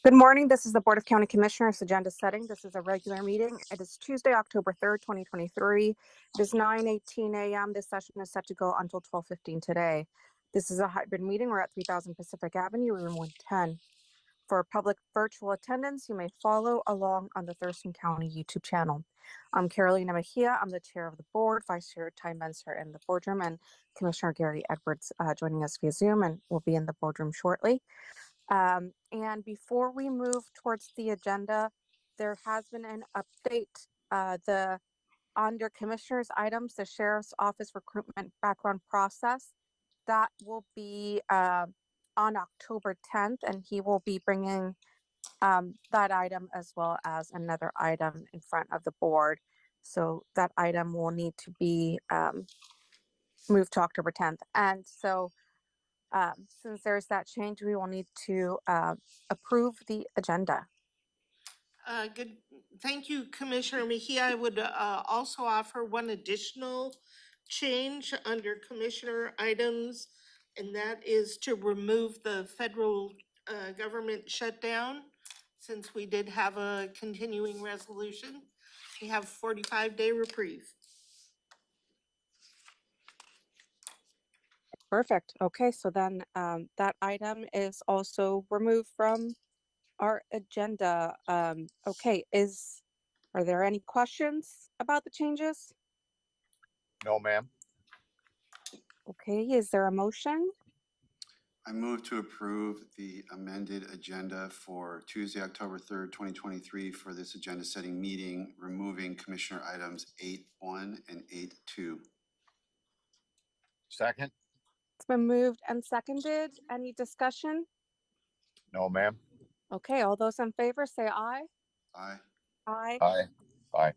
Good morning. This is the Board of County Commissioners agenda setting. This is a regular meeting. It is Tuesday, October 3rd, 2023. It is 9:18 a.m. This session is set to go until 12:15 today. This is a hybrid meeting. We're at 3000 Pacific Avenue, room 110. For public virtual attendance, you may follow along on the Thurston County YouTube channel. I'm Carolina Mejia. I'm the chair of the board, Vice Chair Ty Menser in the boardroom, and Commissioner Gary Edwards joining us via Zoom and will be in the boardroom shortly. And before we move towards the agenda, there has been an update. Under commissioners items, the sheriff's office recruitment background process, that will be on October 10th, and he will be bringing that item as well as another item in front of the board. So that item will need to be moved to October 10th. And so since there's that change, we will need to approve the agenda. Good. Thank you, Commissioner Mejia. I would also offer one additional change under Commissioner items, and that is to remove the federal government shutdown. Since we did have a continuing resolution, we have 45-day reprieve. Perfect. Okay, so then that item is also removed from our agenda. Okay, are there any questions about the changes? No, ma'am. Okay, is there a motion? I move to approve the amended agenda for Tuesday, October 3rd, 2023 for this agenda setting meeting, removing Commissioner items 8.1 and 8.2. Second? It's been moved and seconded. Any discussion? No, ma'am. Okay, all those in favor say aye. Aye. Aye. Aye. Aye.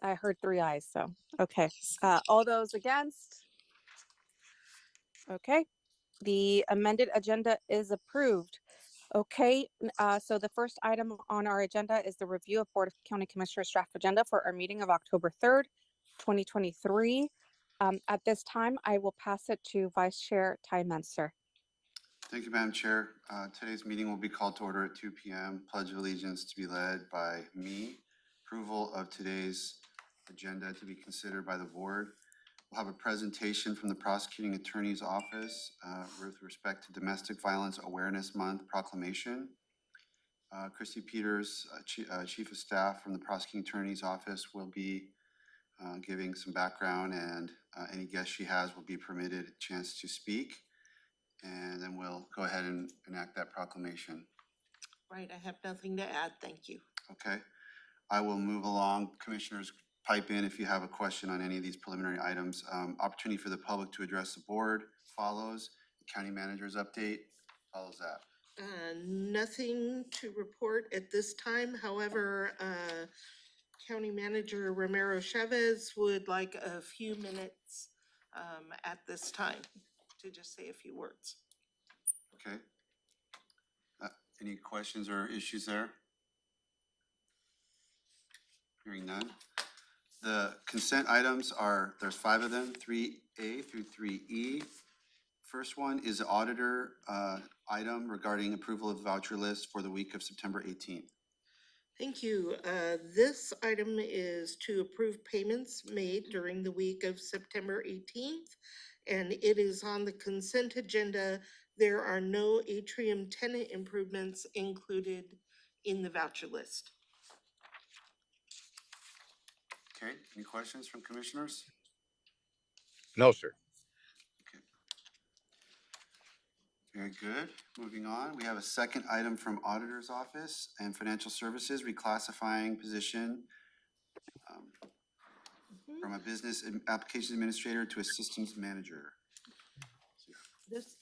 I heard 3 ayes, so okay. All those against? Okay, the amended agenda is approved. Okay, so the first item on our agenda is the review of Board of County Commissioners draft agenda for our meeting of October 3rd, 2023. At this time, I will pass it to Vice Chair Ty Menser. Thank you, Madam Chair. Today's meeting will be called to order at 2 p.m. Pledge of Allegiance to be led by me. Approval of today's agenda to be considered by the board. We'll have a presentation from the Prosecuting Attorney's Office with respect to Domestic Violence Awareness Month proclamation. Christy Peters, Chief of Staff from the Prosecuting Attorney's Office, will be giving some background, and any guest she has will be permitted a chance to speak. And then we'll go ahead and enact that proclamation. Right, I have nothing to add. Thank you. Okay, I will move along. Commissioners, pipe in if you have a question on any of these preliminary items. Opportunity for the public to address the board follows. The county manager's update follows that. Nothing to report at this time. However, County Manager Romero Chavez would like a few minutes at this time to just say a few words. Okay. Any questions or issues there? Hearing none. The consent items are, there's 5 of them, 3A through 3E. First one is the auditor item regarding approval of the voucher list for the week of September 18th. Thank you. This item is to approve payments made during the week of September 18th, and it is on the consent agenda. There are no atrium tenant improvements included in the voucher list. Okay, any questions from commissioners? No, sir. Very good. Moving on, we have a second item from Auditor's Office and Financial Services, reclassifying position from a business applications administrator to a systems manager.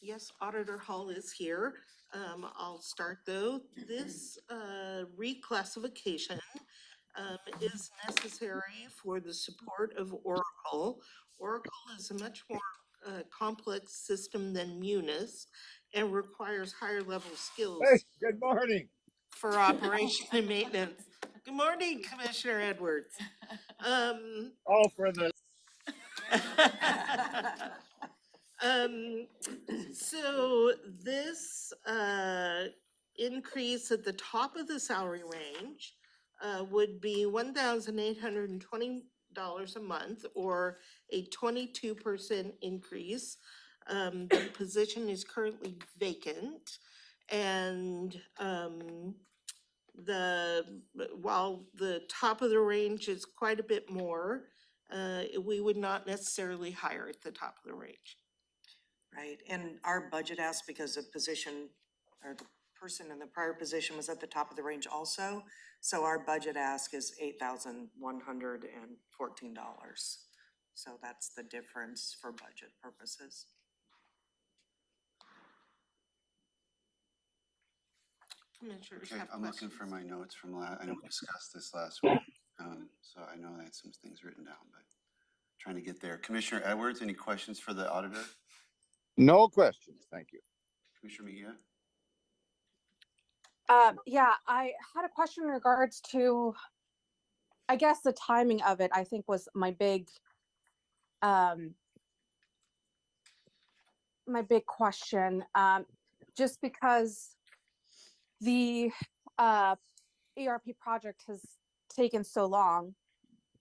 Yes, Auditor Hall is here. I'll start though. This reclassification is necessary for the support of Oracle. Oracle is a much more complex system than Munis and requires higher level skills. Hey, good morning. For operation and maintenance. Good morning, Commissioner Edwards. All for the So this, increase at the top of the salary range, would be $1,820 a month, or a 22% increase. The position is currently vacant, and, while the top of the range is quite a bit more, we would not necessarily hire at the top of the range. Right, and our budget ask, because the position or the person in the prior position was at the top of the range also, so our budget ask is $8,114. So that's the difference for budget purposes. Commissioners Okay, have I'm looking for questions. my notes from I know we discussed this last week, so I know I had some things written down, but trying to get there. Commissioner Edwards, any questions for the auditor? No questions, thank you. Commissioner Mejia? Yeah, I had a question in regards to, I guess the timing of it, I think was my big question, just because the ERP project has taken so long.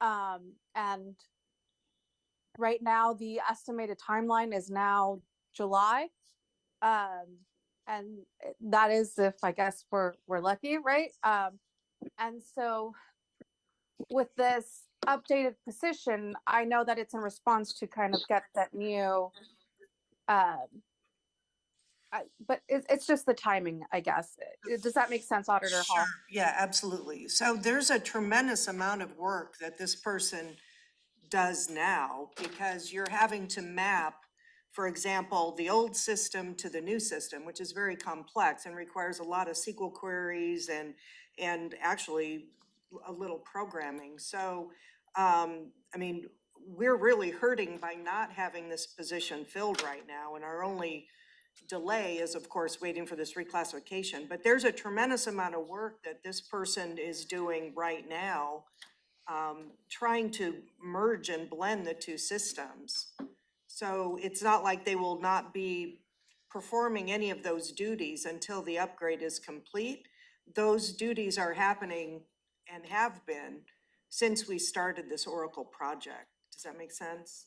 And right now the estimated timeline is now July. And that is if, I guess, we're lucky, right? And so with this updated position, I know that it's in response to kind of get that new, but it's just the timing, I guess. Does that make sense, Auditor Hall? Sure, yeah, absolutely. So there's a tremendous amount of work that this person does now, because you're having to map, for example, the old system to the new system, which is very complex and requires a lot of SQL queries and actually a little programming. So, I mean, we're really hurting by not having this position filled right now, and our only delay is, of course, waiting for this reclassification. But there's a tremendous amount of work that this person is doing right now, trying to merge and blend the two systems. So it's not like they will not be performing any of those duties until the upgrade is complete. Those duties are happening and have been since we started this Oracle project. Does that make sense?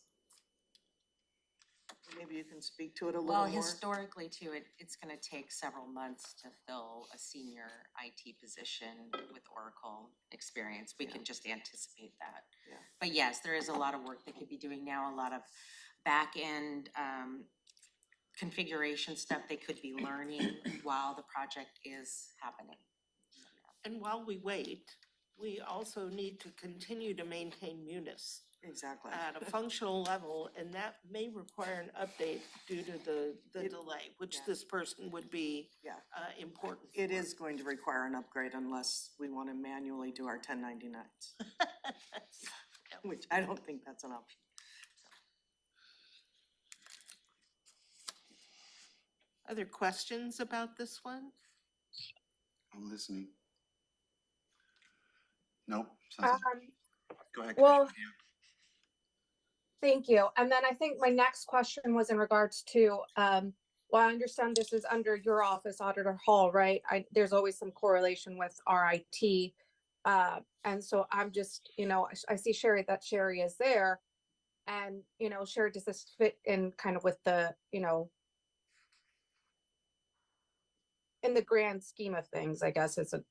Maybe you can speak to it a little Well, more. historically too, it's gonna take several months to fill a senior IT position with Oracle experience. We can just anticipate that. Yeah. But yes, there is a lot of work they could be doing now, a lot of back-end configuration stuff they could be learning while the project is happening. And while we wait, we also need to continue to maintain Munis Exactly. at a functional level, and that may require an update due to the delay, which yeah. this person would be Yeah. important. It is going to require an upgrade unless we want to manually do our 1099s, which I don't think that's an option. Other questions about this one? I'm listening. Nope. Sounds like- Go ahead, Well, Commissioner Mejia. thank you. And then I think my next question was in regards to, well, I understand this is under your office, Auditor Hall, right? There's always some correlation with RIT. And so I'm just, I see Sherry, that Sherry is there. And, Sherry, does this fit in kind of with the, in the grand scheme of things, I guess is the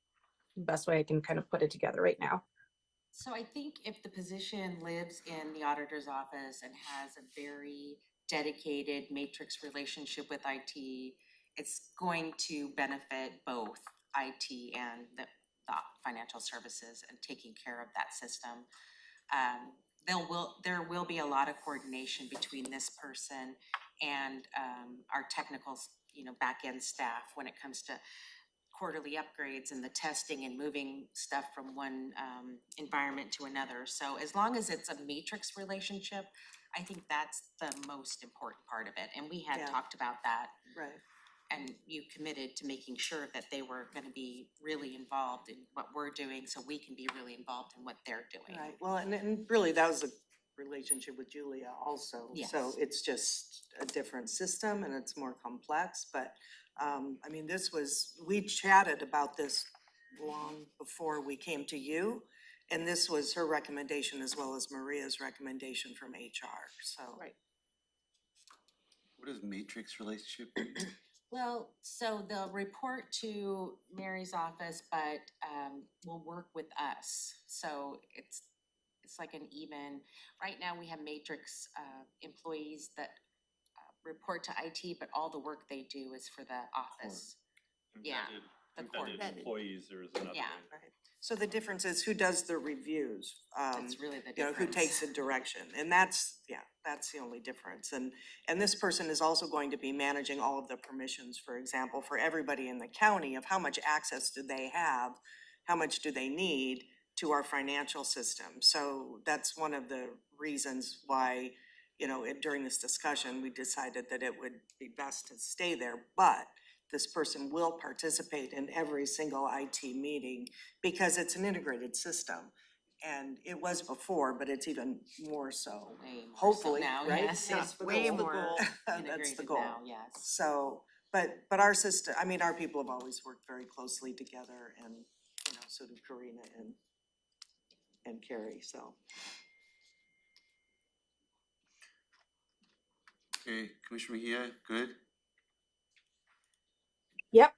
best way I can kind of put it together right now. So I think if the position lives in the auditor's office and has a very dedicated matrix relationship with IT, it's going to benefit both IT and the financial services and taking care of that system. There will be a lot of coordination between this person and our technical, back-end staff when it comes to quarterly upgrades and the testing and moving stuff from one environment to another. So as long as it's a matrix relationship, I think that's the most important part of it. And we had Yeah. talked about that. Right. And you committed to making sure that they were going to be really involved in what we're doing so we can be really involved in what they're doing. Right, well, and really that was relationship with Julia also. Yes. So it's just a different system and it's more complex, but, I mean, we chatted about this long before we came to you. And this was her recommendation as well as Maria's recommendation from HR, so. Right. What is matrix relationship? mean? Well, so they'll report to Mary's office, but will work with us. So it's like an even, right now we have matrix employees that report to IT, but all the work they do is for the office. Yeah, the court. Embedded employees, there is another Yeah. way. Right. So the difference is who does the reviews, That's really the you know, who difference. takes the direction, and that's the only difference. And this person is also going to be managing all of the permissions, for example, for everybody in the county of how much access do they have, how much do they need to our financial system. So that's one of the reasons why, you know, during this discussion, we decided that it would be best to stay there, but this person will participate in every single IT meeting because it's an integrated system. And it was before, but it's even more so. Way more so Hopefully, now, right? yes, Yeah, it's that's way the more goal. That's the integrated goal. now, yes. So, but our system, I mean, our people have always worked very closely together, and, you know, so do Karina and Carrie, so. Okay, Commissioner Mejia, good? Yep.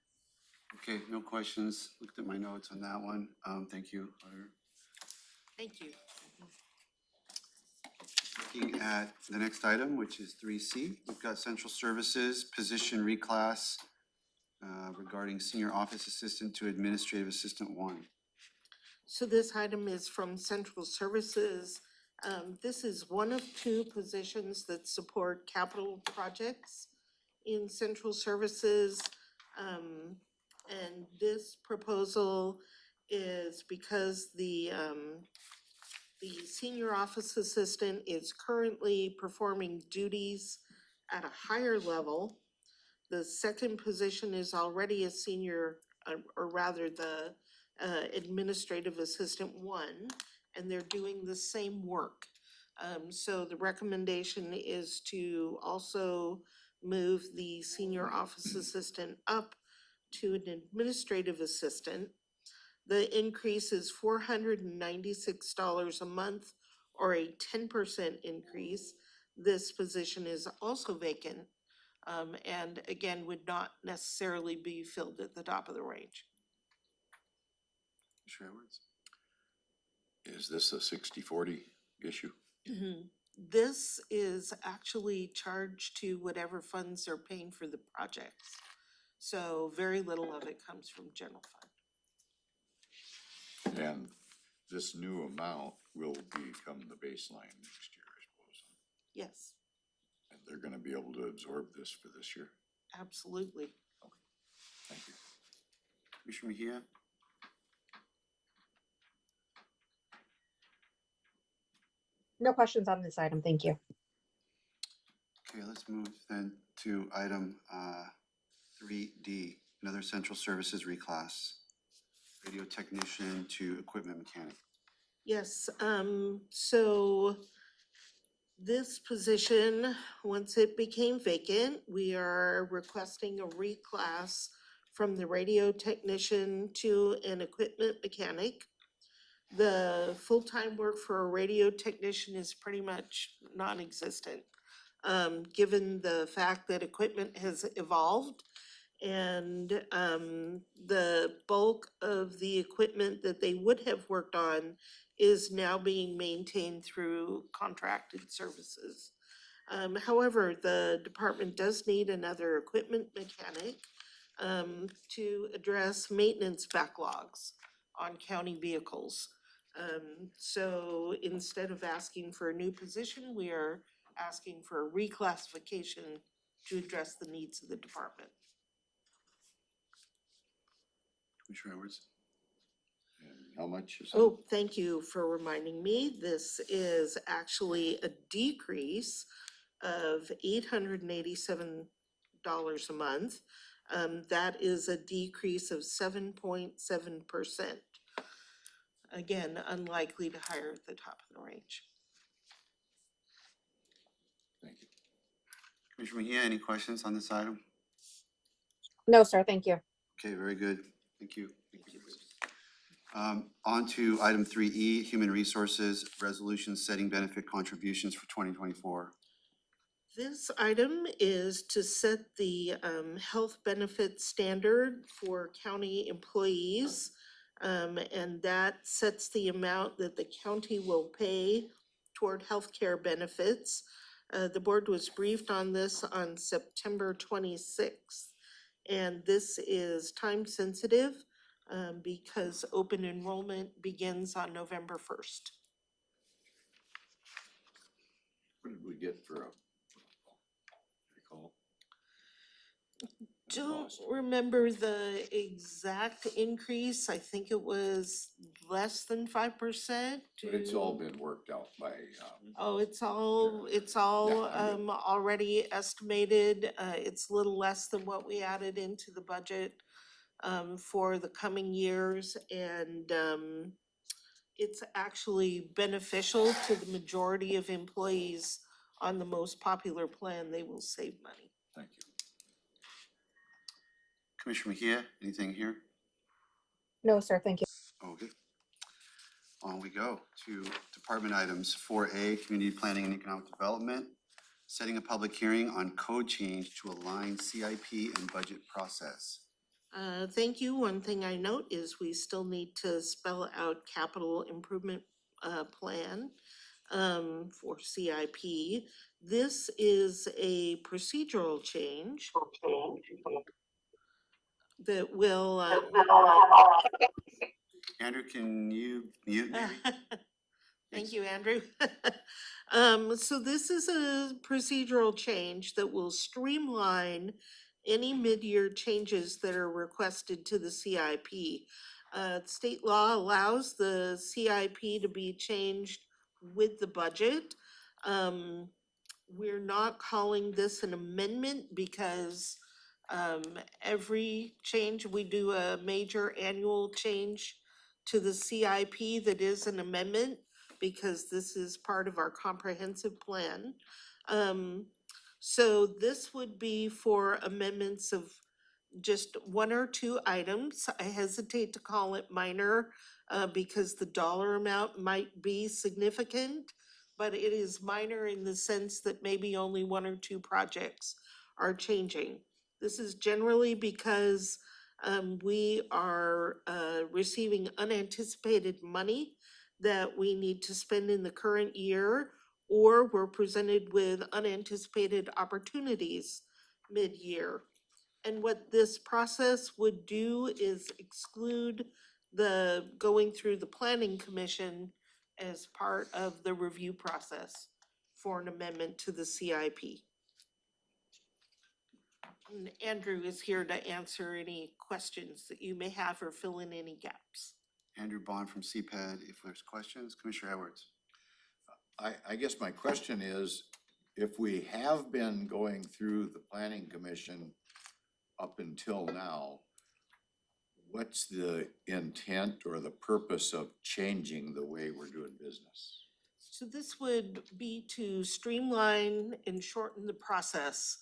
Okay, no questions. Looked at my notes on that one. Thank you, Auditor. Thank you. Looking at the next item, which is 3C, we've got Central Services Position Reclass regarding Senior Office Assistant to Administrative Assistant 1. So this item is from Central Services. This is one of two positions that support capital projects in Central Services. And this proposal is because the senior office assistant is currently performing duties at a higher level. The second position is already a senior, or rather the administrative assistant 1, and they're doing the same work. So the recommendation is to also move the senior office assistant up to an administrative assistant. The increase is $496 a month, or a 10% increase. This position is also vacant, and again, would not necessarily be filled at the top of the range. Commissioner Edwards? Is this a 60-40 issue? This is actually charged to whatever funds are paying for the projects. So very little of it comes from general fund. And this new amount will become the baseline next year, I suppose. Yes, And they're gonna be able to absorb this for this year. absolutely. Thank you. Commissioner Mejia? No questions on this item, thank you. Okay, let's move then to item 3D, another Central Services reclass. Radio technician to equipment mechanic. Yes, so this position, once it became vacant, we are requesting a reclass from the radio technician to an equipment mechanic. The full-time work for a radio technician is pretty much non-existent, given the fact that equipment has evolved. And the bulk of the equipment that they would have worked on is now being maintained through contracted services. However, the department does need another equipment mechanic to address maintenance backlogs on county vehicles. So instead of asking for a new position, we are asking for a reclassification to address the needs of the department. Commissioner Edwards? And how much is it? Oh, thank you for reminding me. This is actually a decrease of $887 a month. That is a decrease of 7.7%. Again, unlikely to hire at the top of the range. Commissioner Mejia, any questions on this item? No, sir, thank you. Okay, very good. Thank you. Thank you. On to item 3E, Human Resources Resolution Setting Benefit Contributions for 2024. This item is to set the health benefit standard for county employees. And that sets the amount that the county will pay toward healthcare benefits. The board was briefed on this on September 26th. And this is time sensitive because open enrollment begins on November 1st. What did we get for a? Recall? Don't remember the exact increase. I think it was less than 5%. But it's all been worked out by, Oh, it's all Yeah, I'm good. already estimated. It's a little less than what we added into the budget for the coming years. And it's actually beneficial to the majority of employees on the most popular plan. They will save money. thank you. Commissioner Mejia, anything here? No, sir, thank you. Okay. On we go to department items. 4A, Community Planning and Economic Development, setting a public hearing on code change to align CIP and budget process. Thank you. One thing I note is we still need to spell out capital improvement plan for CIP. This is a procedural change that will Andrew, can you mute maybe? Thank you, Andrew. So this is a procedural change that will streamline any mid-year changes that are requested to the CIP. State law allows the CIP to be changed with the budget. We're not calling this an amendment because every change, we do a major annual change to the CIP that is an amendment because this is part of our comprehensive plan. So this would be for amendments of just one or two items. I hesitate to call it minor because the dollar amount might be significant, but it is minor in the sense that maybe only one or two projects are changing. This is generally because we are receiving unanticipated money that we need to spend in the current year, or we're presented with unanticipated opportunities mid-year. And what this process would do is exclude the going through the planning commission as part of the review process for an amendment to the CIP. And Andrew is here to answer any questions that you may have or fill in any gaps. Andrew Bond from CPED, if there's questions. Commissioner Edwards. I guess my question is, if we have been going through the planning commission up until now, what's the intent or the purpose of changing the way we're doing business? So this would be to streamline and shorten the process.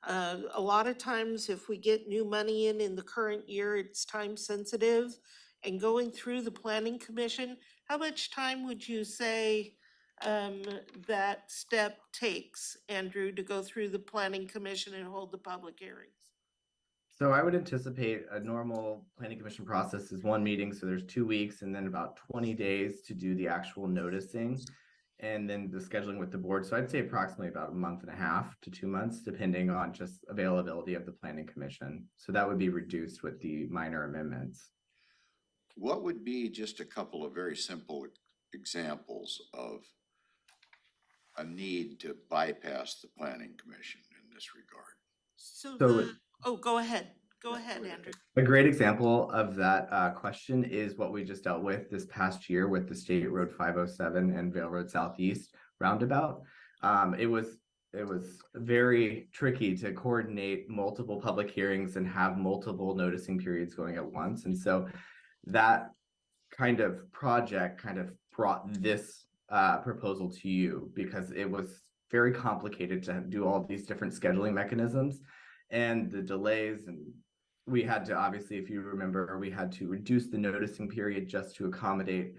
A lot of times if we get new money in the current year, it's time sensitive. And going through the planning commission, how much time would you say that step takes, Andrew, to go through the planning commission and hold the public hearings? So I would anticipate a normal planning commission process is one meeting, so there's 2 weeks and then about 20 days to do the actual noticing and then the scheduling with the board. So I'd say approximately about 1.5 to 2 months, depending on just availability of the planning commission. So that would be reduced with the minor amendments. What would be just a couple of very simple examples of a need to bypass the planning commission in this regard? Oh, go ahead. Go ahead, Andrew. A great example of that question is what we just dealt with this past year with the State Road 507 and Vale Road Southeast roundabout. It was very tricky to coordinate multiple public hearings and have multiple noticing periods going at once. And so that kind of project kind of brought this proposal to you because it was very complicated to do all these different scheduling mechanisms and the delays. And we had to, obviously, if you remember, we had to reduce the noticing period just to accommodate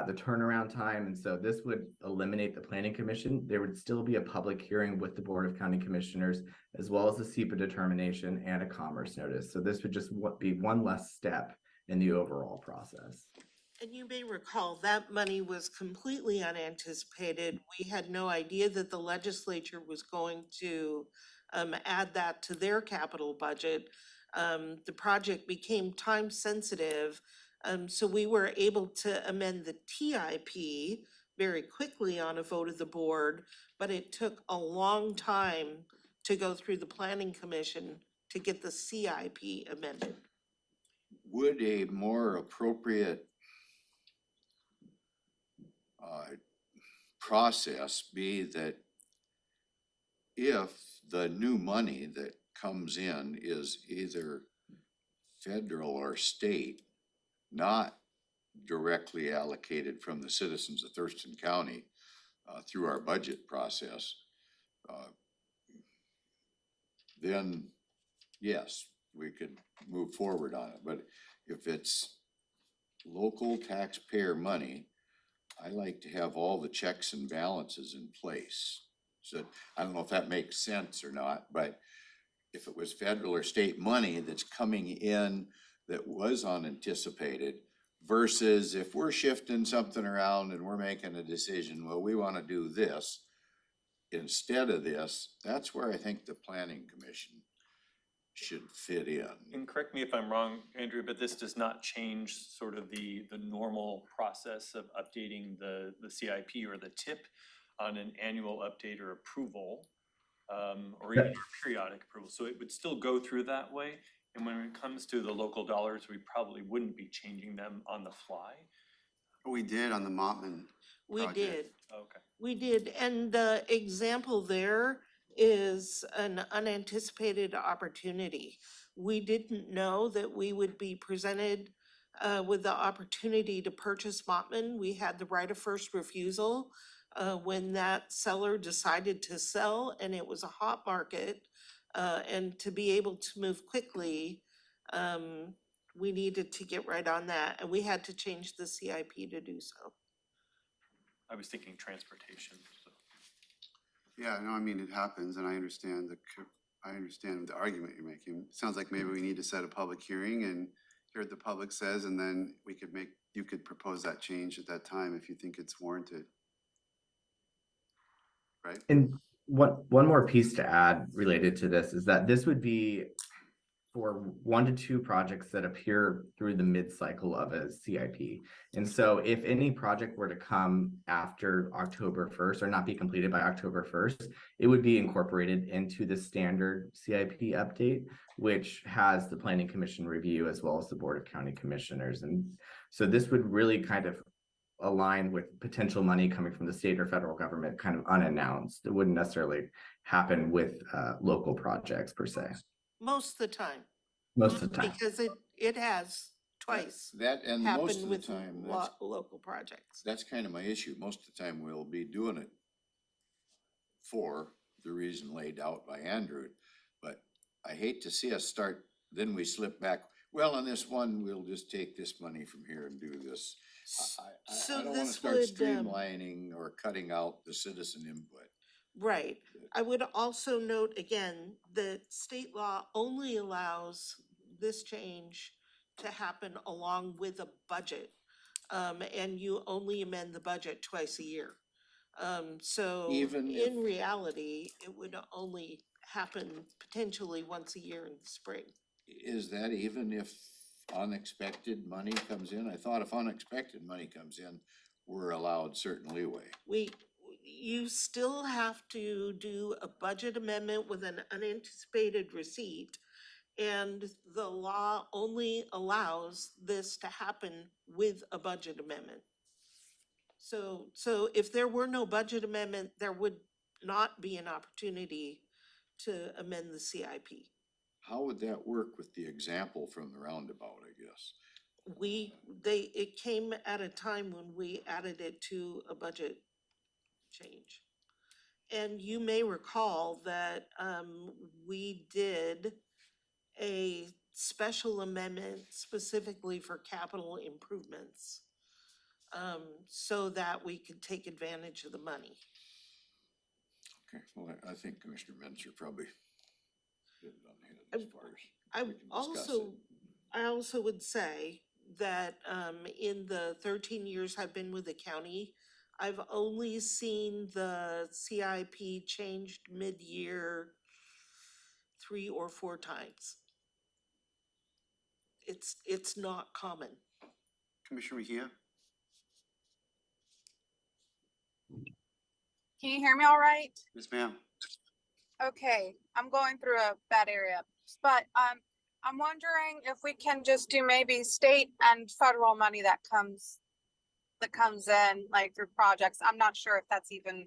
the turnaround time. And so this would eliminate the planning commission. There would still be a public hearing with the Board of County Commissioners, as well as a SEPA determination and a commerce notice. So this would just be one less step in the overall process. And you may recall that money was completely unanticipated. We had no idea that the legislature was going to add that to their capital budget. The project became time sensitive, so we were able to amend the TIP very quickly on a vote of the board, but it took a long time to go through the planning commission to get the CIP amended. Would a more appropriate process be that if the new money that comes in is either federal or state, not directly allocated from the citizens of Thurston County through our budget process, then yes, we could move forward on it. But if it's local taxpayer money, I like to have all the checks and balances in place. So I don't know if that makes sense or not, but if it was federal or state money that's coming in that was unanticipated versus if we're shifting something around and we're making a decision, well, we want to do this instead of this, that's where I think the planning commission should fit in. And correct me if I'm wrong, Andrew, but this does not change sort of the normal process of updating the CIP or the TIP on an annual update or approval, or even a periodic approval. So it would still go through that way. And when it comes to the local dollars, we probably wouldn't be changing them on the fly. We did on the Mottman We project. did. Okay. We did, and the example there is an unanticipated opportunity. We didn't know that we would be presented with the opportunity to purchase Mottman. We had the right of first refusal when that seller decided to sell, and it was a hot market. And to be able to move quickly, we needed to get right on that, and we had to change the CIP to do so. I was thinking transportation, so. Yeah, no, I mean, it happens, and I understand the argument you're making. Sounds like maybe we need to set a public hearing and hear what the public says, and then you could propose that change at that time if you think it's warranted. Right? And one more piece to add related to this is that this would be for 1 to 2 projects that appear through the mid-cycle of a CIP. And so if any project were to come after October 1st or not be completed by October 1st, it would be incorporated into the standard CIP update, which has the Planning Commission review as well as the Board of County Commissioners. And so this would really kind of align with potential money coming from the state or federal government kind of unannounced. It wouldn't necessarily happen with local projects per se. Most of the time. Most of the time. Because it has twice That, and most happened of the with time, local projects. that's kind of my issue. Most of the time, we'll be doing it for the reason laid out by Andrew. But I hate to see us start, then we slip back. Well, on this one, we'll just take this money from here and do this. So I don't want to this start would, streamlining or cutting out the citizen input. Right. I would also note again that state law only allows this change to happen along with a budget. And you only amend the budget twice a year. So Even in if- reality, it would only happen potentially once a year in the spring. Is that even if unexpected money comes in? I thought if unexpected money comes in, we're allowed certain leeway. You still have to do a budget amendment with an unanticipated receipt. And the law only allows this to happen with a budget amendment. So if there were no budget amendment, there would not be an opportunity to amend the CIP. How would that work with the example from the roundabout, I guess? It came at a time when we added it to a budget change. And you may recall that we did a special amendment specifically for capital improvements, so that we could take advantage of the money. Okay, well, I think Commissioner Menzer probably hit it on the head as far as I we can discuss it. I also would say that in the 13 years I've been with the county, I've only seen the CIP changed mid-year 3 or 4 times. It's not common. Commissioner Mejia? Can you hear me all right? Yes, ma'am. Okay, I'm going through a bad area, but I'm wondering if we can just do maybe state and federal money that comes in like through projects. I'm not sure if that's even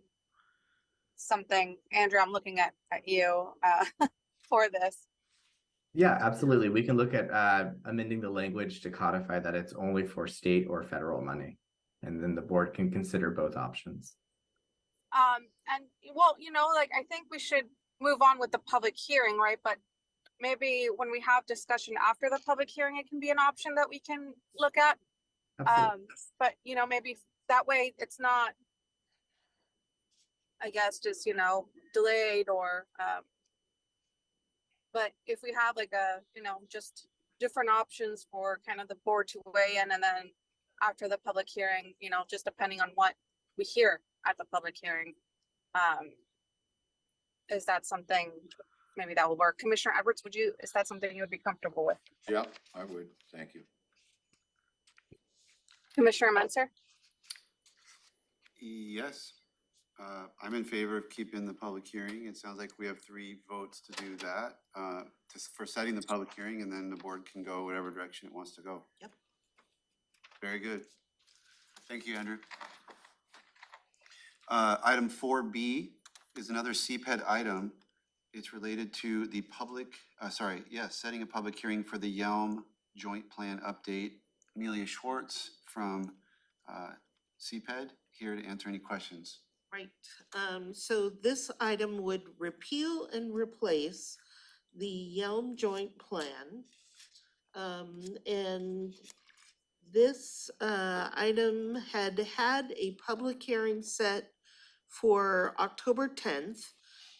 something, Andrew, I'm looking at you for this. Yeah, absolutely. We can look at amending the language to codify that it's only for state or federal money. And then the board can consider both options. And well, like I think we should move on with the public hearing, right? But maybe when we have discussion after the public hearing, it can be an option that we can look at. Absolutely. But maybe that way it's not, I guess, just, delayed or, but if we have like a, just different options for kind of the board to weigh in, and then after the public hearing, just depending on what we hear at the public hearing, is that something maybe that will work? Commissioner Edwards, is that something you would be comfortable with? Yeah, I would, thank you. Commissioner Menzer? Yes. I'm in favor of keeping the public hearing. It sounds like we have 3 votes to do that, for setting the public hearing, and then the board can go whatever direction it wants to go. Yep. Very good. Thank you, Andrew. Item 4B is another CPED item. It's related to the setting a public hearing for the Yelm Joint Plan Update. Amelia Schwartz from CPED here to answer any questions. Right, so this item would repeal and replace the Yelm Joint Plan. And this item had a public hearing set for October 10th,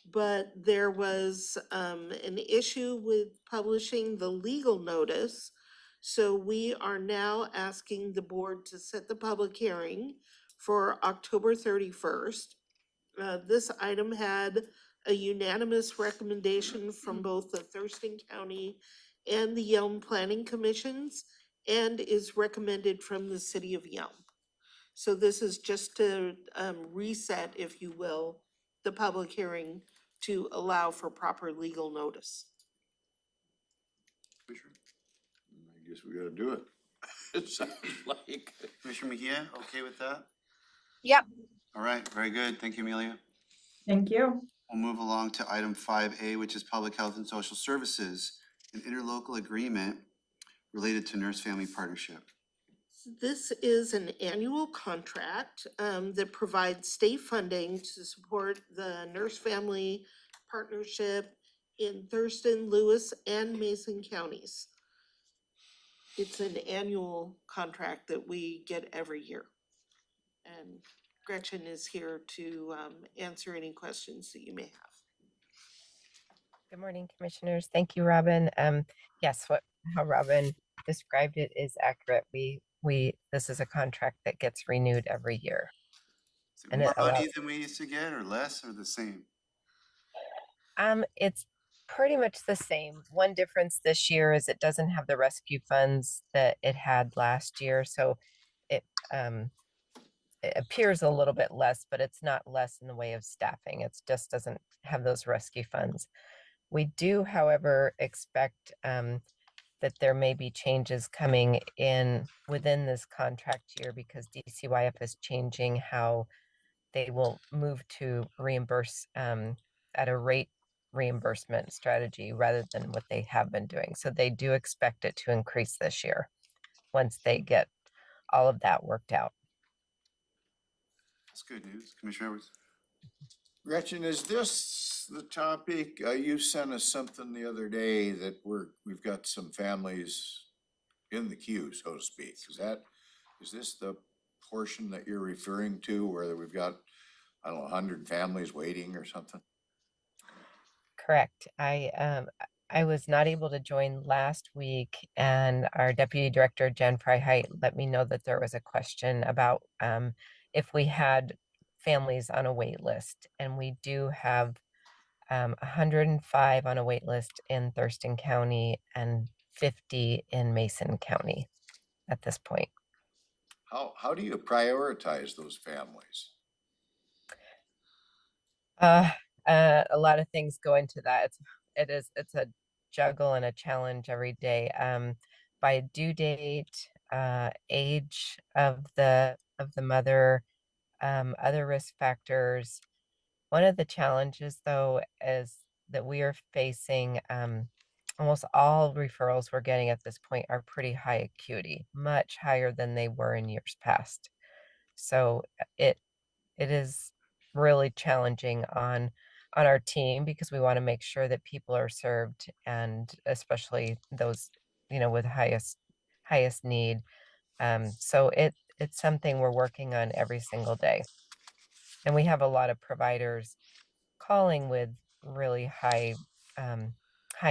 but there was an issue with publishing the legal notice. So we are now asking the board to set the public hearing for October 31st. This item had a unanimous recommendation from both the Thurston County and the Yelm Planning Commissions, and is recommended from the city of Yelm. So this is just to reset, if you will, the public hearing to allow for proper legal notice. Commissioner? I guess we gotta do it. It sounds like. Commissioner Mejia, okay with that? Yep. All right, very good. Thank you, Amelia. Thank you. We'll move along to item 5A, which is Public Health and Social Services, an interlocal agreement related to Nurse Family Partnership. This is an annual contract that provides state funding to support the Nurse Family Partnership in Thurston, Lewis, and Mason counties. It's an annual contract that we get every year. And Gretchen is here to answer any questions that you may have. Good morning, commissioners. Thank you, Robin. Yes, how Robin described it is accurate. This is a contract that gets renewed every year. Is it And more it money allows- than we used to get, or less, or the same? It's pretty much the same. One difference this year is it doesn't have the rescue funds that it had last year, so it appears a little bit less, but it's not less in the way of staffing. It just doesn't have those rescue funds. We do, however, expect that there may be changes coming in within this contract year because DCYF is changing how they will move to reimburse at a rate reimbursement strategy rather than what they have been doing. So they do expect it to increase this year once they get all of that worked out. That's good news. Commissioner Edwards? Gretchen, is this the topic? You sent us something the other day that we've got some families in the queue, so to speak. Is this the portion that you're referring to where we've got, I don't know, 100 families waiting or something? Correct. I was not able to join last week, and our Deputy Director, Jen Freiheit, let me know that there was a question about if we had families on a wait list, and we do have 105 on a wait list in Thurston County and 50 in Mason County at this point. How do you prioritize those families? A lot of things go into that. It's a juggle and a challenge every day. By due date, age of the mother, other risk factors. One of the challenges, though, is that we are facing almost all referrals we're getting at this point are pretty high acuity, much higher than they were in years past. So it is really challenging on our team because we want to make sure that people are served, and especially those, with highest need. So it's something we're working on every single day. And we have a lot of providers calling with really high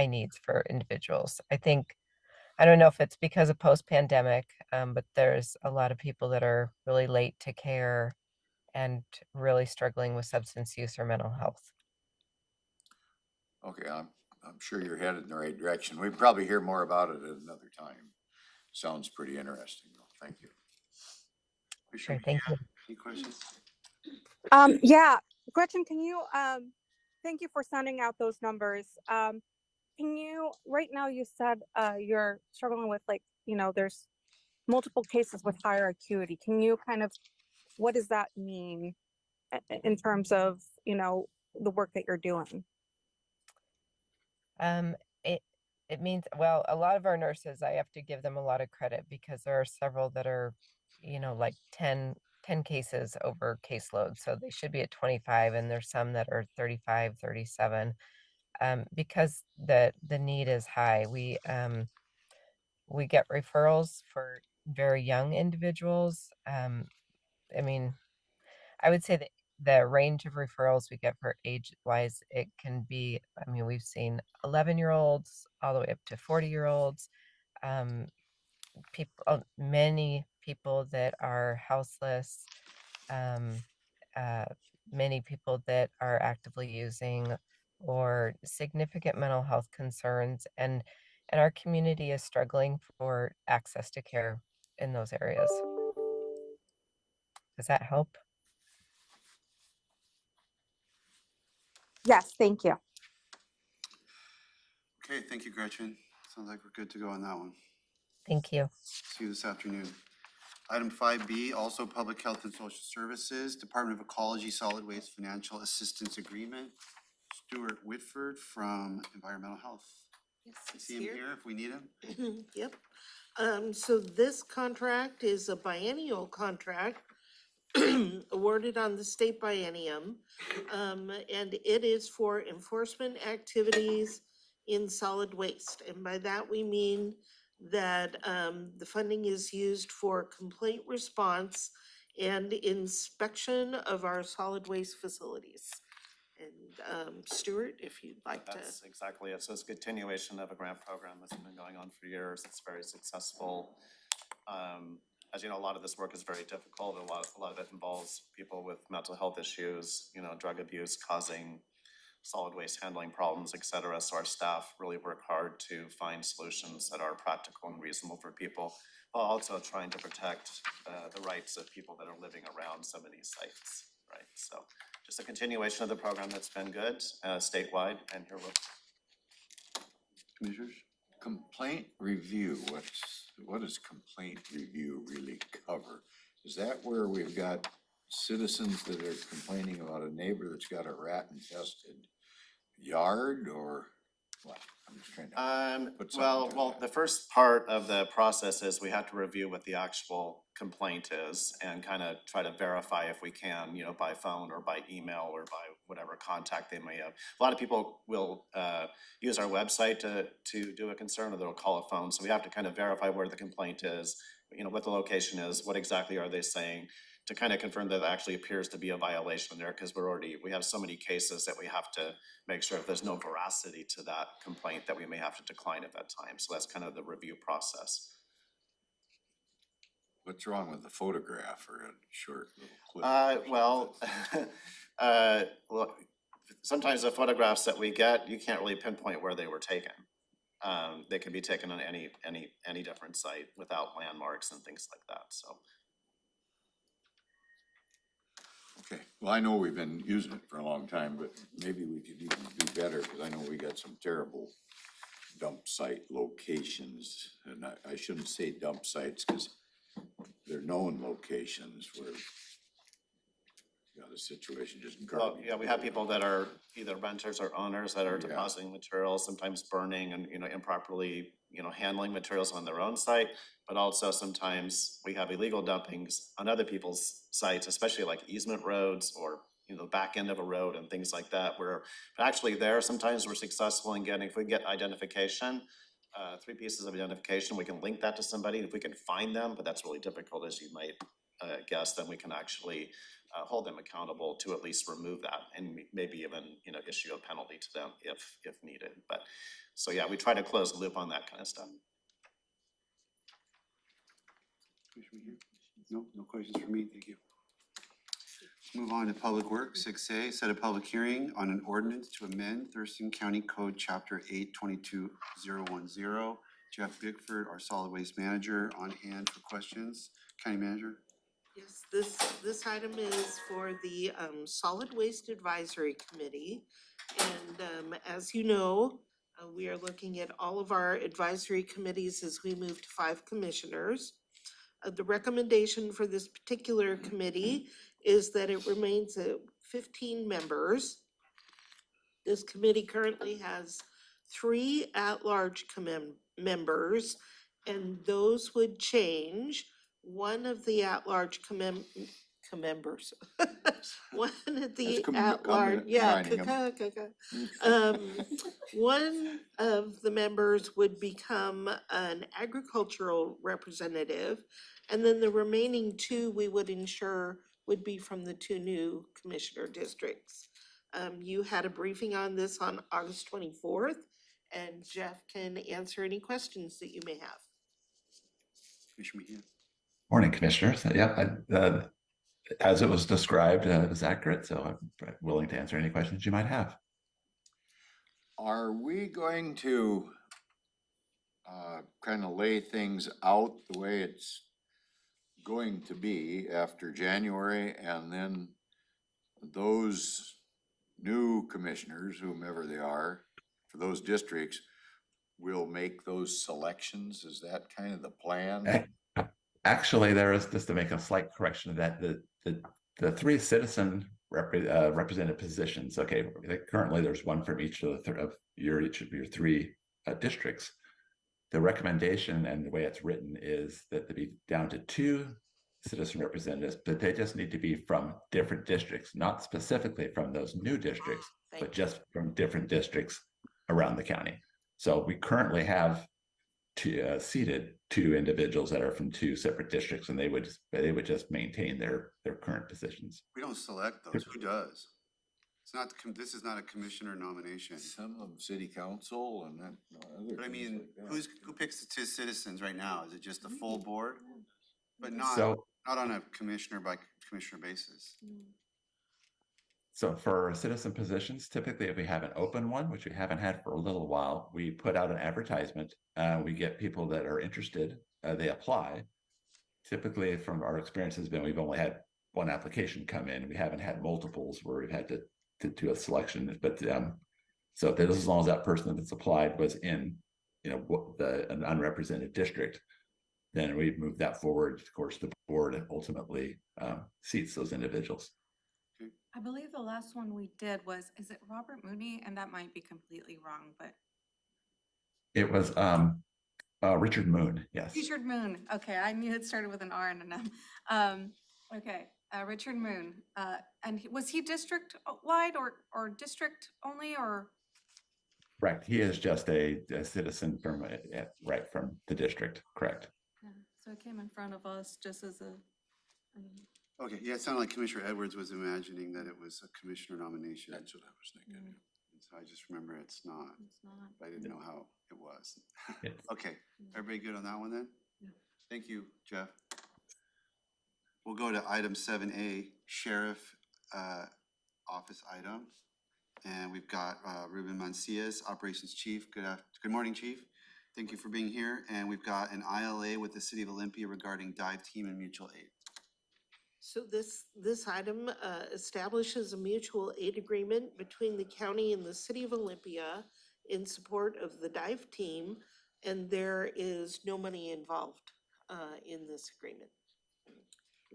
needs for individuals. I don't know if it's because of post-pandemic, but there's a lot of people that are really late to care and really struggling with substance use or mental health. Okay, I'm sure you're headed in the right direction. We probably hear more about it at another time. Sounds pretty interesting, though. Thank you. Sure, thank you. Any questions? Yeah, Gretchen, can you, thank you for sending out those numbers. Can you, right now you said, you're struggling with there's multiple cases with higher acuity. Can you what does that mean in terms of, the work that you're doing? Um, it it means, well, a lot of our nurses, I have to give them a lot of credit because there are several that are, like 10 cases over caseload. So they should be at 25, and there's some that are 35, 37. Because the need is high. We get referrals for very young individuals. I mean, I would say that the range of referrals we get for age-wise, it can be, we've seen 11-year-olds all the way up to 40-year-olds. Many people that are houseless, um, uh, many people that are actively using, or significant mental health concerns, and our community is struggling for access to care in those areas. Does that help? Yes, thank you. Okay, thank you, Gretchen. Sounds like we're good to go on that one. Thank you. See you this afternoon. Item 5B, also Public Health and Social Services, Department of Ecology Solid Waste Financial Assistance Agreement. Stuart Whitford from Environmental Health. Yes, See him here if we need him. Yep. So this contract is a biennial contract awarded on the state biennium. And it is for enforcement activities in solid waste. And by that, we mean that the funding is used for complaint response and inspection of our solid waste facilities. And Stuart, if you'd like to. That's exactly it. So it's a continuation of a grant program that's been going on for years. It's very successful. As you know, a lot of this work is very difficult. A lot of it involves people with mental health issues, drug abuse causing solid waste handling problems, et cetera. So our staff really work hard to find solutions that are practical and reasonable for people, while also trying to protect the rights of people that are living around some of these sites, right? So just a continuation of the program that's been good statewide, and here we'll. Commissioners? Complaint review, what does complaint review really cover? Is that where we've got citizens that are complaining about a neighbor that's got a rat infested yard, or What? I'm just trying to put something Well, to well, that. the first part of the process is we have to review what the actual complaint is and kind of try to verify if we can, by phone or by email or by whatever contact they may have. A lot of people will use our website to do a concern, or they'll call a phone, so we have to kind of verify where the complaint is, what the location is, what exactly are they saying, to kind of confirm that it actually appears to be a violation there, because we have so many cases that we have to make sure if there's no veracity to that complaint that we may have to decline at that time. So that's kind of the review process. What's wrong with the photograph or a short little clip? Well, well, sometimes the photographs that we get, you can't really pinpoint where they were taken. They can be taken on any different site without landmarks and things like that, so. Okay, well, I know we've been using it for a long time, but maybe we could even do better, because I know we got some terrible dump site locations. And I shouldn't say dump sites, because they're known locations where the situation just Well, garbage. yeah, we have people that are either renters or owners that are Yeah. depositing materials, sometimes burning and, improperly, handling materials on their own site. But also sometimes we have illegal dumpings on other people's sites, especially like easement roads or, back end of a road and things like that, where actually there, sometimes we're successful in getting, if we get identification, 3 pieces of identification, we can link that to somebody. If we can find them, but that's really difficult, as you might guess, then we can actually hold them accountable to at least remove that, and maybe even, issue a penalty to them if needed. But, so yeah, we try to close the loop on that kind of stuff. No questions for me, thank you. Move on to Public Works, 6A, set a public hearing on an ordinance to amend Thurston County Code Chapter 822010. Jeff Bickford, our solid waste manager, on hand for questions. County Manager? Yes, this item is for the Solid Waste Advisory Committee. And as you know, we are looking at all of our advisory committees as we move to 5 commissioners. The recommendation for this particular committee is that it remains at 15 members. This committee currently has 3 at-large members, and those would change. One of the at-large members. One of the at-large, yeah. One of the members would become an agricultural representative, and then the remaining 2 we would ensure would be from the 2 new commissioner districts. You had a briefing on this on August 24th, and Jeff can answer any questions that you may have. Commissioner Mejia? Morning, Commissioners. As it was described, is accurate, so I'm willing to answer any questions you might have. Are we going to kind of lay things out the way it's going to be after January, and then those new commissioners, whomever they are, for those districts, will make those selections? Is that kind of the plan? Actually, there is, just to make a slight correction of that, the 3 citizen represented positions. Okay, currently there's 1 from each of your 3 districts. The recommendation and the way it's written is that they be down to 2 citizen representatives, but they just need to be from different districts, not specifically from those new districts, but just from different districts around the county. So we currently have seated 2 individuals that are from 2 separate districts, and they would just maintain their current positions. We don't select those, who does? It's not, this is not a commissioner nomination. Some of city council and then other. But I things mean, like that. who picks the 2 citizens right now? Is it just the full board? But not on a commissioner by commissioner basis. So for citizen positions, typically if we have an open one, which we haven't had for a little while, we put out an advertisement. We get people that are interested, they apply. Typically, from our experience has been, we've only had 1 application come in. We haven't had multiples where we've had to do a selection. But so that as long as that person that's applied was in, an unrepresented district, then we move that forward. Of course, the board ultimately seats those individuals. I believe the last one we did was, is it Robert Mooney? And that might be completely wrong, but It was Richard Moon, yes. Richard Moon. Okay, I knew it started with an R and an M. Okay, Richard Moon. And was he district wide or district only or? Correct. He is just a citizen from right from the district. Correct. Yeah, so it came in front of us just as a. Okay, yeah, it sounded like Commissioner Edwards was imagining that it was a commissioner nomination. That's what I was thinking. And so I just remember it's not, It's not. but I didn't know how it was. Yes. Okay, everybody good on that one then? Yeah. Thank you, Jeff. We'll go to item 7A, Sheriff Office item. And we've got Ruben Mancias, Operations Chief. Good morning, Chief. Thank you for being here. And we've got an ILA with the City of Olympia regarding dive team and mutual aid. So this item establishes a mutual aid agreement between the county and the city of Olympia in support of the dive team, and there is no money involved in this agreement.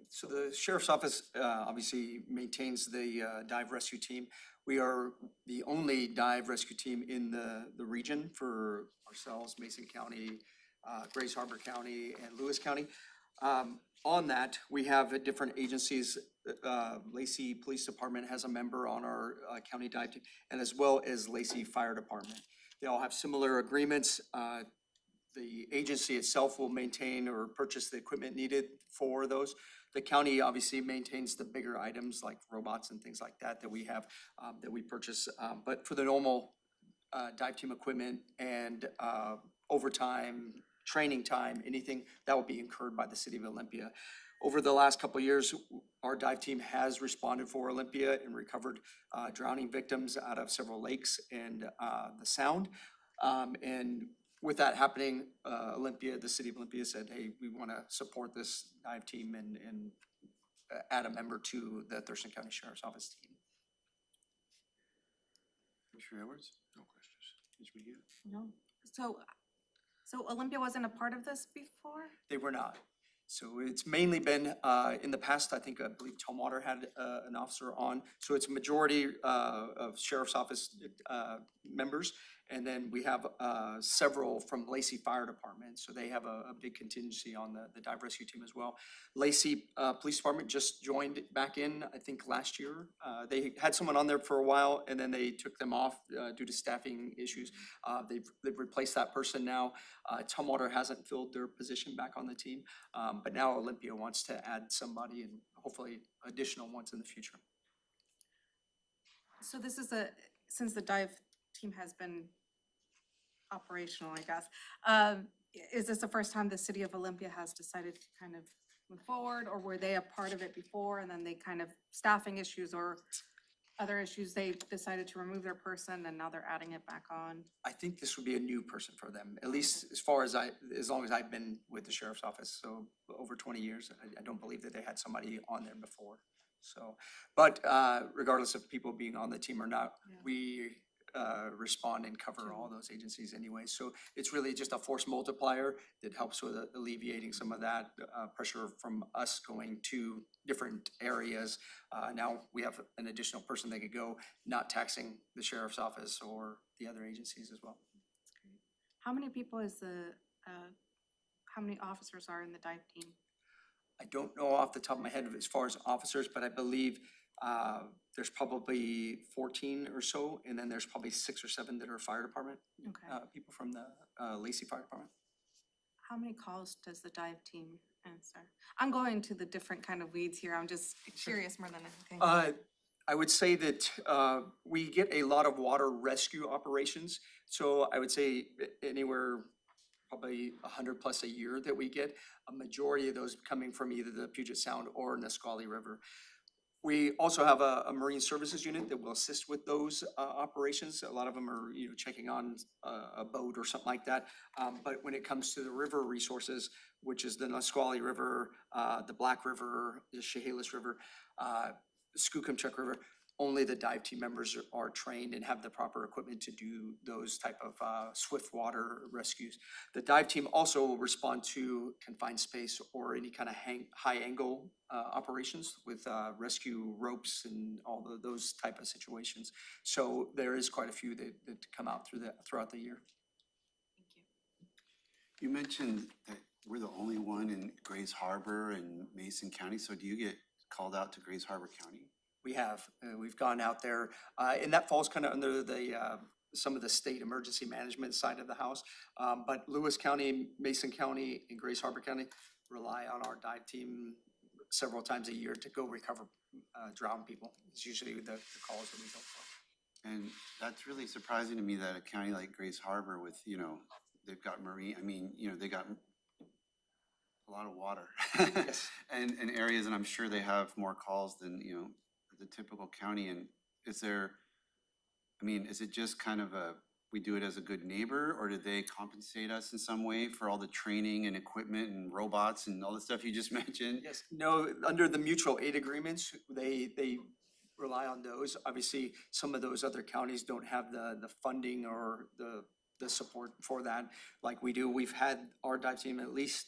So the sheriff's office obviously maintains the dive rescue team. We are the only dive rescue team in the region for ourselves, Mason County, Grace Harbor County, and Lewis County. On that, we have different agencies. Lacey Police Department has a member on our county dive team, and as well as Lacey Fire Department. They all have similar agreements. The agency itself will maintain or purchase the equipment needed for those. The county obviously maintains the bigger items like robots and things like that that we have, that we purchase. But for the normal dive team equipment and overtime, training time, anything that will be incurred by the city of Olympia. Over the last couple of years, our dive team has responded for Olympia and recovered drowning victims out of several lakes and the Sound. And with that happening, the city of Olympia said, hey, we want to support this dive team and add a member to the Thurston County Sheriff's Office team. Commissioner Edwards? No questions. Commissioner Mejia? No. So Olympia wasn't a part of this before? They were not. So it's mainly been, in the past, I believe Tumwater had an officer on. So it's a majority of Sheriff's Office members. And then we have several from Lacey Fire Department. So they have a big contingency on the dive rescue team as well. Lacey Police Department just joined back in, I think, last year. They had someone on there for a while and then they took them off due to staffing issues. They've replaced that person now. Tumwater hasn't filled their position back on the team. But now Olympia wants to add somebody and hopefully additional ones in the future. So this is since the dive team has been operational, I guess. Is this the first time the city of Olympia has decided to kind of move forward, or were they a part of it before and then they kind of staffing issues or other issues, they decided to remove their person and now they're adding it back on? I think this would be a new person for them, at least as long as I've been with the sheriff's office. So over 20 years, I don't believe that they had somebody on there before. So, but regardless of people being on the team or not, we respond and cover all those agencies anyway. So it's really just a force multiplier that helps with alleviating some of that pressure from us going to different areas. Now we have an additional person that could go, not taxing the sheriff's office or the other agencies as well. That's great. How many people how many officers are in the dive team? I don't know off the top of my head as far as officers, but I believe there's probably 14 or so, and then there's probably 6 or 7 that are fire department, people from the Lacey Fire Department. How many calls does the dive team answer? I'm going to the different kind of weeds here. I'm just curious more than anything. I would say that we get a lot of water rescue operations. So I would say anywhere probably 100 plus a year that we get, a majority of those coming from either the Puget Sound or Nisqually River. We also have a marine services unit that will assist with those operations. A lot of them are, checking on a boat or something like that. But when it comes to the river resources, which is the Nisqually River, the Black River, the Chehalis River, Skookumchuck River, only the dive team members are trained and have the proper equipment to do those type of swift water rescues. The dive team also will respond to confined space or any kind of high angle operations with rescue ropes and all those type of situations. So there is quite a few that come out throughout the year. Thank You mentioned that we're the only one in Grays Harbor and Mason County, so do you get called out to Grays Harbor County? We have, we've gone out there, and that falls kind of under the, some of the state emergency management side of the house. But Lewis County, Mason County, and Grays Harbor County rely on our dive team several times a year to go recover drowned people. It's usually the calls that we go for. And that's really surprising to me that a county like Grays Harbor with, you know, they've got marine, I mean, you know, they got a lot of water. Yes. And areas, and I'm sure they have more calls than, you know, the typical county. And is there, I mean, is it just kind of we do it as a good neighbor, or did they compensate us in some way for all the training and equipment and robots and all the stuff you just mentioned? Yes, no, under the mutual aid agreements, they rely on those. Obviously, some of those other counties don't have the funding or the support for that like we do. We've had our dive team at least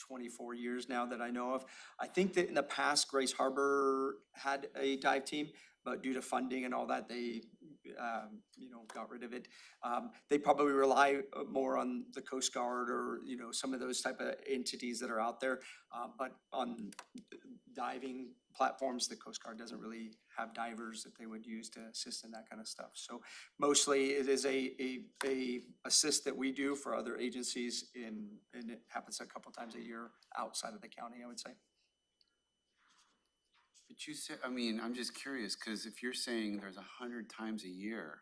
24 years now that I know of. I think that in the past, Grays Harbor had a dive team, but due to funding and all that, they you know, got rid of it. They probably rely more on the Coast Guard or, you know, some of those type of entities that are out there. But on diving platforms, the Coast Guard doesn't really have divers that they would use to assist in that kind of stuff. So mostly it is a assist that we do for other agencies and it happens a couple times a year outside of the county, I would say. But you said, I mean, I'm just curious, because if you're saying there's 100 times a year,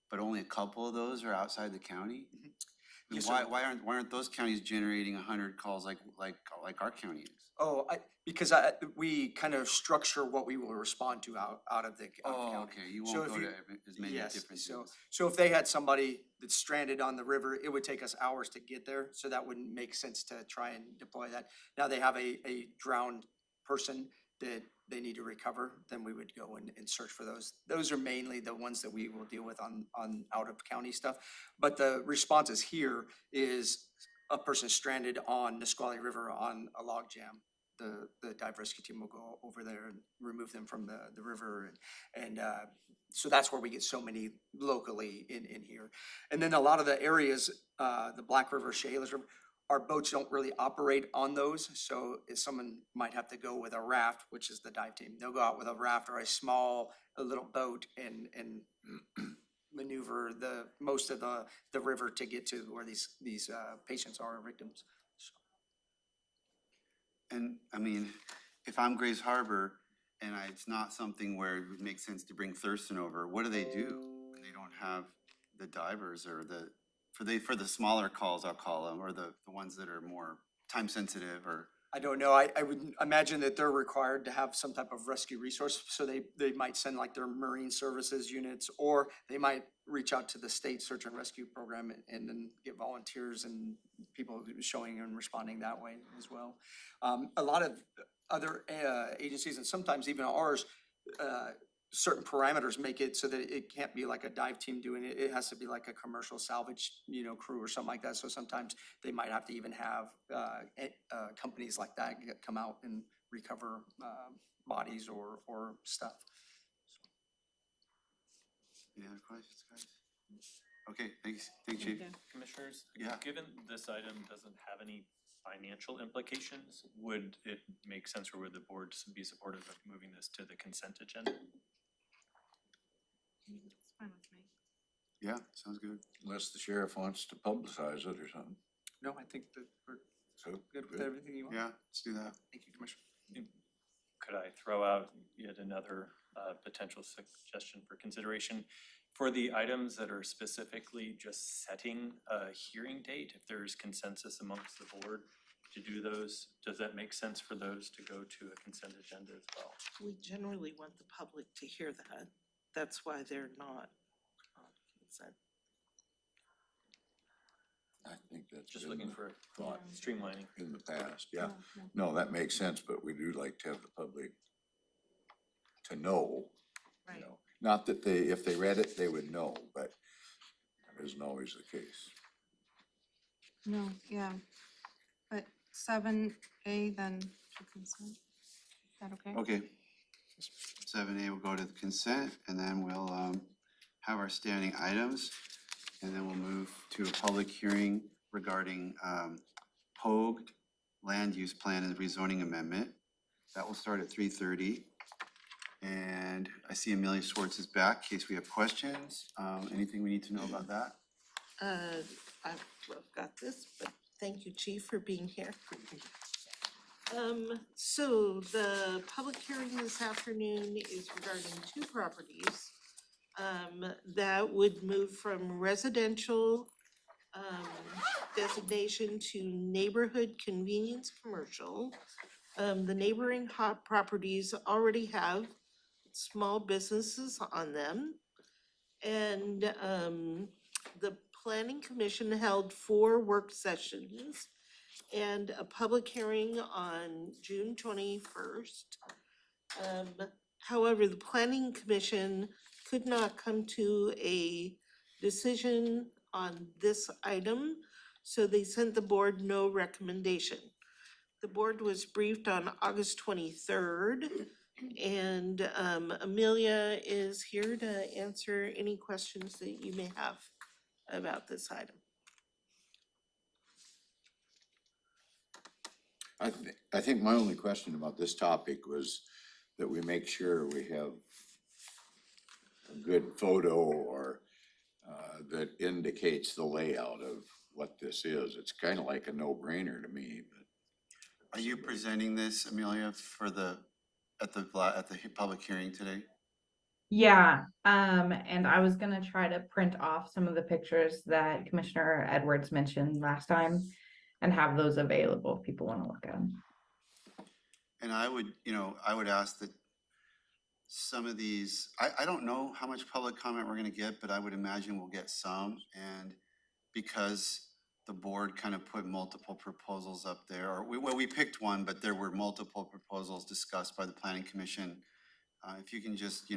but only a couple of those are outside the county, then Yes, why sir. aren't those counties generating 100 calls like our county is? Oh, because we kind of structure what we will respond to out of the county. Okay, you So won't if go you- to as many Yes, different so, things. so if they had somebody that's stranded on the river, it would take us hours to get there, so that wouldn't make sense to try and deploy that. Now they have a drowned person that they need to recover, then we would go and search for those. Those are mainly the ones that we will deal with on out of county stuff. But the responses here is a person stranded on Nisqually River on a log jam. The dive rescue team will go over there and remove them from the river and so that's where we get so many locally in here. And then a lot of the areas, the Black River, Shaler's River, our boats don't really operate on those. So if someone might have to go with a raft, which is the dive team, they'll go out with a raft or a little boat and maneuver most of the river to get to where these patients are victims. And I mean, if I'm Grays Harbor and it's not something where it would make sense to bring Thurston over, what do they do when they don't have the divers or for the smaller calls, I'll call them, or the ones that are more time sensitive or? I don't know. I would imagine that they're required to have some type of rescue resource. So they might send like their marine services units, or they might reach out to the state search and rescue program and then get volunteers and people showing and responding that way as well. A lot of other agencies and sometimes even ours, certain parameters make it so that it can't be like a dive team doing it. It has to be like a commercial salvage, crew or something like that. So sometimes they might have to even have companies like that come out and recover bodies or stuff. Any other questions, guys? Okay, thanks, Chief. Commissioners, Yeah. given this item doesn't have any financial implications, would it make sense or would the board be supportive of moving this to the consent agenda? It's fine with me. Yeah, sounds good. Unless the sheriff wants to publicize it or something. No, I think that we're So, good with everything you want. Yeah, let's do that. Thank you, Commissioner. Could I throw out yet another potential suggestion for consideration? For the items that are specifically just setting a hearing date, if there's consensus amongst the board to do those, does that make sense for those to go to a consent agenda as well? We generally want the public to hear that. That's why they're not on consent. I think that's Just been looking the for thought streamlining. in the past, yeah. No, that makes sense, but we do like to have the public to know, Right. Not that if they read it, they would know, but that isn't always the case. No, yeah. But 7A then to consent. Is that okay? Okay. 7A will go to the consent, and then we'll have our standing items, and then we'll move to a public hearing regarding POG, Land Use Plan and Rezoning Amendment. That will start at 3:30. And I see Amelia Schwartz is back, in case we have questions. Anything we need to know about that? I've got this, but thank you, Chief, for being here. So the public hearing this afternoon is regarding two properties that would move from residential designation to neighborhood convenience commercial. The neighboring hot properties already have small businesses on them. And the planning commission held 4 work sessions and a public hearing on June 21st. However, the planning commission could not come to a decision on this item, so they sent the board no recommendation. The board was briefed on August 23rd, and Amelia is here to answer any questions that you may have about this item. I think my only question about this topic was that we make sure we have a good photo or that indicates the layout of what this is. It's kind of like a no-brainer to me, but. Are you presenting this, Amelia, for at the public hearing today? Yeah, and I was gonna try to print off some of the pictures that Commissioner Edwards mentioned last time and have those available if people wanna look at them. And I would ask that some of these, I don't know how much public comment we're gonna get, but I would imagine we'll get some. And because the board kind of put multiple proposals up there, or we picked one, but there were multiple proposals discussed by the planning commission. If you can just,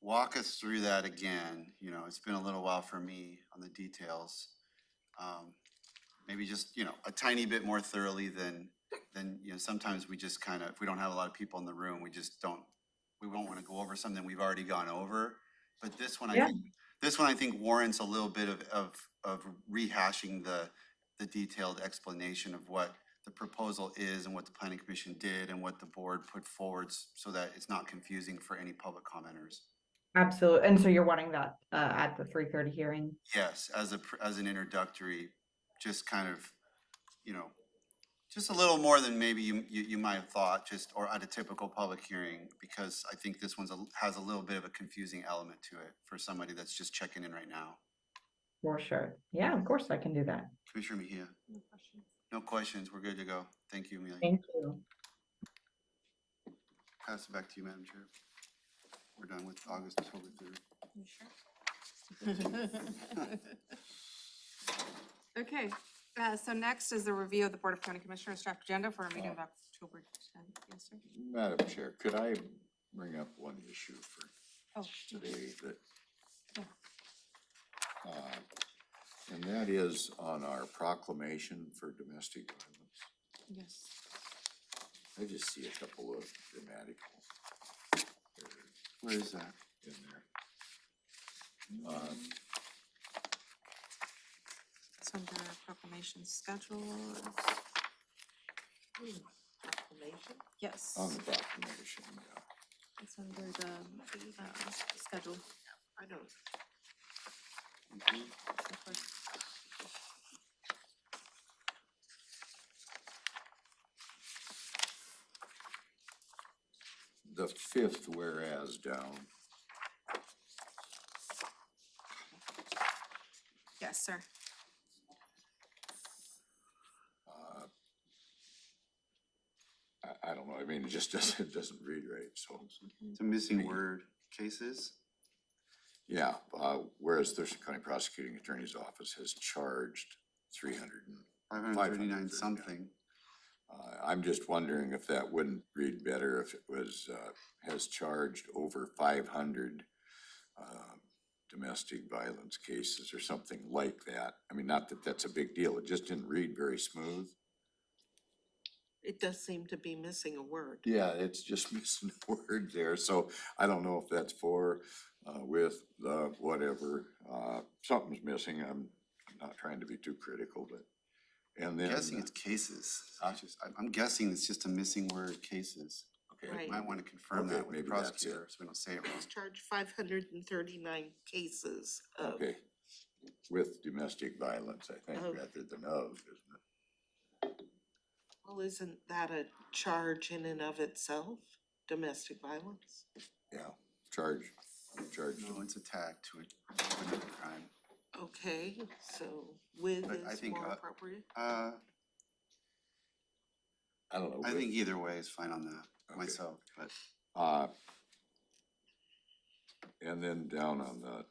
walk us through that again. It's been a little while for me on the details. Maybe just, a tiny bit more thoroughly than sometimes we just kind of, if we don't have a lot of people in the room, we won't want to go over something we've already gone over. But this one, I think warrants a little bit of rehashing the detailed explanation of what the proposal is and what the planning commission did and what the board put forward, so that it's not confusing for any public commenters. Absolutely, and so you're wanting that at the 3:30 hearing? Yes, as an introductory, just kind of, just a little more than maybe you might have thought, or at a typical public hearing, because I think this one's has a little bit of a confusing element to it for somebody that's just checking in right now. For sure. Yeah, of course I can do that. Commissioner Mejia? No questions. No questions. We're good to go. Thank you, Amelia. Thank you. Pass it back to you, Madam Chair. We're done with October 3rd. You sure? Okay, so next is the review of the Board of County Commissioners draft agenda for our meeting of October 10th. Yes, sir. Madam Chair, could I bring up one issue for today that, and that is on our proclamation for domestic violence. Yes. I just see a couple of grammatical errors Where is that? in there. It's under proclamation schedule. Proclamation? Yes, On the proclamation, yeah. it's under the schedule. I don't. The 5th whereas down. Yes, sir. I don't know, I mean, it just doesn't read right, so. It's a missing word. Cases? Yeah, whereas Thurston County Prosecuting Attorney's Office has charged 539 something. I'm just wondering if that wouldn't read better if it was, has charged over 500 domestic violence cases or something like that. I mean, not that that's a big deal, it just didn't read very smooth. It does seem to be missing a word. Yeah, it's just missing a word there, so I don't know if that's for, with, whatever, something's missing, I'm not trying to be too critical, but, and I'm then. guessing it's cases. I'm guessing it's just a missing word, cases. Okay. Right. Might want to confirm Okay, that with the maybe that's prosecutor, it. so we don't say it wrong. Discharge 539 cases of. Okay, with domestic violence, I think, Oh. rather than of, isn't it? Well, isn't that a charge in and of itself, domestic violence? Yeah, charge. No, it's attack to another crime. Okay, so with But I is think, more appropriate? I don't know. I with- think either way is fine on that Okay. myself, but And then down on the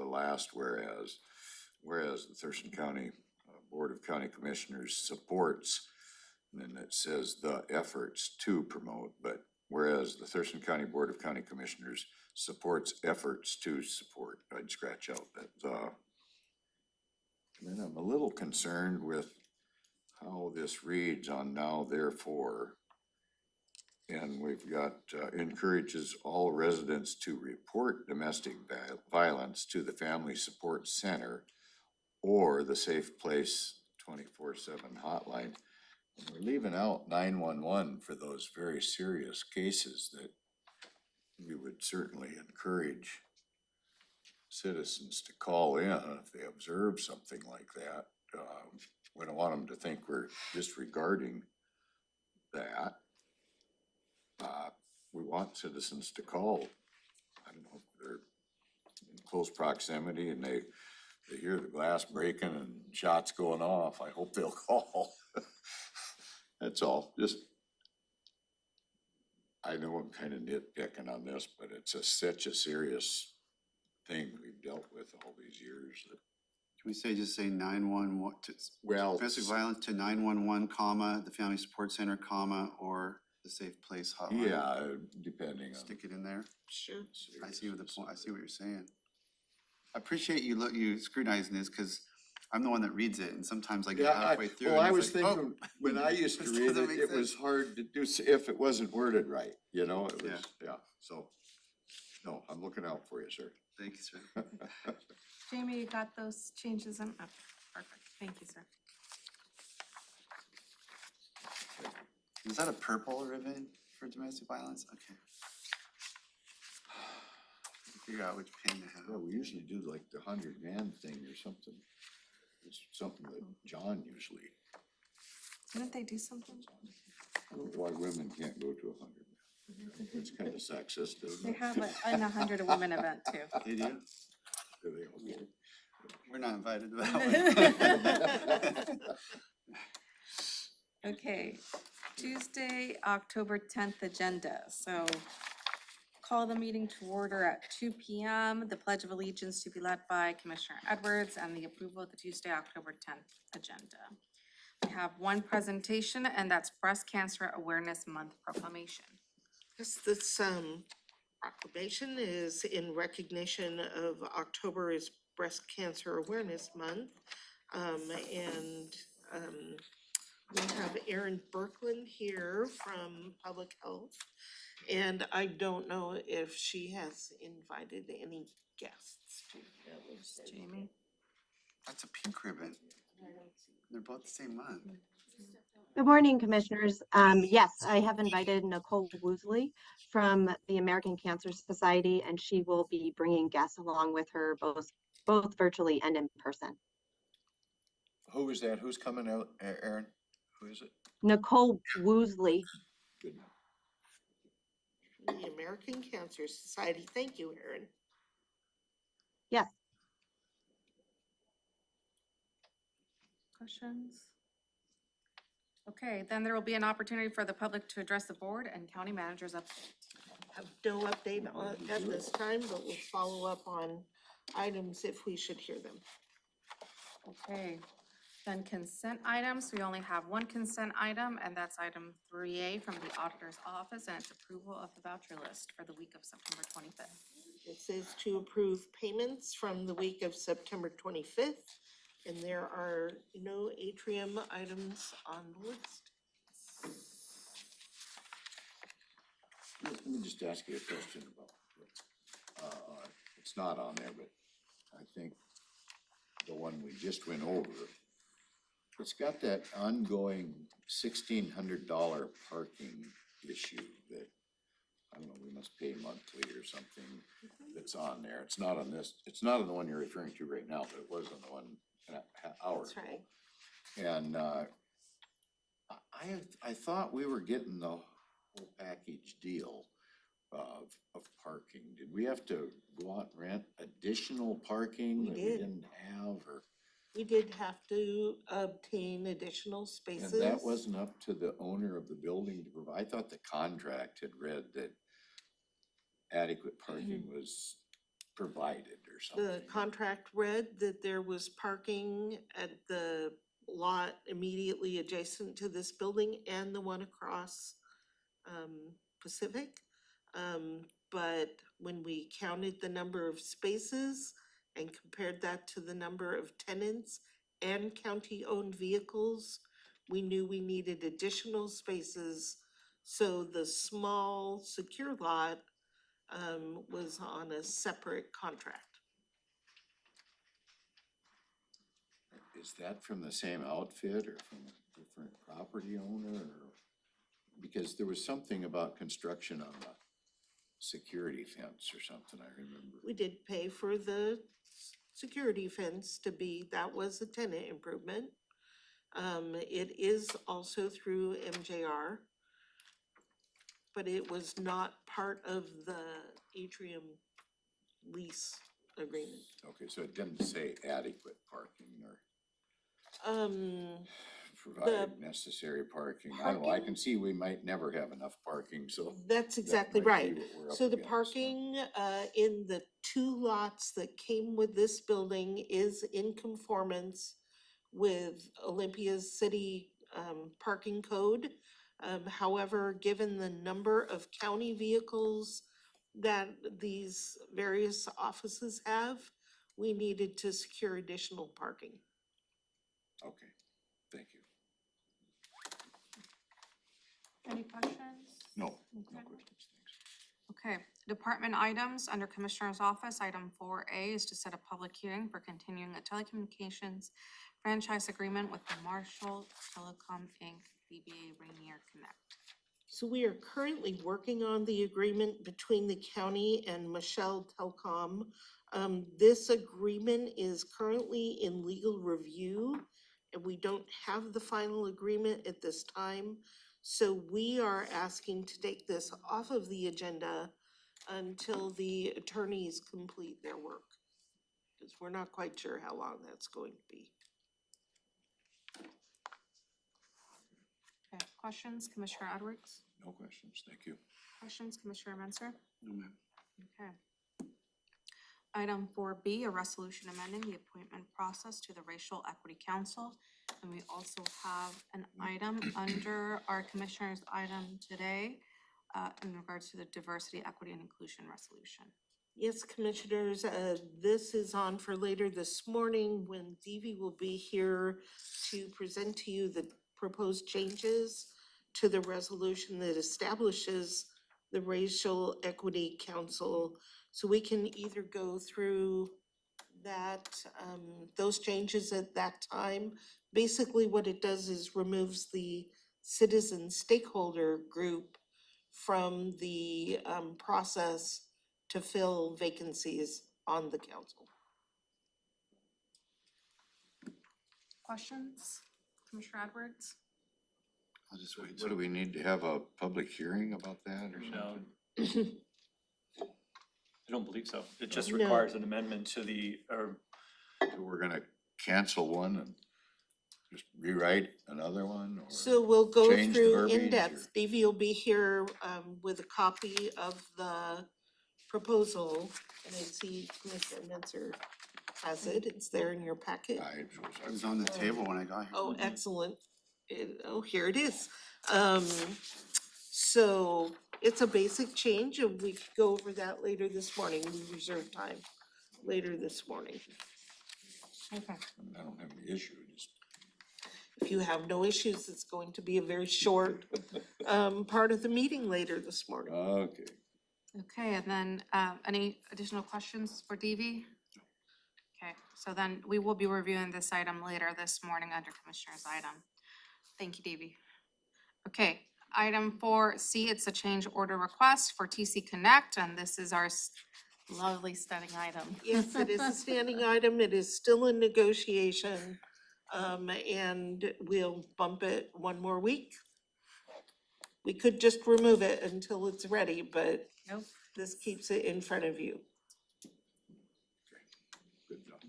last whereas the Thurston County Board of County Commissioners supports, and then it says the efforts to promote, but whereas the Thurston County Board of County Commissioners supports efforts to support, I'd scratch out that the. And then I'm a little concerned with how this reads on now therefore. And we've got encourages all residents to report domestic violence to the Family Support Center or the Safe Place 24/7 hotline. And we're leaving out 911 for those very serious cases that we would certainly encourage citizens to call in if they observe something like that. We don't want them to think we're disregarding that. We want citizens to call. I don't know if they're in close proximity and they hear the glass breaking and shots going off. I hope they'll call. That's all. Just, I know I'm kind of nitpicking on this, but it's such a serious thing we've dealt with all these years that. can we just say 911, Well, domestic violence to 911, comma, the Family Support Center, comma, or the Safe Place hotline? yeah, depending on. Stick it in there. Sure. I see what the point, I see what you're saying. I appreciate you scrutinizing this, because I'm the one that reads it, and sometimes I get Yeah, halfway through. well, and I it's was like, oh, thinking, when I used to this read doesn't it, make it was sense. hard to do, if it wasn't worded right, you know, it was, Yeah. yeah, so. No, I'm looking out for you, sir. Thank you, sir. Jamie, you got those changes in? Okay, perfect. Thank you, sir. Is that a purple ribbon for domestic violence? Okay. Figure out which pen to have. Yeah, we usually do like the 100-man thing or something. It's something that John usually, Didn't they do something? I don't know why women can't go to 100. It's kind of sexist, isn't They it? have an 100 Women event too. They do? Do they? Okay. We're not invited to that one. Okay, Tuesday, October 10th agenda. So call the meeting to order at 2 p.m. The Pledge of Allegiance to be led by Commissioner Edwards and the approval of the Tuesday, October 10th agenda. We have one presentation, and that's Breast Cancer Awareness Month proclamation. Yes, this proclamation is in recognition of October is Breast Cancer Awareness Month. We have Erin Berkland here from Public Health. And I don't know if she has invited any guests to. Jamie? That's a pink ribbon. They're both the same month. Good morning, Commissioners. Yes, I have invited Nicole Woosley from the American Cancer Society, and she will be bringing guests along with her, both virtually and in person. Who is that? Who's coming out, Aaron? Who is it? Nicole Woosley. Good. The American Cancer Society. Thank you, Erin. Yes. Questions? Okay, then there will be an opportunity for the public to address the board and county managers update. Have no update at this time, but we'll follow up on items if we should hear them. Okay, then consent items. We only have one consent item, and that's item 3A from the auditor's office, and it's approval of the voucher list for the week of September 25th. This is to approve payments from the week of September 25th, and there are no atrium items on the list. Let me just ask you a question about, it's not on there, but I think the one we just went over, it's got that ongoing $1,600 parking issue that, I don't know, we must pay monthly or something that's on there. It's not on this, it's not on the one you're referring to right now, but it was on the one an hour That's ago. right. And, I thought we were getting the whole package deal of parking. Did we have to go out and rent additional parking We that we did. didn't have, or? We did have to obtain additional And spaces. that wasn't up to the owner of the building to provide. I thought the contract had read that adequate parking was provided or something. The contract read that there was parking at the lot immediately adjacent to this building and the one across Pacific. But when we counted the number of spaces and compared that to the number of tenants and county-owned vehicles, we knew we needed additional spaces. So the small secure lot was on a separate contract. Is that from the same outfit or from a different property owner, or? Because there was something about construction on the security fence or something, I remember. We did pay for the security fence to be, that was a tenant improvement. It is also through MJR, but it was not part of the atrium lease agreement. Okay, so it didn't say adequate parking or The provide necessary parking. I don't know, I parking- can see we might never have enough parking, so. That's that exactly might be right. what we're up So the against, huh? parking in the two lots that came with this building is in conformance with Olympia's city parking code. However, given the number of county vehicles that these various offices have, we needed to secure additional parking. Okay, thank you. Any questions? No Okay. questions, thanks. Okay, department items under Commissioner's Office, item 4A is to set a public hearing for continuing a telecommunications franchise agreement with the Marshall Telecom Inc., DBA Rainier Connect. So we are currently working on the agreement between the county and Michelle Telecom. This agreement is currently in legal review, and we don't have the final agreement at this time. So we are asking to take this off of the agenda until the attorneys complete their work. Because we're not quite sure how long that's going to be. Okay, questions, Commissioner Edwards? No questions, thank you. Questions, Commissioner Menzer? No, ma'am. Okay. Item 4B, a resolution amending the appointment process to the Racial Equity Council. And we also have an item under our Commissioner's item today in regards to the Diversity, Equity, and Inclusion Resolution. Yes, Commissioners, this is on for later this morning when Devi will be here to present to you the proposed changes to the resolution that establishes the Racial Equity Council. So we can either go through that, those changes at that time. Basically, what it does is removes the citizen stakeholder group from the process to fill vacancies on the council. Questions, Commissioner Edwards? I'll just wait. What, do we need to have a public hearing about that or No, something? I don't believe so. It just No. requires an amendment to the, or So we're gonna cancel one and just rewrite another one, or? So we'll go change the through verbiage, in depth. or- Davey will be here with a copy of the proposal. And I see Commissioner Menzer has it. It's there in your packet. It was on the table when I got here. Oh, excellent. Here it is. So it's a basic change and we could go over that later this morning. We reserve time later this morning. Okay. I don't have any issue, just. If you have no issues, it's going to be a very short part of the meeting later this morning. Okay. Okay, and then any additional questions for Devi? Okay, so then we will be reviewing this item later this morning under Commissioner's item. Thank you, Davey. Okay, item 4C, it's a change order request for TC Connect, and this is our lovely standing item. Yes, it is a standing item. It is still in negotiation. And we'll bump it one more week. We could just remove it until it's ready, but Nope. this keeps it in front of you. Good job.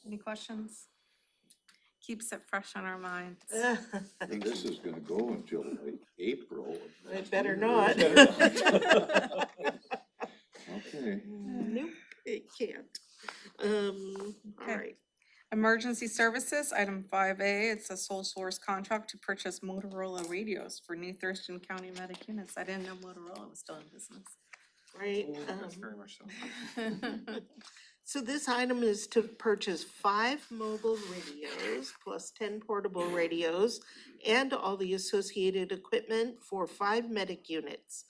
Any questions? Keeps it fresh on our minds. And this is gonna go until like April. of I next better year. not. Okay. Nope, it can't. All Okay. right. Emergency Services, item 5A, it's a sole source contract to purchase Motorola radios for new Thurston County medic units. I didn't know Motorola was still in business. Right. Yes, very much so. So this item is to purchase 5 mobile radios plus 10 portable radios and all the associated equipment for 5 medic units.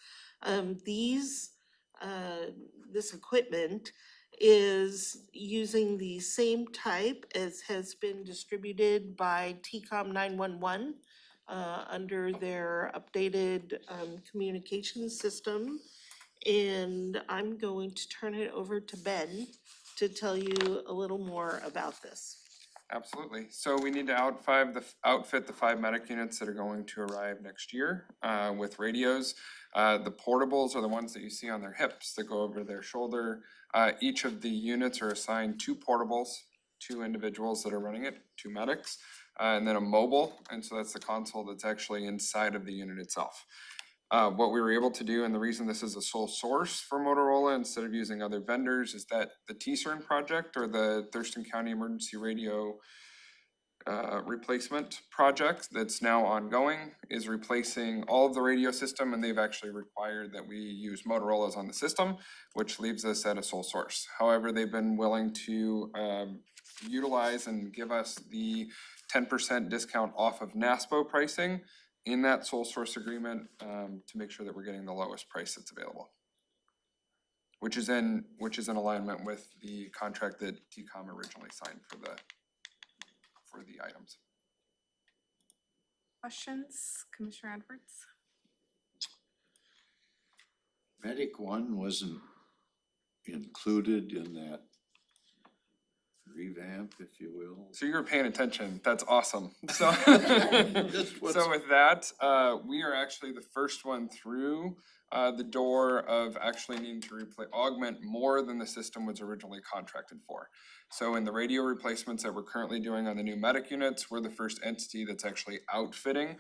This equipment is using the same type as has been distributed by TCOM 911 under their updated communications system. And I'm going to turn it over to Ben to tell you a little more about this. Absolutely. So we need to outfit the 5 medic units that are going to arrive next year with radios. The portables are the ones that you see on their hips that go over their shoulder. Each of the units are assigned 2 portables, 2 individuals that are running it, 2 medics, and then a mobile. And so that's the console that's actually inside of the unit itself. What we were able to do, and the reason this is a sole source for Motorola instead of using other vendors, is that the TCERN project, or the Thurston County Emergency Radio replacement project that's now ongoing, is replacing all of the radio system, and they've actually required that we use Motorola's on the system, which leaves us at a sole source. However, they've been willing to utilize and give us the 10% discount off of NASPO pricing in that sole source agreement to make sure that we're getting the lowest price that's available, which is in alignment with the contract that TCOM originally signed for the items. Questions, Commissioner Edwards? Medic 1 wasn't included in that revamp, if you will. So you're paying attention. That's awesome. So, Just what's- so with that, we are actually the first one through the door of actually needing to augment more than the system was originally contracted for. So in the radio replacements that we're currently doing on the new medic units, we're the first entity that's actually outfitting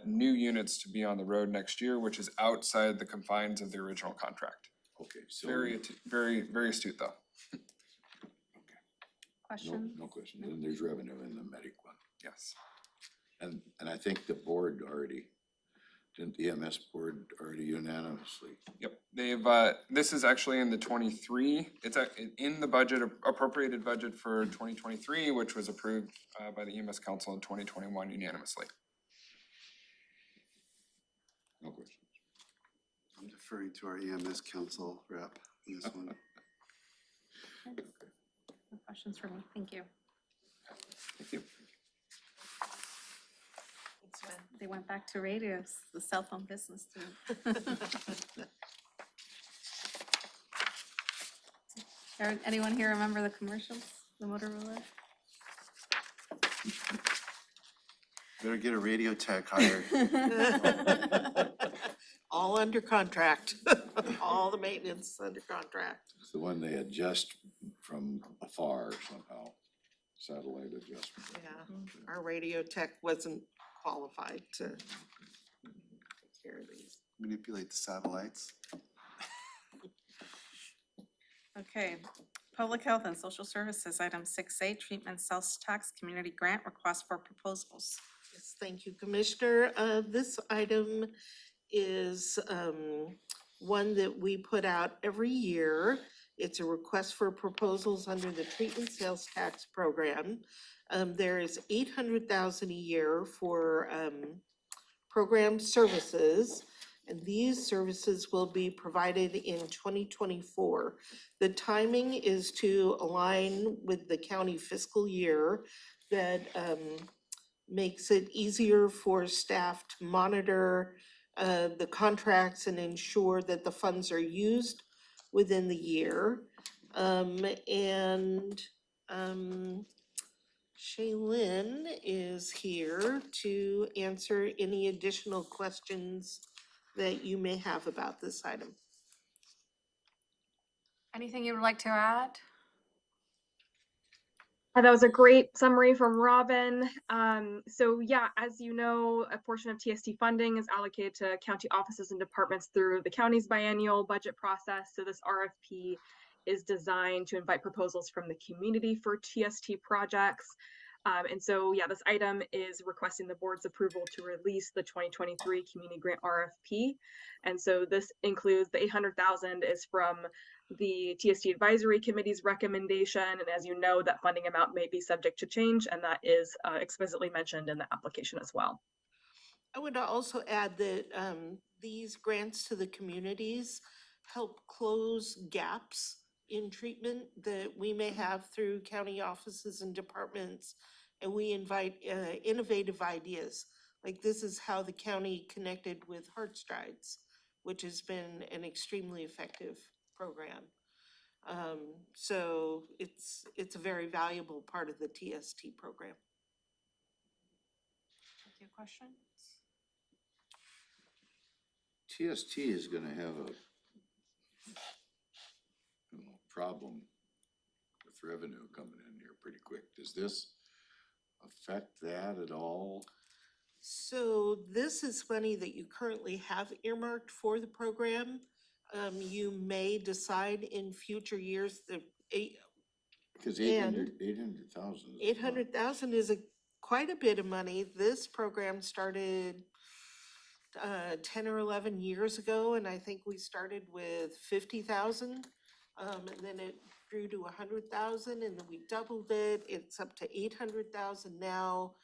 new units to be on the road next year, which is outside the confines of the original contract. Okay, so. Very astute though. Questions? No question. And there's revenue in the medic 1. Yes. And I think the board didn't the EMS board already unanimously? Yep, they've, this is actually in the 23, it's in the budget, appropriated budget for 2023, which was approved by the EMS Council in 2021 unanimously. No questions. I'm deferring to our EMS council rep on this one. No questions for me, thank you. Thank you. They went back to radios, the cell phone business too. Anyone here remember the commercials, the Motorola? Better get a radio tech hired. All under contract, all the maintenance under contract. It's the one they adjust from afar somehow, satellite adjustment. Yeah, our radio tech wasn't qualified to take care of these. Manipulate the satellites. Okay, Public Health and Social Services, item 6A, treatment sales tax community grant request for proposals. Yes, thank you, Commissioner. This item is one that we put out every year. It's a request for proposals under the treatment sales tax program. There is $800,000 a year for program services, And these services will be provided in 2024. The timing is to align with the county fiscal year that makes it easier for staff to monitor the contracts and ensure that the funds are used within the year. Shaylin is here to answer any additional questions that you may have about this item. Anything you would like to add? That was a great summary from Robin. So yeah, as you know, a portion of TST funding is allocated to county offices and departments through the county's biennial budget process. So this RFP is designed to invite proposals from the community for TST projects. And so yeah, this item is requesting the board's approval to release the 2023 community grant RFP. And so this includes the 800,000 is from the TST Advisory Committee's recommendation. And as you know, that funding amount may be subject to change, and that is explicitly mentioned in the application as well. I would also add that these grants to the communities help close gaps in treatment that we may have through county offices and departments. And we invite innovative ideas. Like this is how the county connected with Heartstrides, which has been an extremely effective program. So it's a very valuable part of the TST program. Thank you. Questions? TST is gonna have a problem with revenue coming in here pretty quick. Does this affect that at all? So this is money that you currently have earmarked for the program. You may decide in future years that Because 800,000. 800,000 is quite a bit of money. This program started 10 or 11 years ago, and I think we started with 50,000. And then it grew to 100,000, and then we doubled it. It's up to 800,000 now.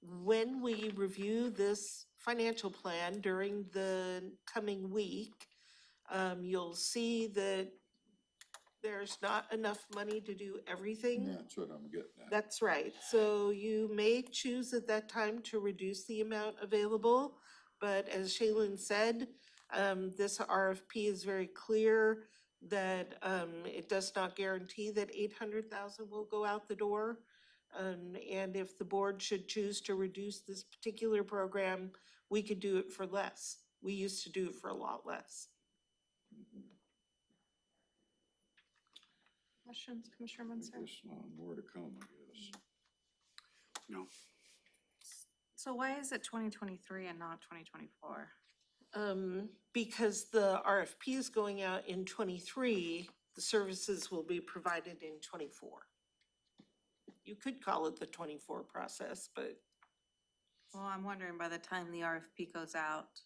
When we review this financial plan during the coming week, you'll see that there's not enough money to do everything. That's what I'm getting at. That's right. So you may choose at that time to reduce the amount available. But as Shaylin said, this RFP is very clear that it does not guarantee that 800,000 will go out the door. And if the board should choose to reduce this particular program, we could do it for less. We used to do it for a lot less. Questions, Commissioner Munson? More to come, I guess. No. So why is it 2023 and not 2024? Because the RFP is going out in 23, the services will be provided in 24. You could call it the 24 process, but. Well, I'm wondering by the time the RFP goes out,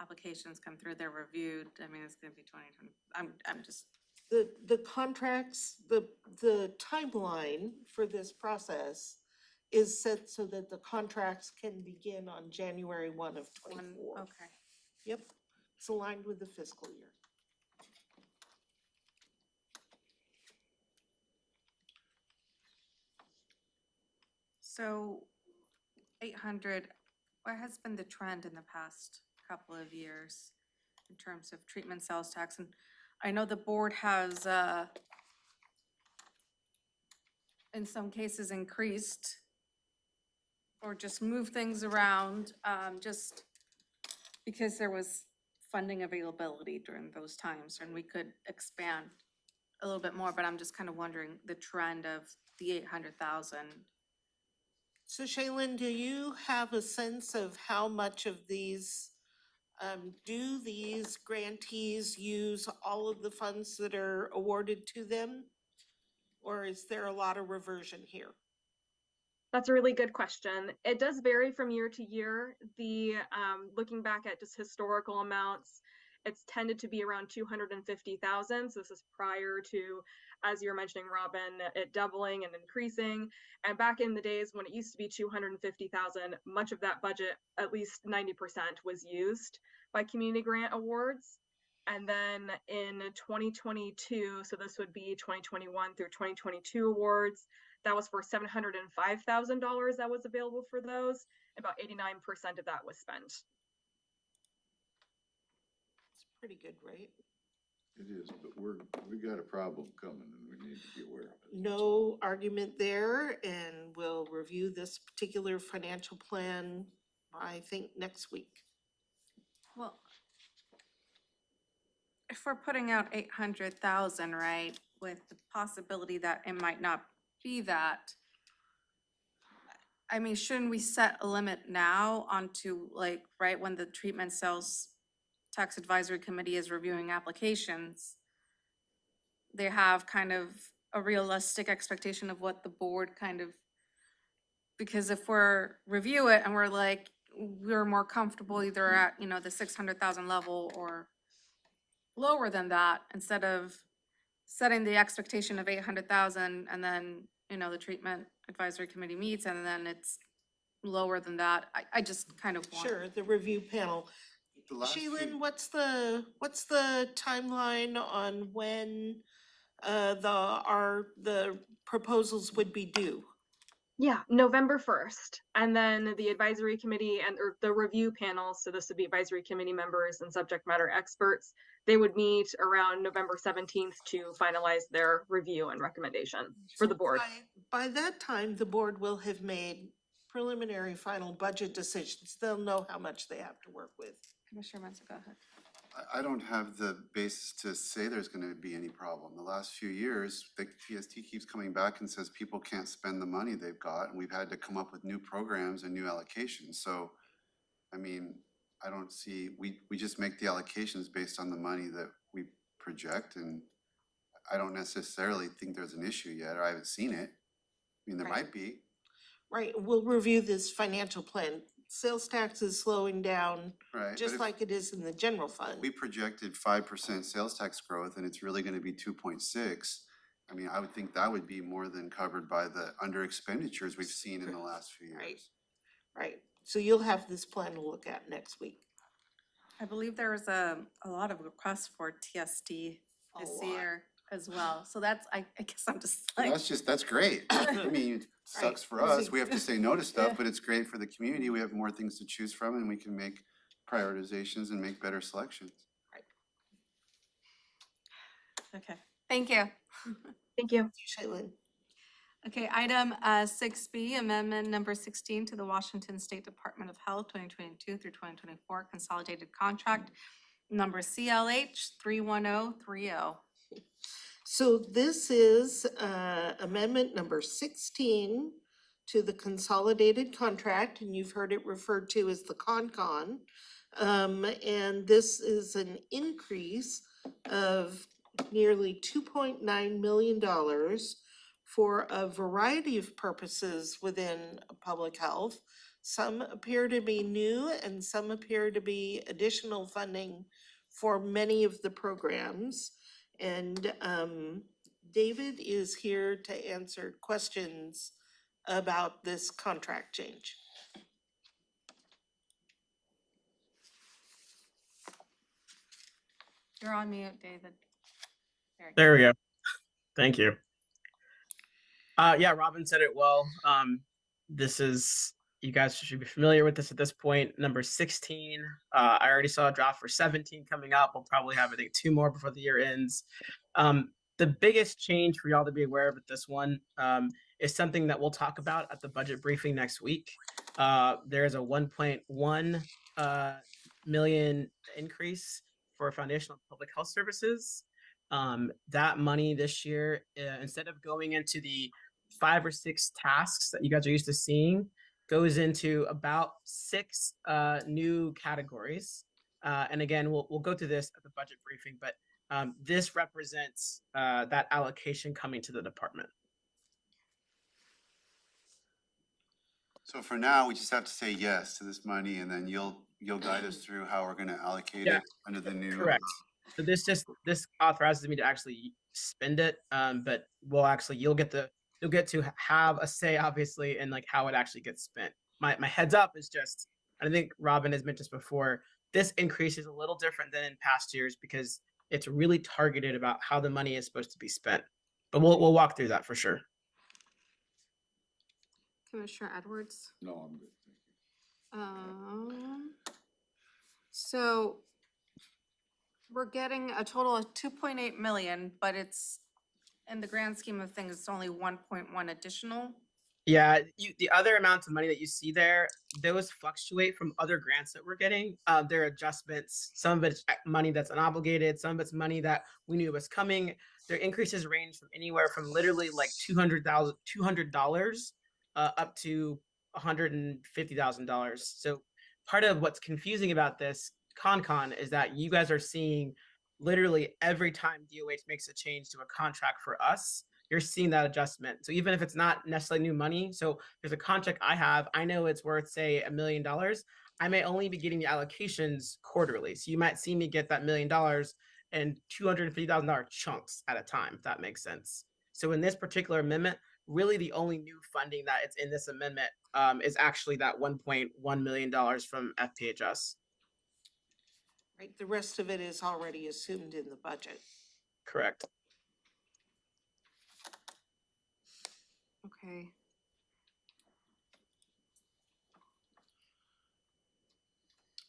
applications come through, they're reviewed. I mean, it's gonna be 2020. I'm just. The contracts, the timeline for this process is set so that the contracts can begin on January 1 of 24. Okay. Yep, it's aligned with the fiscal year. So 800, what has been the trend in the past couple of years in terms of treatment sales tax? And I know the board has, in some cases, increased or just moved things around, just because there was funding availability during those times, and we could expand a little bit more, but I'm just kind of wondering the trend of the 800,000. So Shaylin, do you have a sense of how much of these, do these grantees use all of the funds that are awarded to them? Or is there a lot of reversion here? That's a really good question. It does vary from year to year. The looking back at just historical amounts, it's tended to be around 250,000. So this is prior to as you're mentioning, Robin, it doubling and increasing. And back in the days when it used to be 250,000, much of that budget, at least 90%, was used by community grant awards. And then in 2022, so this would be 2021 through 2022 awards, that was for $705,000 that was available for those. About 89% of that was spent. It's pretty good, right? It is, but we got a problem coming and we need to be aware of it. No argument there, and we'll review this particular financial plan, I think, next week. Well, if we're putting out 800,000, right, with the possibility that it might not be that, I mean, shouldn't we set a limit now onto like, right, when the treatment sales tax advisory committee is reviewing applications? They have kind of a realistic expectation of what the board kind of, because if we're review it and we're like, we're more comfortable either at, you know, the 600,000 level or lower than that, instead of setting the expectation of 800,000 and then, you know, the treatment advisory committee meets and then it's lower than that. I just kind of want. Sure, the review panel. The last few- Shaylin, what's the timeline on when the proposals would be due? Yeah, November 1st. And then the advisory committee or the review panel, so this would be advisory committee members and subject matter experts, they would meet around November 17th to finalize their review and recommendation for the board. By that time, the board will have made preliminary final budget decisions. They'll know how much they have to work with. Commissioner Mensah, go ahead. I don't have the basis to say there's gonna be any problem. The last few years, the TST keeps coming back and says people can't spend the money they've got, and we've had to come up with new programs and new allocations. So, I mean, I don't see, we just make the allocations based on the money that we project, and I don't necessarily think there's an issue yet, or I haven't seen it. I mean, there Right. might be. Right, we'll review this financial plan. Sales tax is slowing down, Right, but just if- like it is in the general fund. We projected 5% sales tax growth and it's really gonna be 2.6. I mean, I would think that would be more than covered by the under expenditures we've seen in the last few years. Right. Right, so you'll have this plan to look at next week. I believe there was a lot of requests for TSD this year as well. So that's, I guess I'm just Well, like. that's great. I mean, it sucks for us. We have to say no to stuff, but it's great for the community. We have more things to choose from and we can make prioritizations and make better selections. Okay, thank you. Thank you. Shaylin. Okay, item 6B, amendment number 16 to the Washington State Department of Health 2022 through 2024 consolidated contract number CLH 31030. So this is amendment number 16 to the consolidated contract, and you've heard it referred to as the CONCON. And this is an increase of nearly $2.9 million for a variety of purposes within public health. Some appear to be new and some appear to be additional funding for many of the programs. And David is here to answer questions about this contract change. You're on mute, David. There we go. Thank you. Yeah, Robin said it well. This is, you guys should be familiar with this at this point, number 16. I already saw a draft for 17 coming up. We'll probably have, I think, 2 more before the year ends. The biggest change for y'all to be aware of with this one is something that we'll talk about at the budget briefing next week. There's a 1.1 million increase for foundational public health services. That money this year, instead of going into the 5 or 6 tasks that you guys are used to seeing, goes into about 6 new categories. And again, we'll go through this at the budget briefing, but this represents that allocation coming to the department. So for now, we just have to say yes to this money and then you'll guide us through how we're gonna allocate it under the new. Correct. So this authorizes me to actually spend it, but you'll get to have a say, obviously, in like how it actually gets spent. My heads up is just, and I think Robin has mentioned this before, this increase is a little different than in past years because it's really targeted about how the money is supposed to be spent. But we'll walk through that for sure. Commissioner Edwards. No, I'm good. So we're getting a total of 2.8 million, but it's, in the grand scheme of things, it's only 1.1 additional. Yeah, the other amounts of money that you see there, those fluctuate from other grants that we're getting. There are adjustments. Some of it's money that's unobligated. Some of it's money that we knew was coming. Their increases range from anywhere from literally like $200 up to $150,000. So part of what's confusing about this CON is that you guys are seeing literally every time DOH makes a change to a contract for us, you're seeing that adjustment. So even if it's not necessarily new money, so there's a contract I have, I know it's worth say $1 million. I may only be getting the allocations quarterly. So you might see me get that $1 million in $250,000 chunks at a time, if that makes sense. So in this particular amendment, really the only new funding that it's in this amendment is actually that $1.1 million from FPHS. Right, the rest of it is already assumed in the budget. Correct. Okay.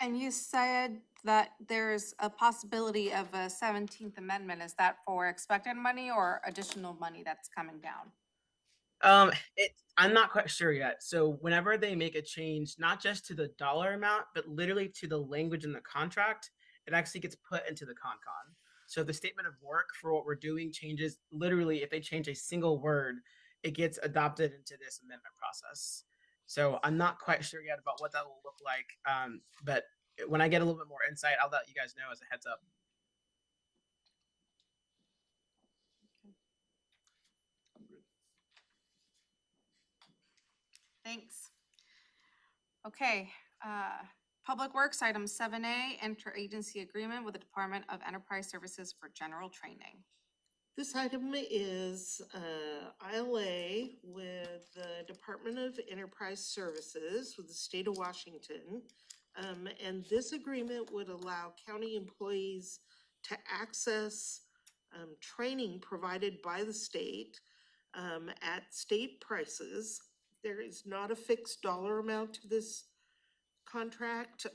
And you said that there's a possibility of a 17th Amendment. Is that for expected money or additional money that's coming down? I'm not quite sure yet. So whenever they make a change, not just to the dollar amount, but literally to the language in the contract, it actually gets put into the con. So the statement of work for what we're doing changes. Literally, if they change a single word, it gets adopted into this amendment process. So I'm not quite sure yet about what that will look like. But when I get a little bit more insight, I'll let you guys know as a heads up. Thanks. Okay, Public Works, item 7A, interagency agreement with the Department of Enterprise Services for general training. This item is ILA with the Department of Enterprise Services with the state of Washington. And this agreement would allow county employees to access training provided by the state at state prices. There is not a fixed dollar amount to this contract.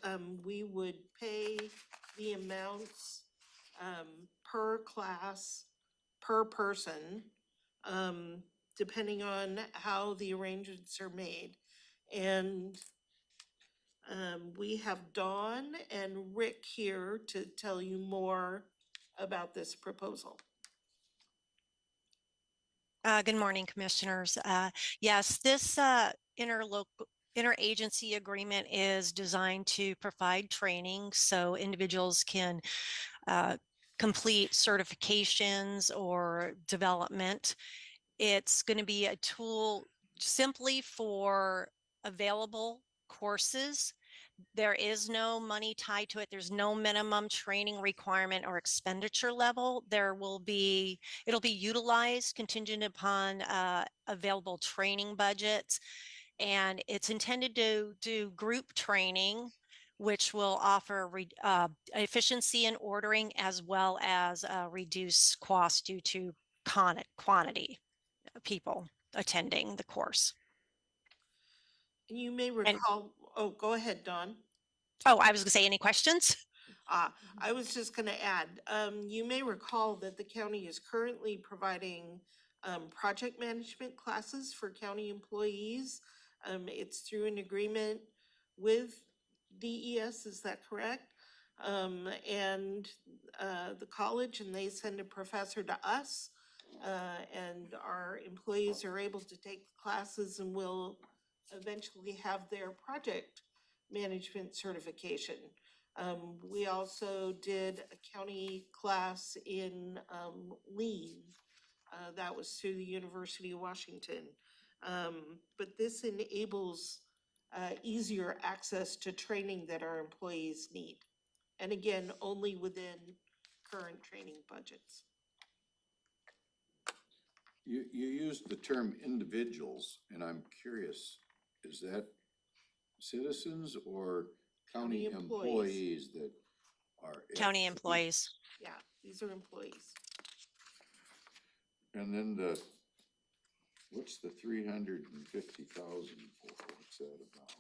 We would pay the amounts per class, per person, depending on how the arrangements are made. And we have Dawn and Rick here to tell you more about this proposal. Good morning, commissioners. Yes, this interagency agreement is designed to provide training so individuals can complete certifications or development. It's going to be a tool simply for available courses. There is no money tied to it. There's no minimum training requirement or expenditure level. It'll be utilized contingent upon available training budgets. And it's intended to do group training, which will offer efficiency in ordering as well as reduce cost due to quantity of people attending the course. You may recall, oh, go ahead, Dawn. Oh, I was gonna say, any questions? I was just gonna add, you may recall that the county is currently providing project management classes for county employees. It's through an agreement with DES, is that correct? And the college, and they send a professor to us, and our employees are able to take the classes and will eventually have their project management certification. We also did a county class in lean. That was through the University of Washington. But this enables easier access to training that our employees need. And again, only within current training budgets. You used the term individuals, and I'm curious, is that citizens or county County employees. employees that are? County employees. Yeah, these are employees. And then what's the 350,000 for? What's that about?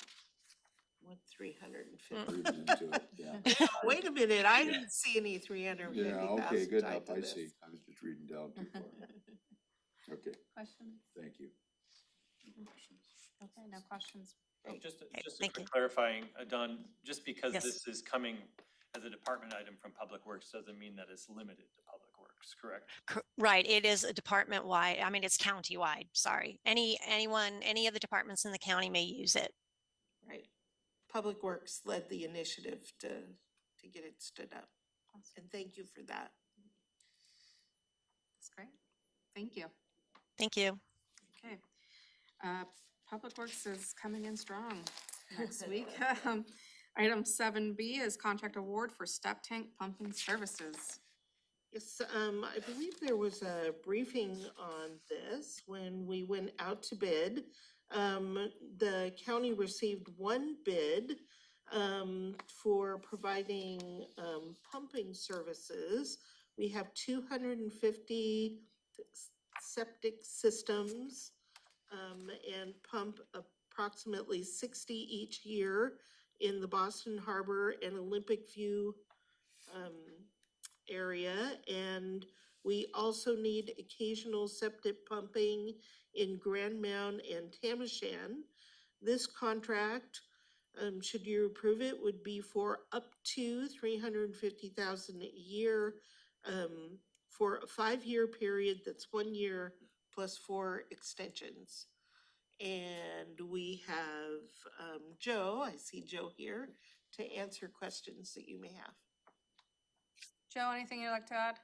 What, 350? Reading into it, yeah. Wait a minute, I didn't see any 350,000. Yeah, okay, good enough, type of I this. see. I was just reading down too far. Okay, Questions? thank you. Okay, no questions. Oh, Great. just a thank quick you. clarifying, Don, just because Yes. this is coming as a department item from Public Works doesn't mean that it's limited to Public Works, correct? Right, it is a department wide, I mean, it's county wide, sorry. Anyone, any of the departments in the county may use it. Right. Public Works led the initiative to get it stood up. And thank you for that. That's great. Thank you. Thank you. Okay. Public Works is coming in strong next week. Item 7B is contract award for step tank pumping services. Yes, I believe there was a briefing on this when we went out to bid. The county received one bid for providing pumping services. We have 250 septic systems and pump approximately 60 each year in the Boston Harbor and Olympic View area. And we also need occasional septic pumping in Grand Mound and Tamashan. This contract, should you approve it, would be for up to $350,000 a year for a 5-year period. That's 1 year plus 4 extensions. And we have Joe, I see Joe here, to answer questions that you may have. Joe, anything you'd like to add?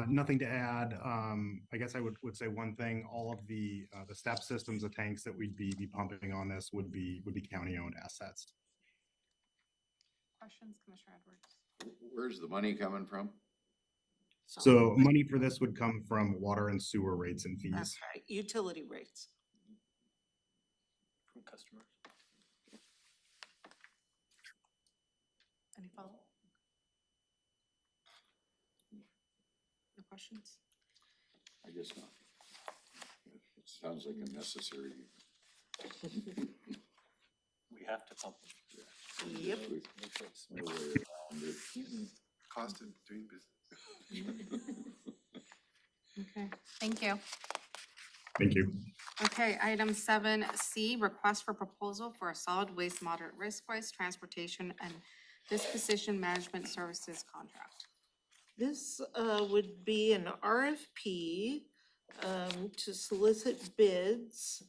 Nothing to add. I guess I would say one thing. All of the step systems, the tanks that we'd be pumping on this would be county-owned assets. Questions, Commissioner Edwards? Where's the money coming from? So money for this would come from water and sewer rates and fees. That's right, utility rates. From customers. Any follow-up? No questions? I guess not. It sounds like a necessary. We have to pump them. Yep. No way around it. Cost of doing business. Okay, thank you. Thank you. Okay, item 7C, request for proposal for a solid waste moderate risk waste transportation and disposition management services contract. This would be an RFP to solicit bids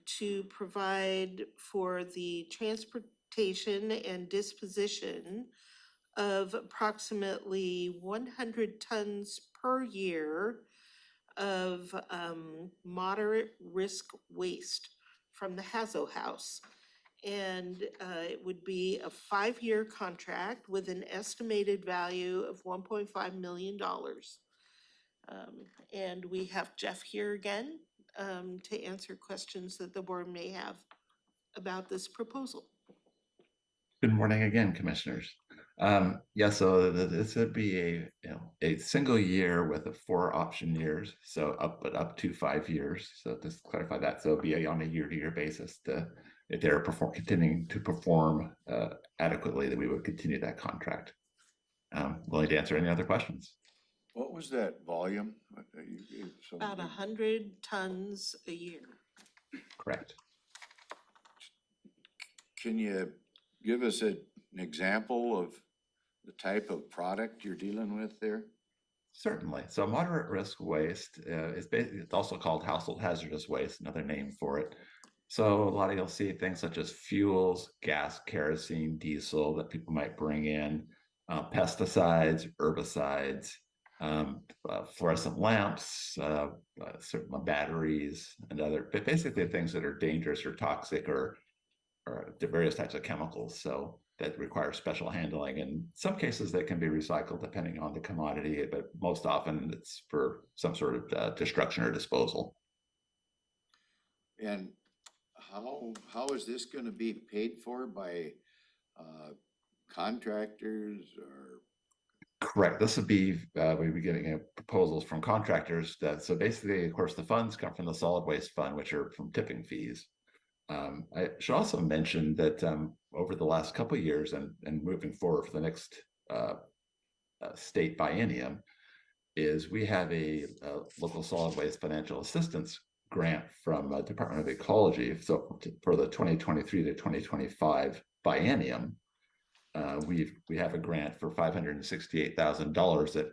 to provide for the transportation and disposition of approximately 100 tons per year of moderate risk waste from the Hazo House. And it would be a 5-year contract with an estimated value of $1.5 million. And we have Jeff here again to answer questions that the board may have about this proposal. Good morning again, commissioners. Yeah, so this would be a single year with 4 option years, so up to 5 years. So just to clarify that, so it'll be on a year-to-year basis. If they're continuing to perform adequately, then we would continue that contract. Willing to answer any other questions? What was that volume? About 100 tons a year. Correct. Can you give us an example of the type of product you're dealing with there? Certainly. So moderate risk waste is basically, it's also called household hazardous waste, another name for it. So a lot of you'll see things such as fuels, gas, kerosene, diesel that people might bring in, pesticides, herbicides, fluorescent lamps, certain batteries, and other, but basically things that are dangerous or toxic or or the various types of chemicals. So that require special handling. In some cases, they can be recycled depending on the commodity, but most often it's for some sort of destruction or disposal. And how is this gonna be paid for by contractors or? Correct. This would be, we'd be getting proposals from contractors that, so basically, of course, the funds come from the solid waste fund, which are from tipping fees. I should also mention that over the last couple of years and moving forward for the next state biennium is we have a local solid waste financial assistance grant from Department of Ecology. So for the 2023 to 2025 biennium, we have a grant for $568,000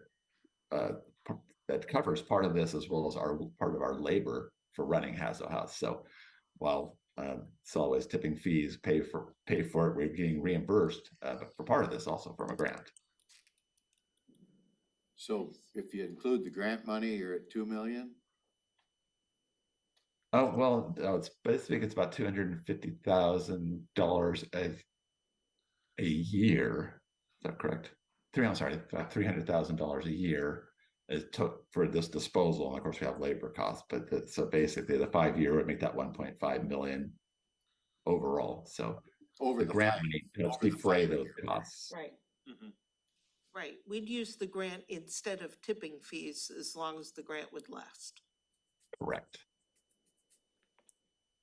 that covers part of this as well as part of our labor for running Hazo House. So while solid waste tipping fees pay for it, we're getting reimbursed for part of this also from a grant. So if you include the grant money, you're at 2 million? Oh, well, it's basically, it's about $250,000 a year. Is that correct? About $300,000 a year is took for this disposal. And of course we have labor costs, but so basically the 5-year would make that 1.5 million overall. So over the grant money helps defray those costs. Right. Right, we'd use the grant instead of tipping fees as long as the grant would last. Correct.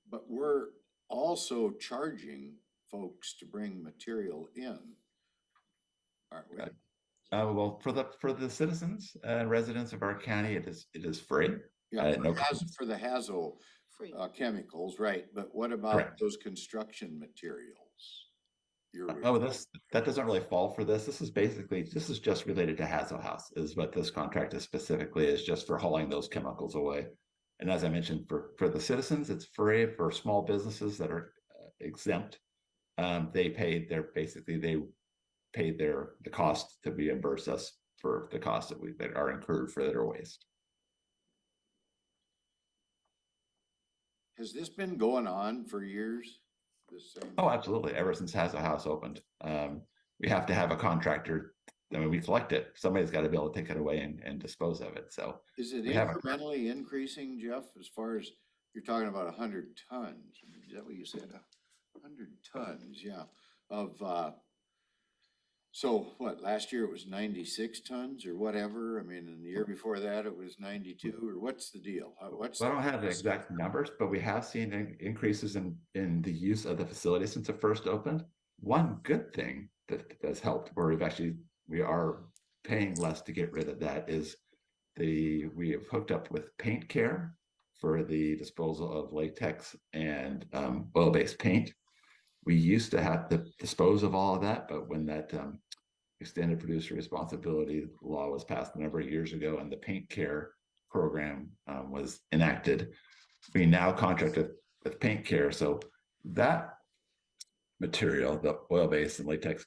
But we're also charging folks to bring material in, aren't we? Well, for the citizens and residents of our county, it is free. Yeah, No for the Hazo chemicals, right? But what about Correct. those construction materials? That doesn't really fall for this. This is just related to Hazo House is what this contract is specifically, is just for hauling those chemicals away. And as I mentioned, for the citizens, it's free. For small businesses that are exempt, they paid the cost to reimburse us for the costs that are incurred for their waste. Has this been going on for years? Oh, absolutely. Ever since Hazo House opened, we have to have a contractor. I mean, we collect it. Somebody's got to be able to take it away and dispose of it. So is it incrementally increasing, Jeff, as far as you're talking about 100 tons? Is that what you said? 100 tons, yeah. Of, so what, last year it was 96 tons or whatever? I mean, and the year before that it was 92, or what's the deal? I don't have the exact numbers, but we have seen increases in the use of the facility since it first opened. One good thing that has helped, where we are paying less to get rid of that, is we have hooked up with Paint Care for the disposal of latex and oil-based paint. We used to have to dispose of all of that, but when that extended producer responsibility law was passed a number of years ago and the Paint Care program was enacted, we now contract with Paint Care. So that material, the oil-based and latex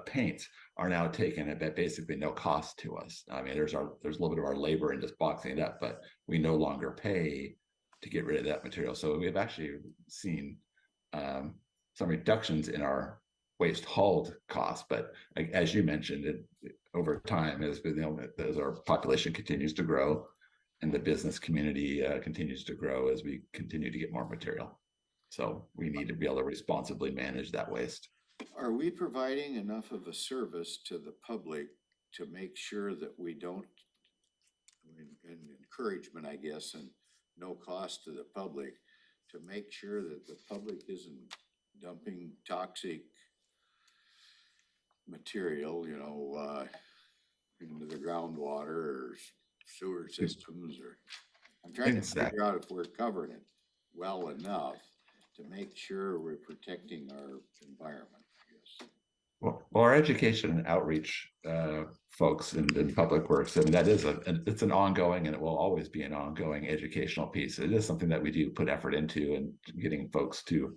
paints, are now taken at basically no cost to us. I mean, there's a little bit of our labor in just boxing it up, but we no longer pay to get rid of that material. So we've actually seen some reductions in our waste hauled costs, but as you mentioned, over time, as our population continues to grow and the business community continues to grow, as we continue to get more material. So we need to be able to responsibly manage that waste. Are we providing enough of a service to the public to make sure that we don't, and encouragement, I guess, and no cost to the public, to make sure that the public isn't dumping toxic material, into the groundwater or sewer systems, or I'm trying to figure out if we're covering it well enough to make sure we're protecting our environment, I guess. Well, our education and outreach folks in public works, I mean, it's an ongoing, and it will always be an ongoing educational piece. It is something that we do put effort into, and getting folks to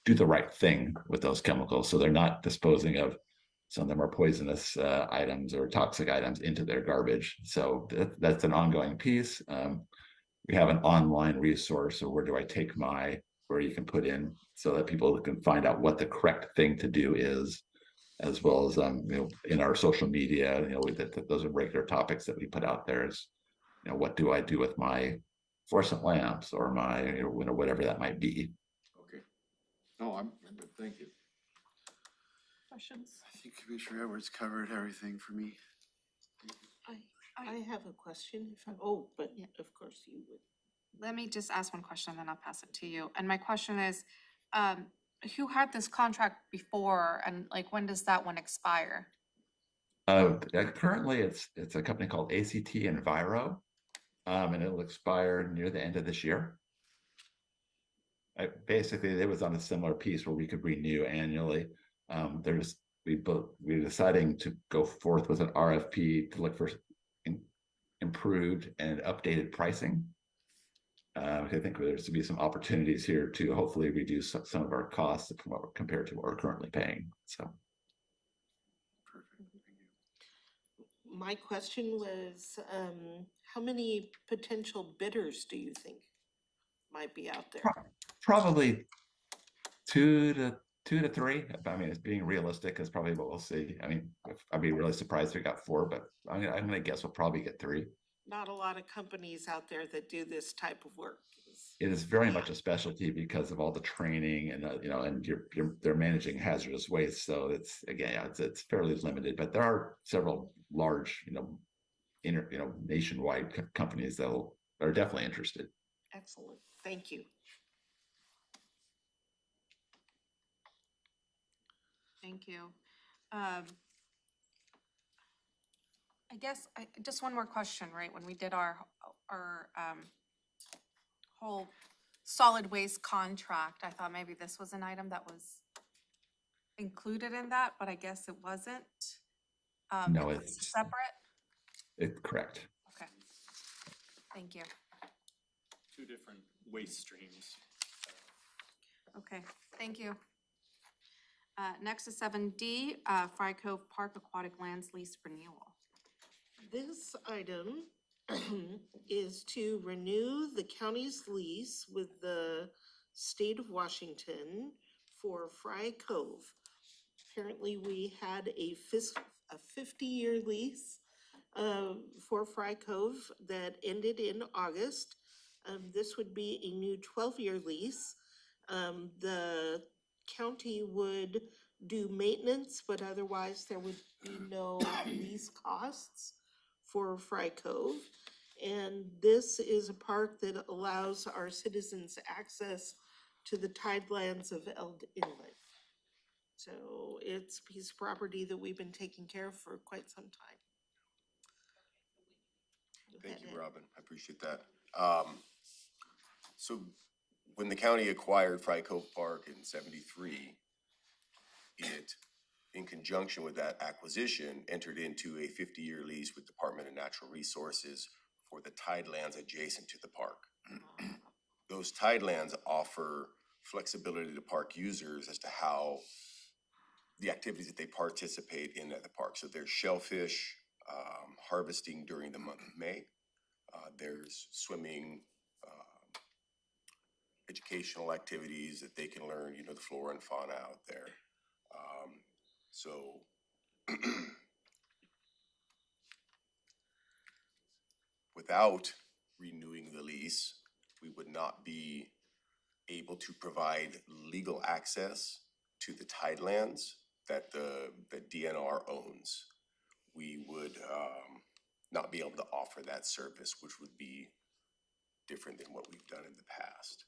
do the right thing with those chemicals, so they're not disposing of some of them are poisonous items or toxic items into their garbage. So that's an ongoing piece. We have an online resource, or where do I take my where you can put in so that people can find out what the correct thing to do is, as well as in our social media, those are regular topics that we put out there. Is what do I do with my fluorescent lamps or my whatever that might be. Okay. No, I'm good. Thank you. Questions? I think Commissioner Edwards covered everything for me. I have a question if I, but of course you would. Let me just ask one question, then I'll pass it to you. And my question is, who had this contract before, and like, when does that one expire? Currently, it's a company called ACT Enviro, and it'll expire near the end of this year. Basically, it was on a similar piece where we could renew annually. We're deciding to go forth with an RFP to look for improved and updated pricing. I think there's to be some opportunities here to hopefully reduce some of our costs compared to what we're currently paying. So. My question was, how many potential bidders do you think might be out there? Probably two to three. I mean, it's being realistic is probably what we'll see. I mean, I'd be really surprised if we got four, but I'm gonna guess we'll probably get three. Not a lot of companies out there that do this type of work. It is very much a specialty because of all the training and and they're managing hazardous waste. So it's it's fairly limited, but there are several large nationwide companies that are definitely interested. Excellent, thank you. Thank you. I guess just one more question, right? When we did our whole solid waste contract, I thought maybe this was an item that was included in that, but I guess it wasn't. No, it's separate. It's correct. Okay. Thank you. Two different waste streams. Okay, thank you. Next is 7D, Fry Cove Park Aquatic Lands Lease Renewal. This item is to renew the county's lease with the state of Washington for Fry Cove. Apparently, we had a 50-year lease for Fry Cove that ended in August. This would be a new 12-year lease. The county would do maintenance, but otherwise there would be no lease costs for Fry Cove. And this is a park that allows our citizens access to the tidelands of Elk Inlet. So it's a piece of property that we've been taking care of for quite some time. Thank you, Robin. I appreciate that. So when the county acquired Fry Cove Park in '73, it, in conjunction with that acquisition, entered into a 50-year lease with Department of Natural Resources for the tidelands adjacent to the park. Those tidelands offer flexibility to park users as to how the activities that they participate in at the park. So there's shellfish harvesting during the month of May. There's swimming, educational activities that they can learn, the flora and fauna out there. So without renewing the lease, we would not be able to provide legal access to the tidelands that the DNR owns. We would not be able to offer that service, which would be different than what we've done in the past.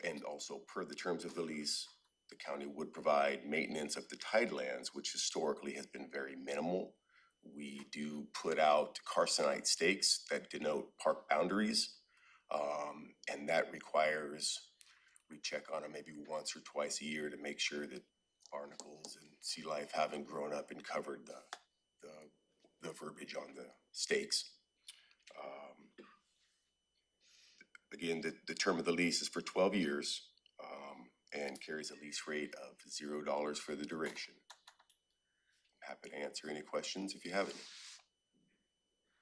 And also, per the terms of the lease, the county would provide maintenance of the tidelands, which historically has been very minimal. We do put out carcinite stakes that denote park boundaries, and that requires we check on it maybe once or twice a year to make sure that barnacles and sea life haven't grown up and covered the verbiage on the stakes. Again, the term of the lease is for 12 years and carries a lease rate of $0 for the duration. I'm happy to answer any questions if you have any.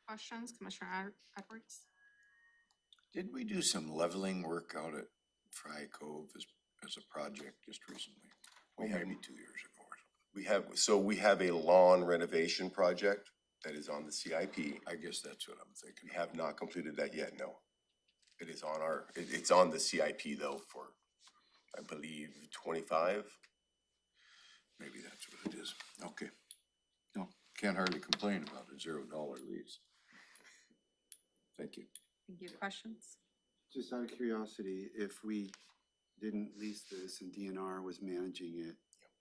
Questions, Commissioner Edwards? Did we do some leveling work out at Fry Cove as a project just recently? We Well, have- maybe 2 years ago. We have a lawn renovation project that is on the CIP. I guess that's what I'm thinking. We have not completed that yet, no. It is on it's on the CIP though for, I believe, 25. Maybe that's what it is. Okay. No, can't hardly complain about a $0 lease. Thank you. Thank you. Questions? Just out of curiosity, if we didn't lease this and DNR was managing it,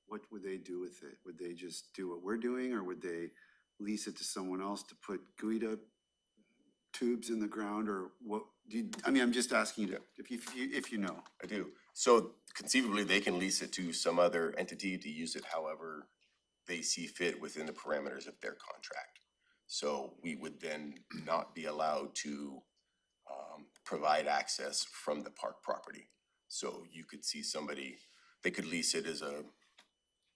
what would they do with it? Would they just do what we're doing, or would they lease it to someone else to put GUIDA tubes in the ground, or what? I mean, I'm just asking you if you know. I do. So conceivably, they can lease it to some other entity to use it however they see fit within the parameters of their contract. So we would then not be allowed to provide access from the park property. So you could see somebody, they could lease it as I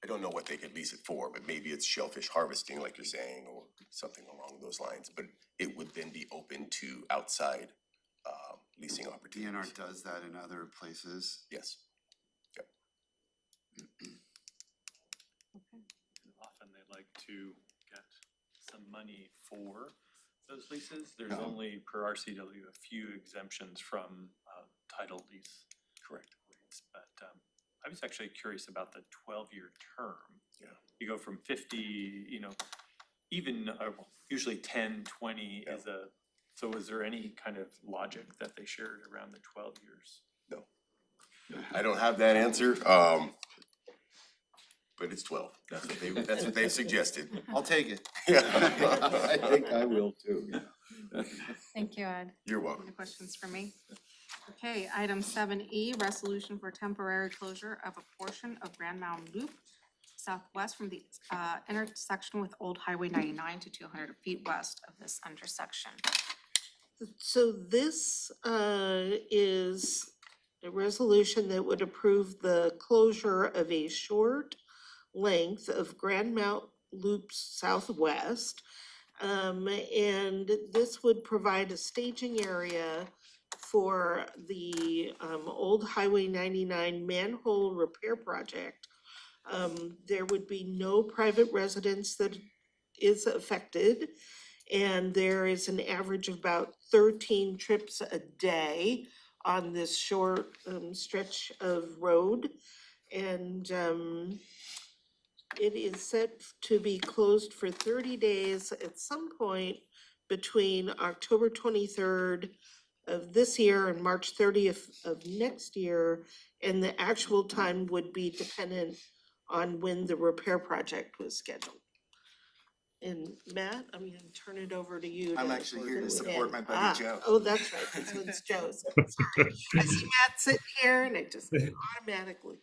don't know what they could lease it for, but maybe it's shellfish harvesting like you're saying, or something along those lines. But it would then be open to outside leasing opportunities. DNR does that in other places. Yes. Yep. Often they like to get some money for those leases. There's Uh-huh. only per RCW a few exemptions from title lease. Correct. Rates, but I was actually curious about the 12-year term. Yeah. You go from 50, you know, even usually 10, 20 is a, so is there any kind of logic that they shared around the 12 years? No. I don't have that answer, but it's 12. That's what they've suggested. I'll take it. Yeah. I think I will too. Thank you, Ed. You're welcome. Any questions for me? Okay, item 7E, resolution for temporary closure of a portion of Grand Mountain Loop southwest from the intersection with Old Highway 99 to 200 feet west of this intersection. So this is a resolution that would approve the closure of a short length of Grand Mount Loop Southwest. And this would provide a staging area for the Old Highway 99 manhole repair project. There would be no private residence that is affected. And there is an average of about 13 trips a day on this short stretch of road. And it is set to be closed for 30 days at some point between October 23rd of this year and March 30th of next year. And the actual time would be dependent on when the repair project was scheduled. And Matt, I'm gonna turn it over to you. I'm actually here to support my buddy Ah, Joe. Oh, that's right, this one's Joe's. Sorry. I see Matt sitting here and it just automatically.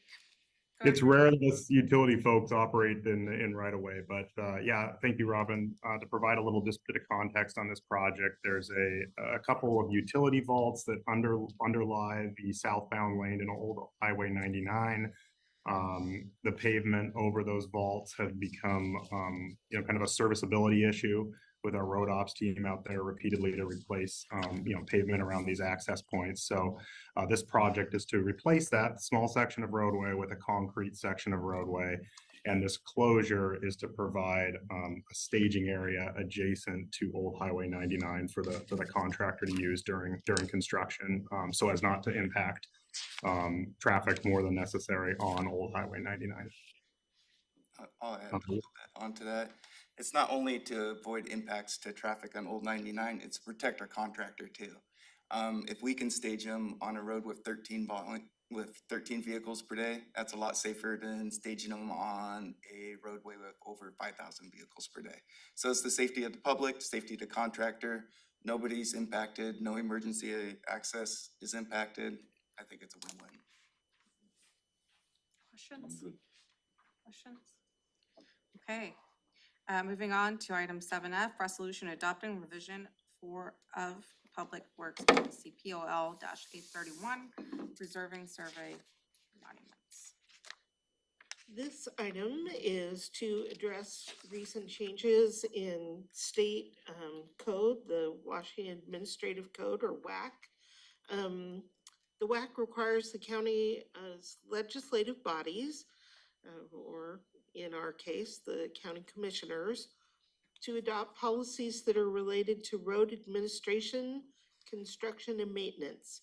It's rare that utility folks operate in right away, but yeah, thank you, Robin. To provide a little just bit of context on this project, there's a couple of utility vaults that underlie the southbound lane in Old Highway 99. The pavement over those vaults has become kind of a serviceability issue with our road ops team out there repeatedly to replace pavement around these access points. So this project is to replace that small section of roadway with a concrete section of roadway. And this closure is to provide a staging area adjacent to Old Highway 99 for the contractor to use during construction, so as not to impact traffic more than necessary on Old Highway 99. I'll add a little bit onto that. It's not only to avoid impacts to traffic on Old 99, it's to protect our contractor too. If we can stage them on a road with 13 vehicles per day, that's a lot safer than staging them on a roadway with over 5,000 vehicles per day. So it's the safety of the public, safety of the contractor. Nobody's impacted, no emergency access is impacted. I think it's a win-win. Questions? Questions? Okay, moving on to item 7F, resolution adopting revision of Public Works Policy POL-831, preserving survey monuments. This item is to address recent changes in state code, the Washington Administrative Code, or WAC. The WAC requires the county legislative bodies, or in our case, the county commissioners, to adopt policies that are related to road administration, construction, and maintenance.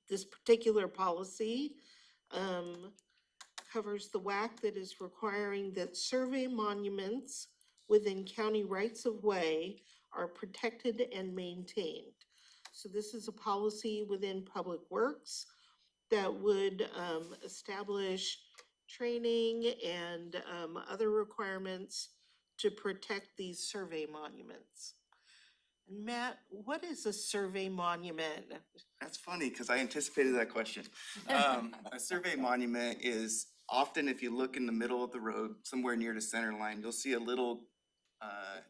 This particular policy covers the WAC that is requiring that survey monuments within county rights of way are protected and maintained. So this is a policy within Public Works that would establish training and other requirements to protect these survey monuments. Matt, what is a survey monument? That's funny, because I anticipated that question. A survey monument is often, if you look in the middle of the road, somewhere near the center line, you'll see a little,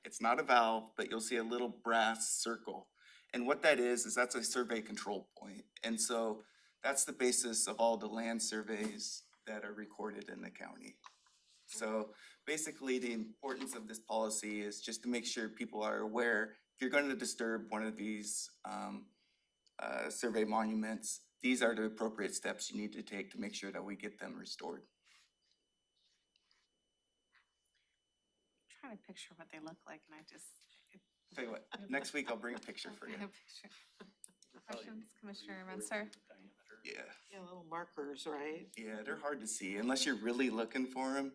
it's not a valve, but you'll see a little brass circle. And what that is that's a survey control point. And so that's the basis of all the land surveys that are recorded in the county. So basically, the importance of this policy is just to make sure people are aware, if you're going to disturb one of these survey monuments, these are the appropriate steps you need to take to make sure that we get them restored. I'm trying to picture what they look like, and I just. Tell you what, next week I'll bring a picture for you. Questions, Commissioner Munster? Yeah. Yeah, little markers, right? Yeah, they're hard to see unless you're really looking for them.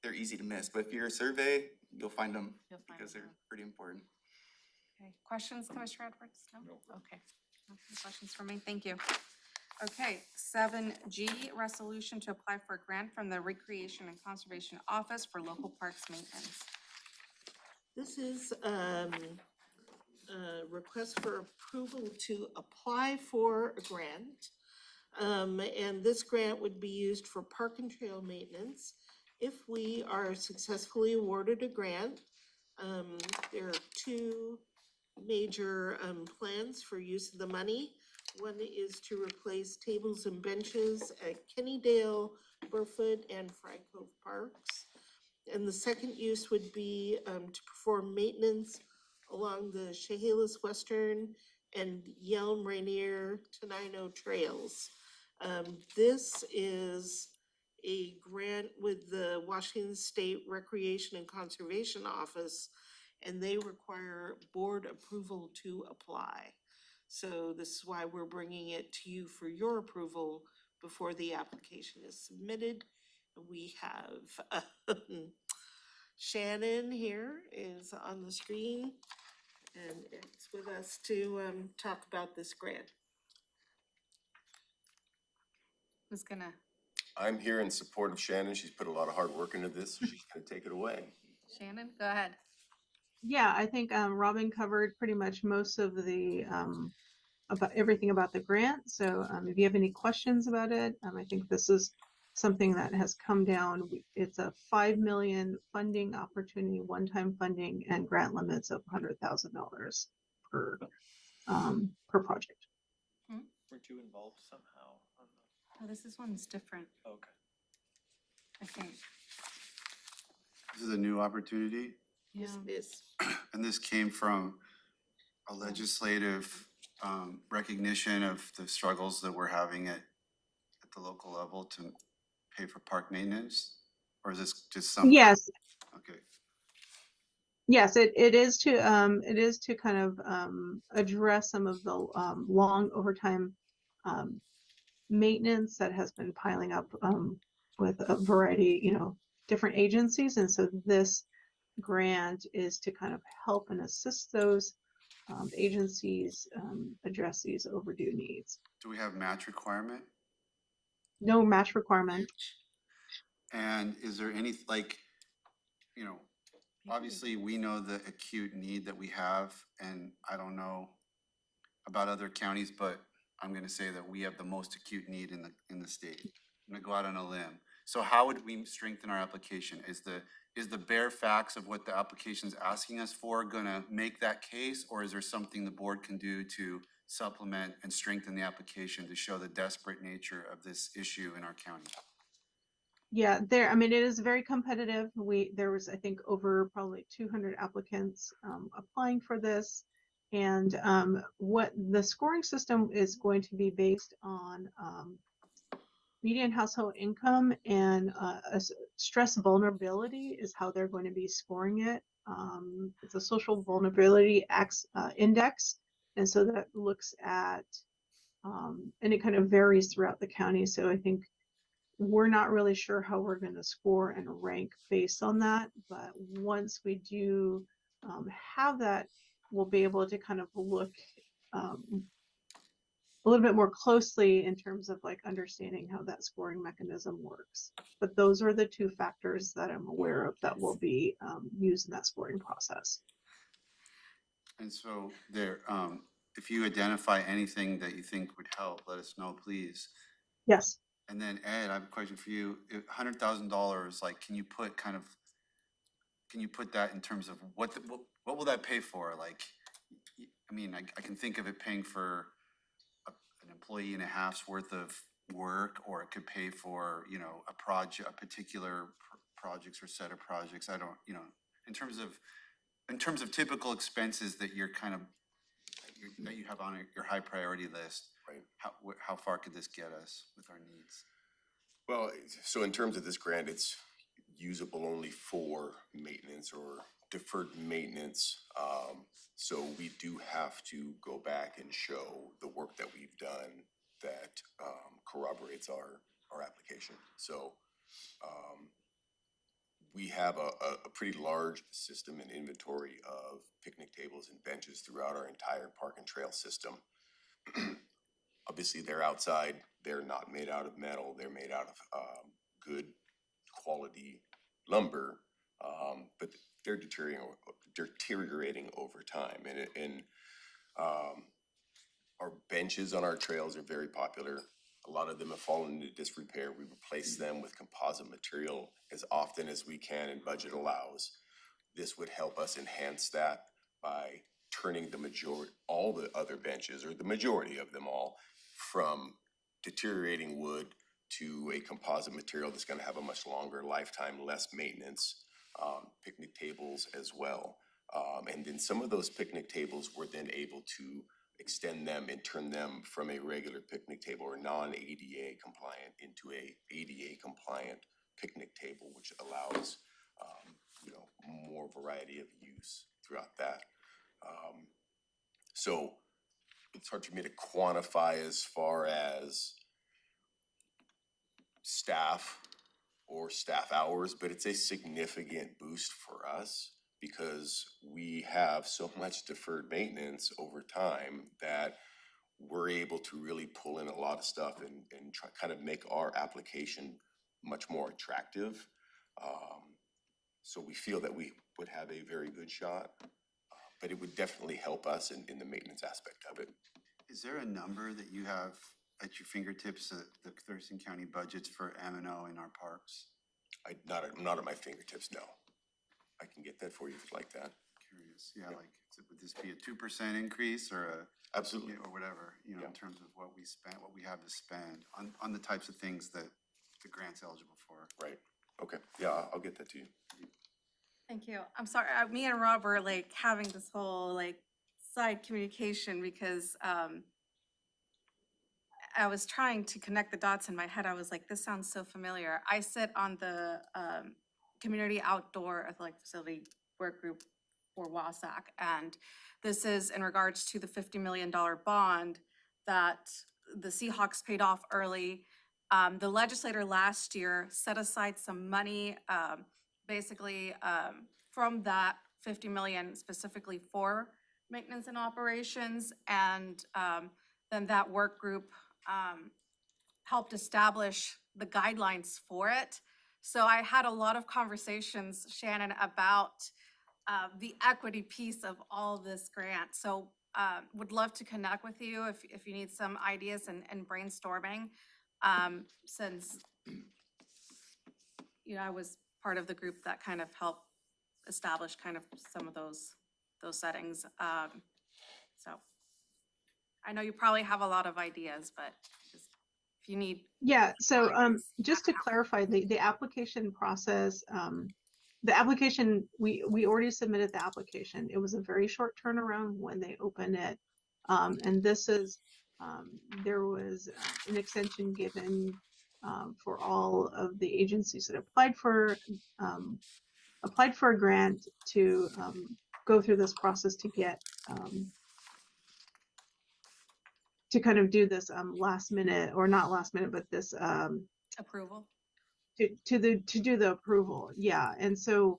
They're easy to miss, but if you're a survey, you'll find them because they're pretty important. Okay, questions, Commissioner Edwards? No? Okay. No questions for me? Thank you. Okay, 7G, resolution to apply for a grant from the Recreation and Conservation Office for local parks maintenance. This is a request for approval to apply for a grant. And this grant would be used for park and trail maintenance. If we are successfully awarded a grant, there are two major plans for use of the money. One is to replace tables and benches at Kennydale, Burfoot, and Fry Cove Parks. And the second use would be to perform maintenance along the Chehalis Western and Yelm Rainier Tenino trails. This is a grant with the Washington State Recreation and Conservation Office, and they require board approval to apply. So this is why we're bringing it to you for your approval before the application is submitted. We have Shannon here is on the screen, and it's with us to talk about this grant. Who's gonna? I'm here in support of Shannon. She's put a lot of hard work into this, so she's gonna take it away. Shannon, go ahead. Yeah, I think Robin covered pretty much most of the about everything about the grant. So if you have any questions about it, I think this is something that has come down. It's a $5 million funding opportunity, one-time funding, and grant limits of $100,000 per project. Weren't you involved somehow on the? Oh, this one's different. Okay. I think. This is a new opportunity. Yeah. Yes. And this came from a legislative recognition of the struggles that we're having at the local level to pay for park maintenance? Or is this just something? Yes. Okay. Yes, it is to kind of address some of the long overtime maintenance that has been piling up with a variety, different agencies. And so this grant is to kind of help and assist those agencies address these overdue needs. Do we have match requirement? No match requirement. And is there any, obviously we know the acute need that we have, and I don't know about other counties, but I'm gonna say that we have the most acute need in the state. I'm gonna go out on a limb. So how would we strengthen our application? Is the bare facts of what the application is asking us for gonna make that case, or is there something the board can do to supplement and strengthen the application to show the desperate nature of this issue in our county? Yeah, it is very competitive. There was, I think, over probably 200 applicants applying for this. And what the scoring system is going to be based on median household income and stress vulnerability is how they're going to be scoring it. It's a social vulnerability index. And so that looks at, and it kind of varies throughout the county. So I think we're not really sure how we're going to score and rank based on that. But once we do have that, we'll be able to kind of look a little bit more closely in terms of like understanding how that scoring mechanism works. But those are the two factors that I'm aware of that will be used in that scoring process. And so there, if you identify anything that you think would help, let us know, please. Yes. And then Ed, I have a question for you. $100,000, like, can you put that in terms of what will that pay for? Like, I mean, I can think of it paying for an employee and a half's worth of work, or it could pay for, you know, a particular projects or set of projects. I don't, you know, in terms of typical expenses that you're kind of, that you have on your high priority list, right? How far could this get us with our needs? Well, so in terms of this grant, it's usable only for maintenance or deferred maintenance. So we do have to go back and show the work that we've done that corroborates our application. So we have a pretty large system and inventory of picnic tables and benches throughout our entire park and trail system. Obviously, they're outside. They're not made out of metal. They're made out of good quality lumber, but they're deteriorating over time. And our benches on our trails are very popular. A lot of them have fallen into disrepair. We replace them with composite material as often as we can and budget allows. This would help us enhance that by turning all the other benches, or the majority of them all, from deteriorating wood to a composite material that's going to have a much longer lifetime, less maintenance. Picnic tables as well. And then some of those picnic tables we're then able to extend them and turn them from a regular picnic table or non-ADA compliant into a ADA compliant picnic table, which allows you know, more variety of use throughout that. So it's hard for me to quantify as far as staff or staff hours, but it's a significant boost for us because we have so much deferred maintenance over time that we're able to really pull in a lot of stuff and try kind of make our application much more attractive. So we feel that we would have a very good shot, but it would definitely help us in the maintenance aspect of it. Is there a number that you have at your fingertips, the Thurston County budgets for M&O in our parks? Not at my fingertips, no. I can get that for you if you'd like that. Curious, yeah, like, would this be a 2% increase or a? Absolutely. Or whatever, you know, in terms of what we spent, what we have to spend on the types of things that the grant's eligible for. Right, okay, yeah, I'll get that to you. Thank you. I'm sorry, me and Rob were like having this whole like side communication because I was trying to connect the dots in my head. I was like, this sounds so familiar. I sit on the Community Outdoor Athletic Facility Work Group for WASAC, and this is in regards to the $50 million bond that the Seahawks paid off early. The legislator last year set aside some money, basically from that 50 million specifically for maintenance and operations, and then that work group helped establish the guidelines for it. So I had a lot of conversations, Shannon, about the equity piece of all this grant. So would love to connect with you if you need some ideas and brainstorming, since you know I was part of the group that kind of helped establish kind of some of those settings. So I know you probably have a lot of ideas, but just if you need. Yeah, so just to clarify, the application process the application, we already submitted the application. It was a very short turnaround when they opened it. And this is, there was an extension given for all of the agencies that applied for a grant to go through this process to get to kind of do this last minute, or not last minute, but this Approval. to do the approval. Yeah. And so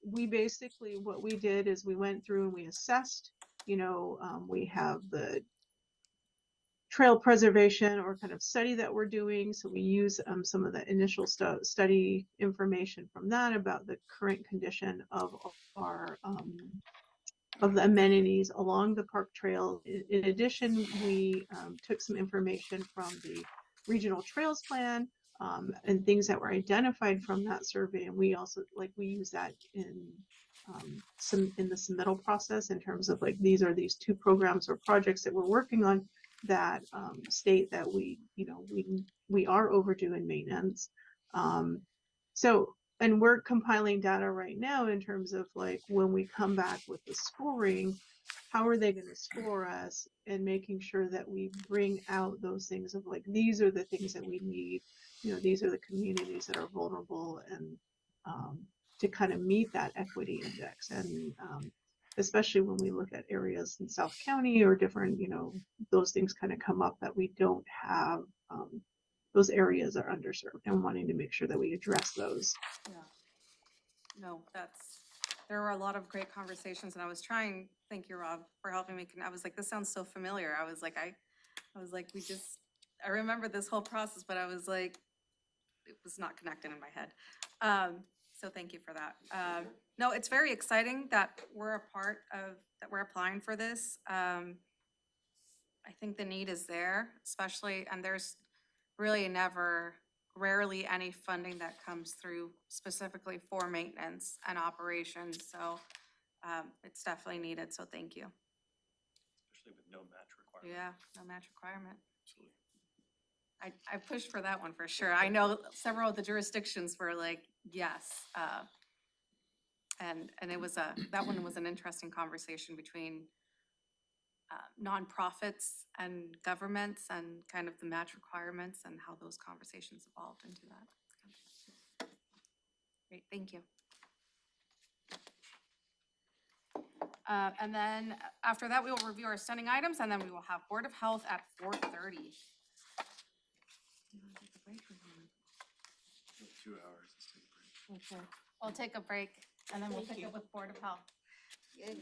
we basically, what we did is we went through and we assessed, we have the trail preservation or kind of study that we're doing. So we use some of the initial study information from that about the current condition of our of the amenities along the park trail. In addition, we took some information from the regional trails plan and things that were identified from that survey. And we also, we use that in the submittal process in terms of these are these 2 programs or projects that we're working on that state that we are overdue in maintenance. And we're compiling data right now in terms of when we come back with the scoring, how are they going to score us, and making sure that we bring out those things of these are the things that we need, these are the communities that are vulnerable, and to kind of meet that equity index. And especially when we look at areas in South County or different, those things kind of come up that we don't have, those areas are underserved, and wanting to make sure that we address those. Yeah. No, there were a lot of great conversations, and I was trying, thank you, Rob, for helping me. I was like, this sounds so familiar. I was like, I remember this whole process, but I was like, it was not connected in my head. So thank you for that. No, it's very exciting that we're a part of, that we're applying for this. I think the need is there, especially, and there's really rarely any funding that comes through specifically for maintenance and operations. So it's definitely needed. So thank you. Especially with no match requirement. Yeah, no match requirement. Absolutely. I pushed for that one for sure. I know several of the jurisdictions were like, yes. And it was that one was an interesting conversation between nonprofits and governments, and kind of the match requirements and how those conversations evolved into that. Great, thank you. And then after that, we will review our standing items, and then we will have Board of Health at 4:30. 2 hours. Let's take a break. Okay, we'll take a break, and then we'll pick up with Board of Health. Yay.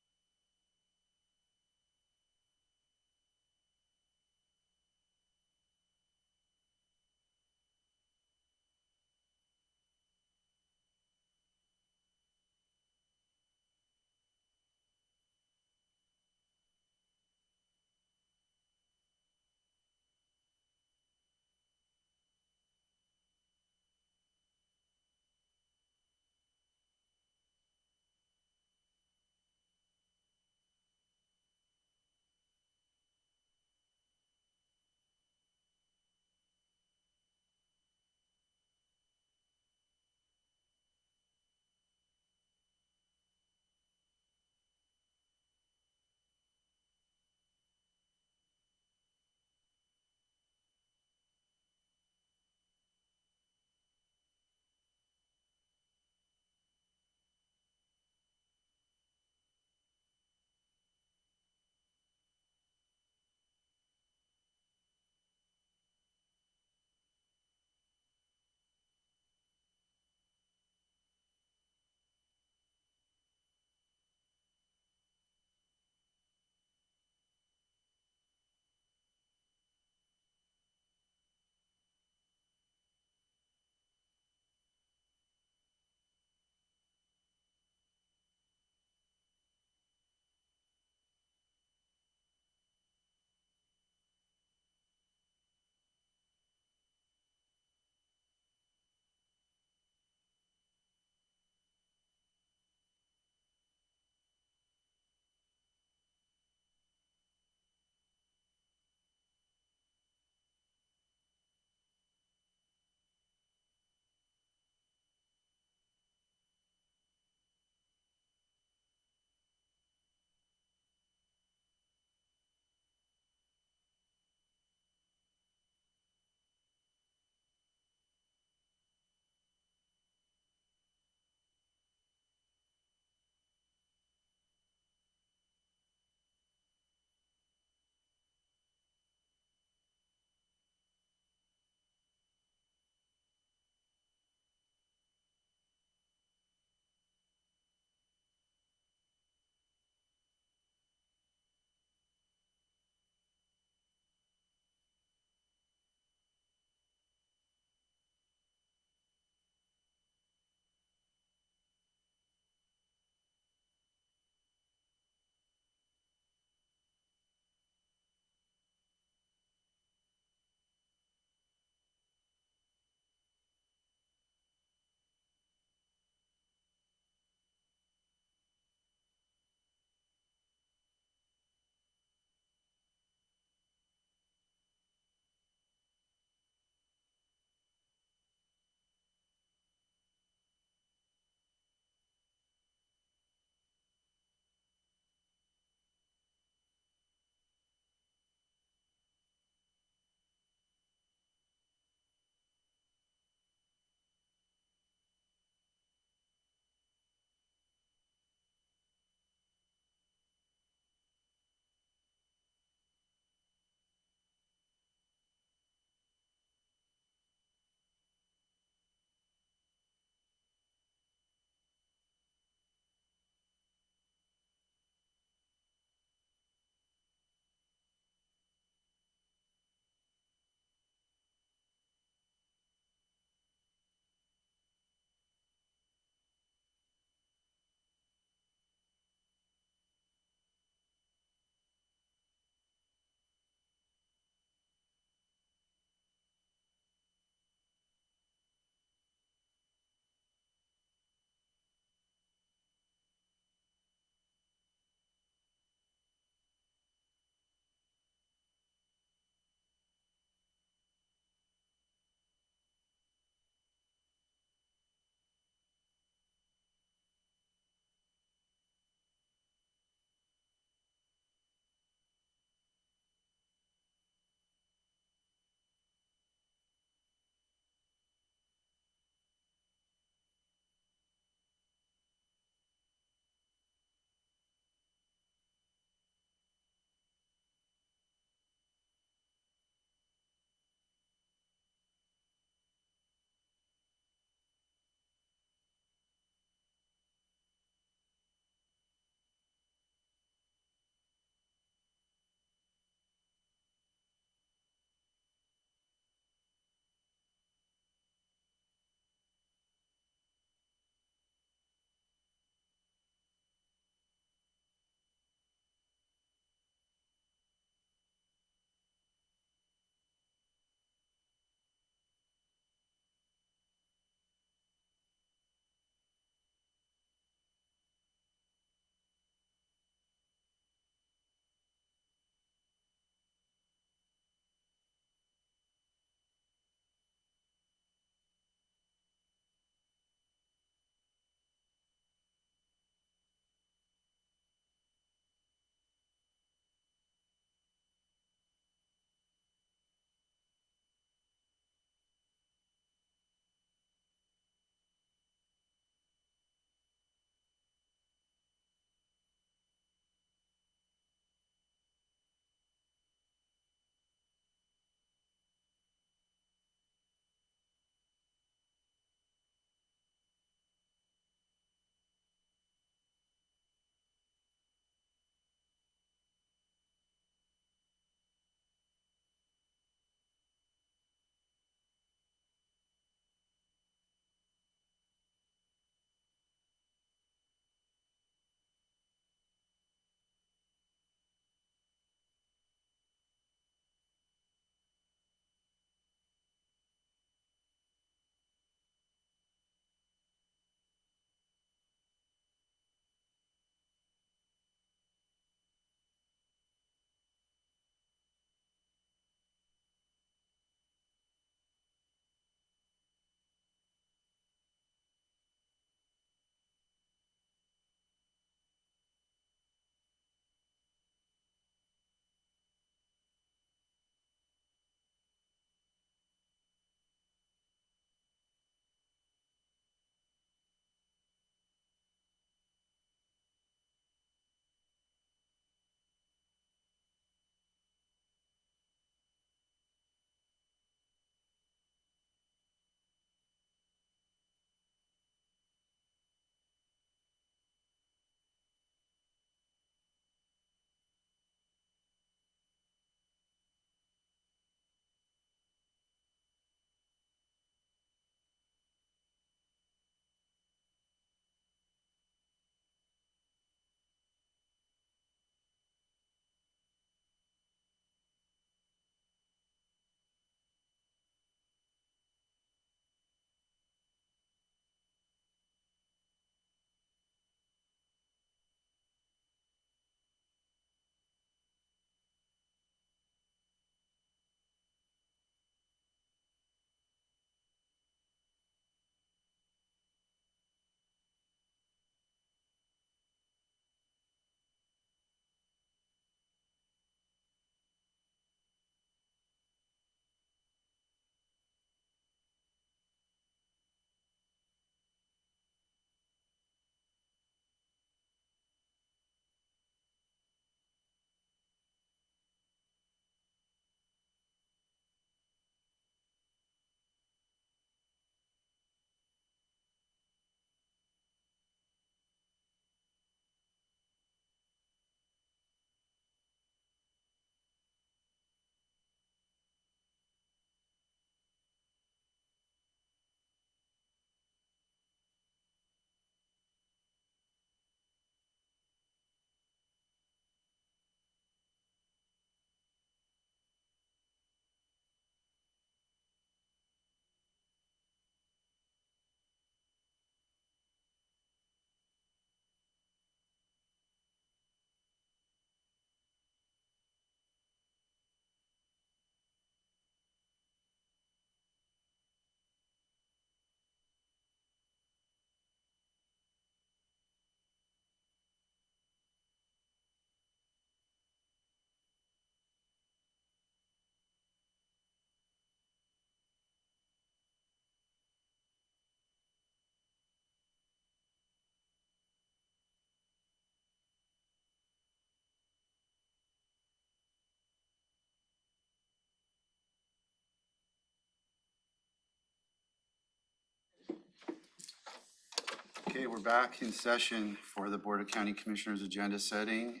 Okay, we're back in session for the Board of County Commissioners agenda setting.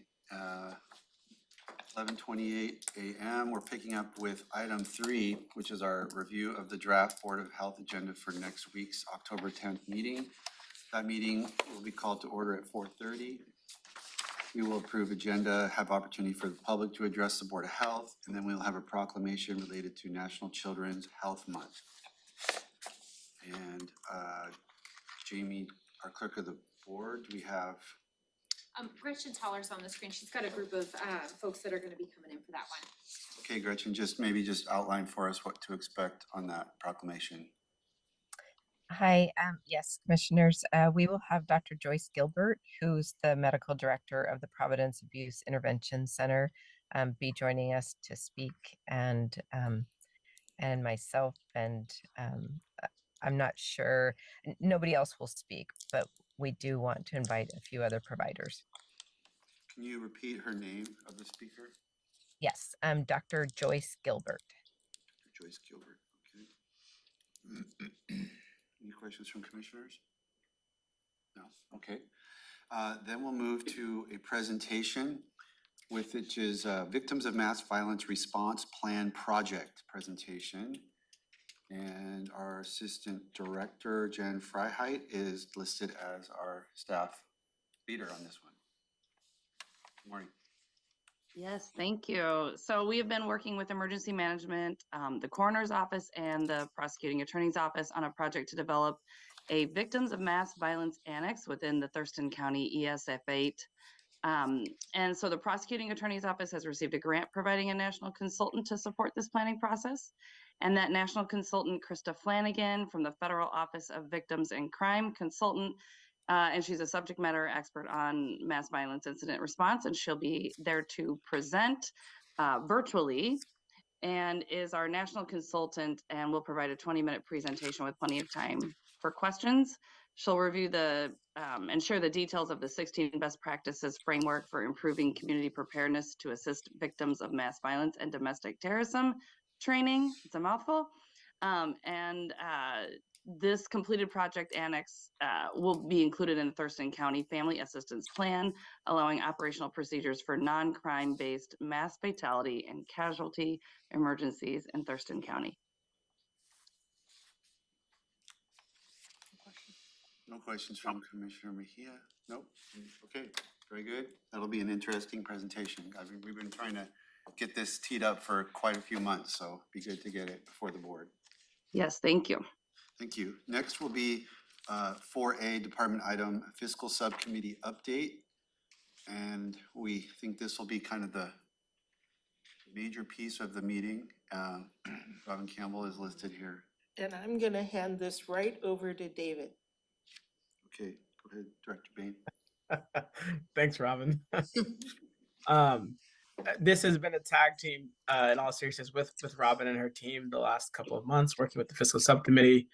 11:28 a.m. We're picking up with item 3, which is our review of the draft Board of Health agenda for next week's October 10th meeting. That meeting will be called to order at 4:30. We will approve agenda, have opportunity for the public to address the Board of Health, and then we'll have a proclamation related to National Children's Health Month. And Jamie, our clerk of the board, do we have? Gretchen Toller's on the screen. She's got a group of folks that are going to be coming in for that one. Okay, Gretchen, maybe just outline for us what to expect on that proclamation. Hi, yes, commissioners, we will have Dr. Joyce Gilbert, who's the medical director of the Providence Abuse Intervention Center, be joining us to speak, and myself, and I'm not sure, nobody else will speak, but we do want to invite a few other providers. Can you repeat her name of the speaker? Yes, Dr. Joyce Gilbert. Dr. Joyce Gilbert, okay. Any questions from commissioners? No, okay. Then we'll move to a presentation which is Victims of Mass Violence Response Plan Project presentation. And our Assistant Director, Jen Freiheit, is listed as our staff leader on this one. Good morning. Yes, thank you. So we have been working with emergency management, the coroner's office, and the prosecuting attorney's office on a project to develop a Victims of Mass Violence Annex within the Thurston County ESF8. And so the prosecuting attorney's office has received a grant providing a national consultant to support this planning process. And that national consultant, Krista Flanagan from the Federal Office of Victims and Crime Consultant, and she's a subject matter expert on mass violence incident response, and she'll be there to present virtually, and is our national consultant, and will provide a 20-minute presentation with plenty of time for questions. She'll review and share the details of the 16 best practices framework for improving community preparedness to assist victims of mass violence and domestic terrorism training. It's a mouthful. This completed project annex will be included in the Thurston County Family Assistance Plan, allowing operational procedures for non-crime-based mass fatality and casualty emergencies in Thurston County. No questions from Commissioner Mejia? Nope. Okay, very good. That'll be an interesting presentation. We've been trying to get this teed up for quite a few months, so it'd be good to get it before the board. Yes, thank you. Thank you. Next will be 4A department item fiscal subcommittee update. And we think this will be kind of the major piece of the meeting. Robin Campbell is listed here. And I'm gonna hand this right over to David. Okay, go ahead, Director Bain. Thanks, Robin. This has been a tag team in all seriousness with Robin and her team the last couple of months, working with the fiscal subcommittee.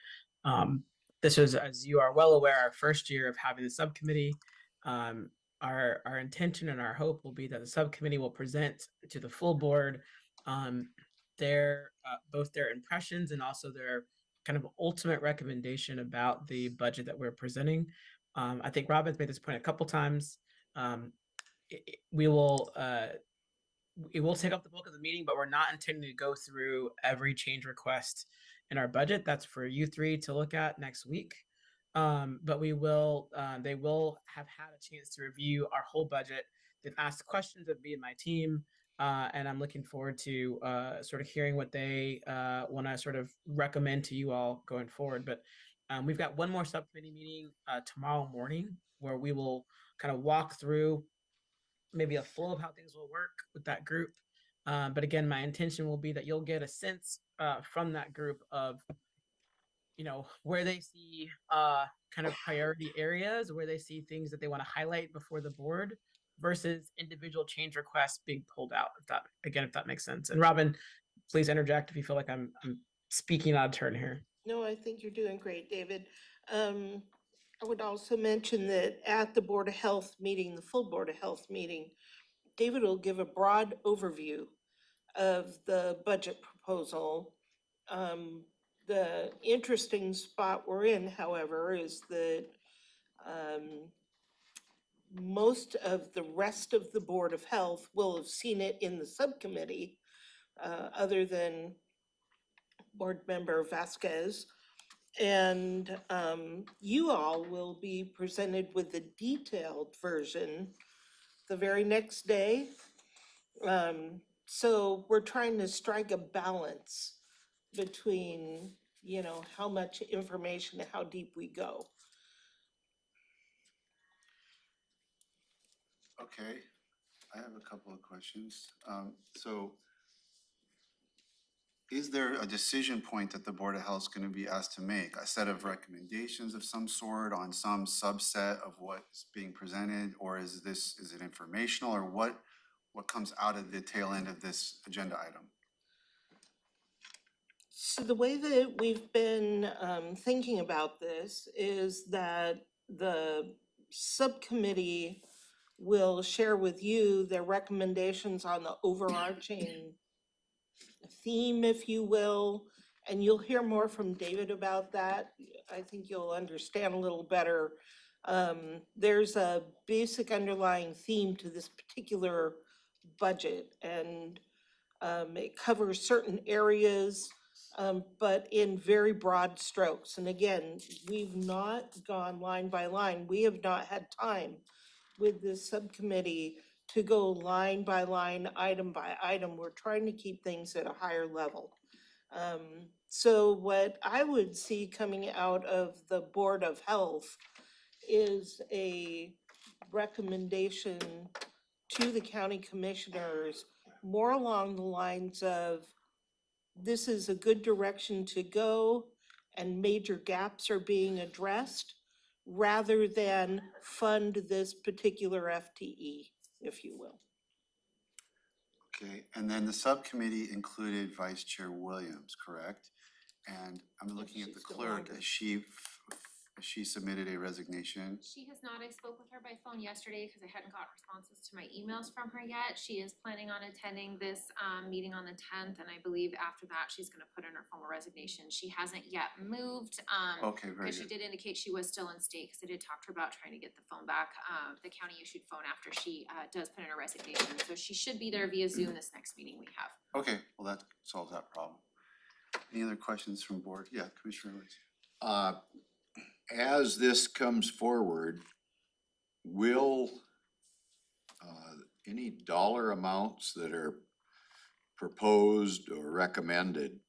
This is, as you are well aware, our first year of having the subcommittee. Our intention and our hope will be that the subcommittee will present to the full board both their impressions and also their kind of ultimate recommendation about the budget that we're presenting. I think Robin's made this point a couple times. It will take up the bulk of the meeting, but we're not intending to go through every change request in our budget. That's for you three to look at next week. But they will have had a chance to review our whole budget. They've asked questions of me and my team, and I'm looking forward to sort of hearing what they want to sort of recommend to you all going forward. But we've got one more subcommittee meeting tomorrow morning where we will kind of walk through maybe a flow of how things will work with that group. But again, my intention will be that you'll get a sense from that group of, where they see kind of priority areas, where they see things that they want to highlight before the board versus individual change requests being pulled out, if that makes sense. And Robin, please interject if you feel like I'm speaking out of turn here. No, I think you're doing great, David. I would also mention that at the Board of Health meeting, the full Board of Health meeting, David will give a broad overview of the budget proposal. The interesting spot we're in, however, is that Most of the rest of the Board of Health will have seen it in the subcommittee, other than Board Member Vasquez. And you all will be presented with a detailed version the very next day. So we're trying to strike a balance between, you know, how much information and how deep we go. Okay, I have a couple of questions. So is there a decision point that the Board of Health is going to be asked to make? A set of recommendations of some sort on some subset of what's being presented? Or is it informational, or what comes out of the tail end of this agenda item? So the way that we've been thinking about this is that the subcommittee will share with you their recommendations on the overarching theme, if you will, and you'll hear more from David about that. I think you'll understand a little better. There's a basic underlying theme to this particular budget, and it covers certain areas, but in very broad strokes. And again, we've not gone line by line. We have not had time with this subcommittee to go line by line, item by item. We're trying to keep things at a higher level. So what I would see coming out of the Board of Health is a recommendation to the county commissioners more along the lines of, this is a good direction to go and major gaps are being addressed, rather than fund this particular FTE, if you will. Okay, and then the subcommittee included Vice Chair Williams, correct? And I'm looking at the clerk. Has she submitted a resignation? She has not. I spoke with her by phone yesterday because I hadn't got responses to my emails from her yet. She is planning on attending this meeting on the 10th, and I believe after that she's going to put in her formal resignation. She hasn't yet moved. Okay, very because she good. did indicate she was still in state, because I did talk to her about trying to get the phone back, the county issued phone after she does put in her resignation. So she should be there via Zoom this next meeting we have. Okay, well, that solves that problem. Any other questions from board? Yeah, Commissioner Lewis. As this comes forward, will any dollar amounts that are proposed or recommended,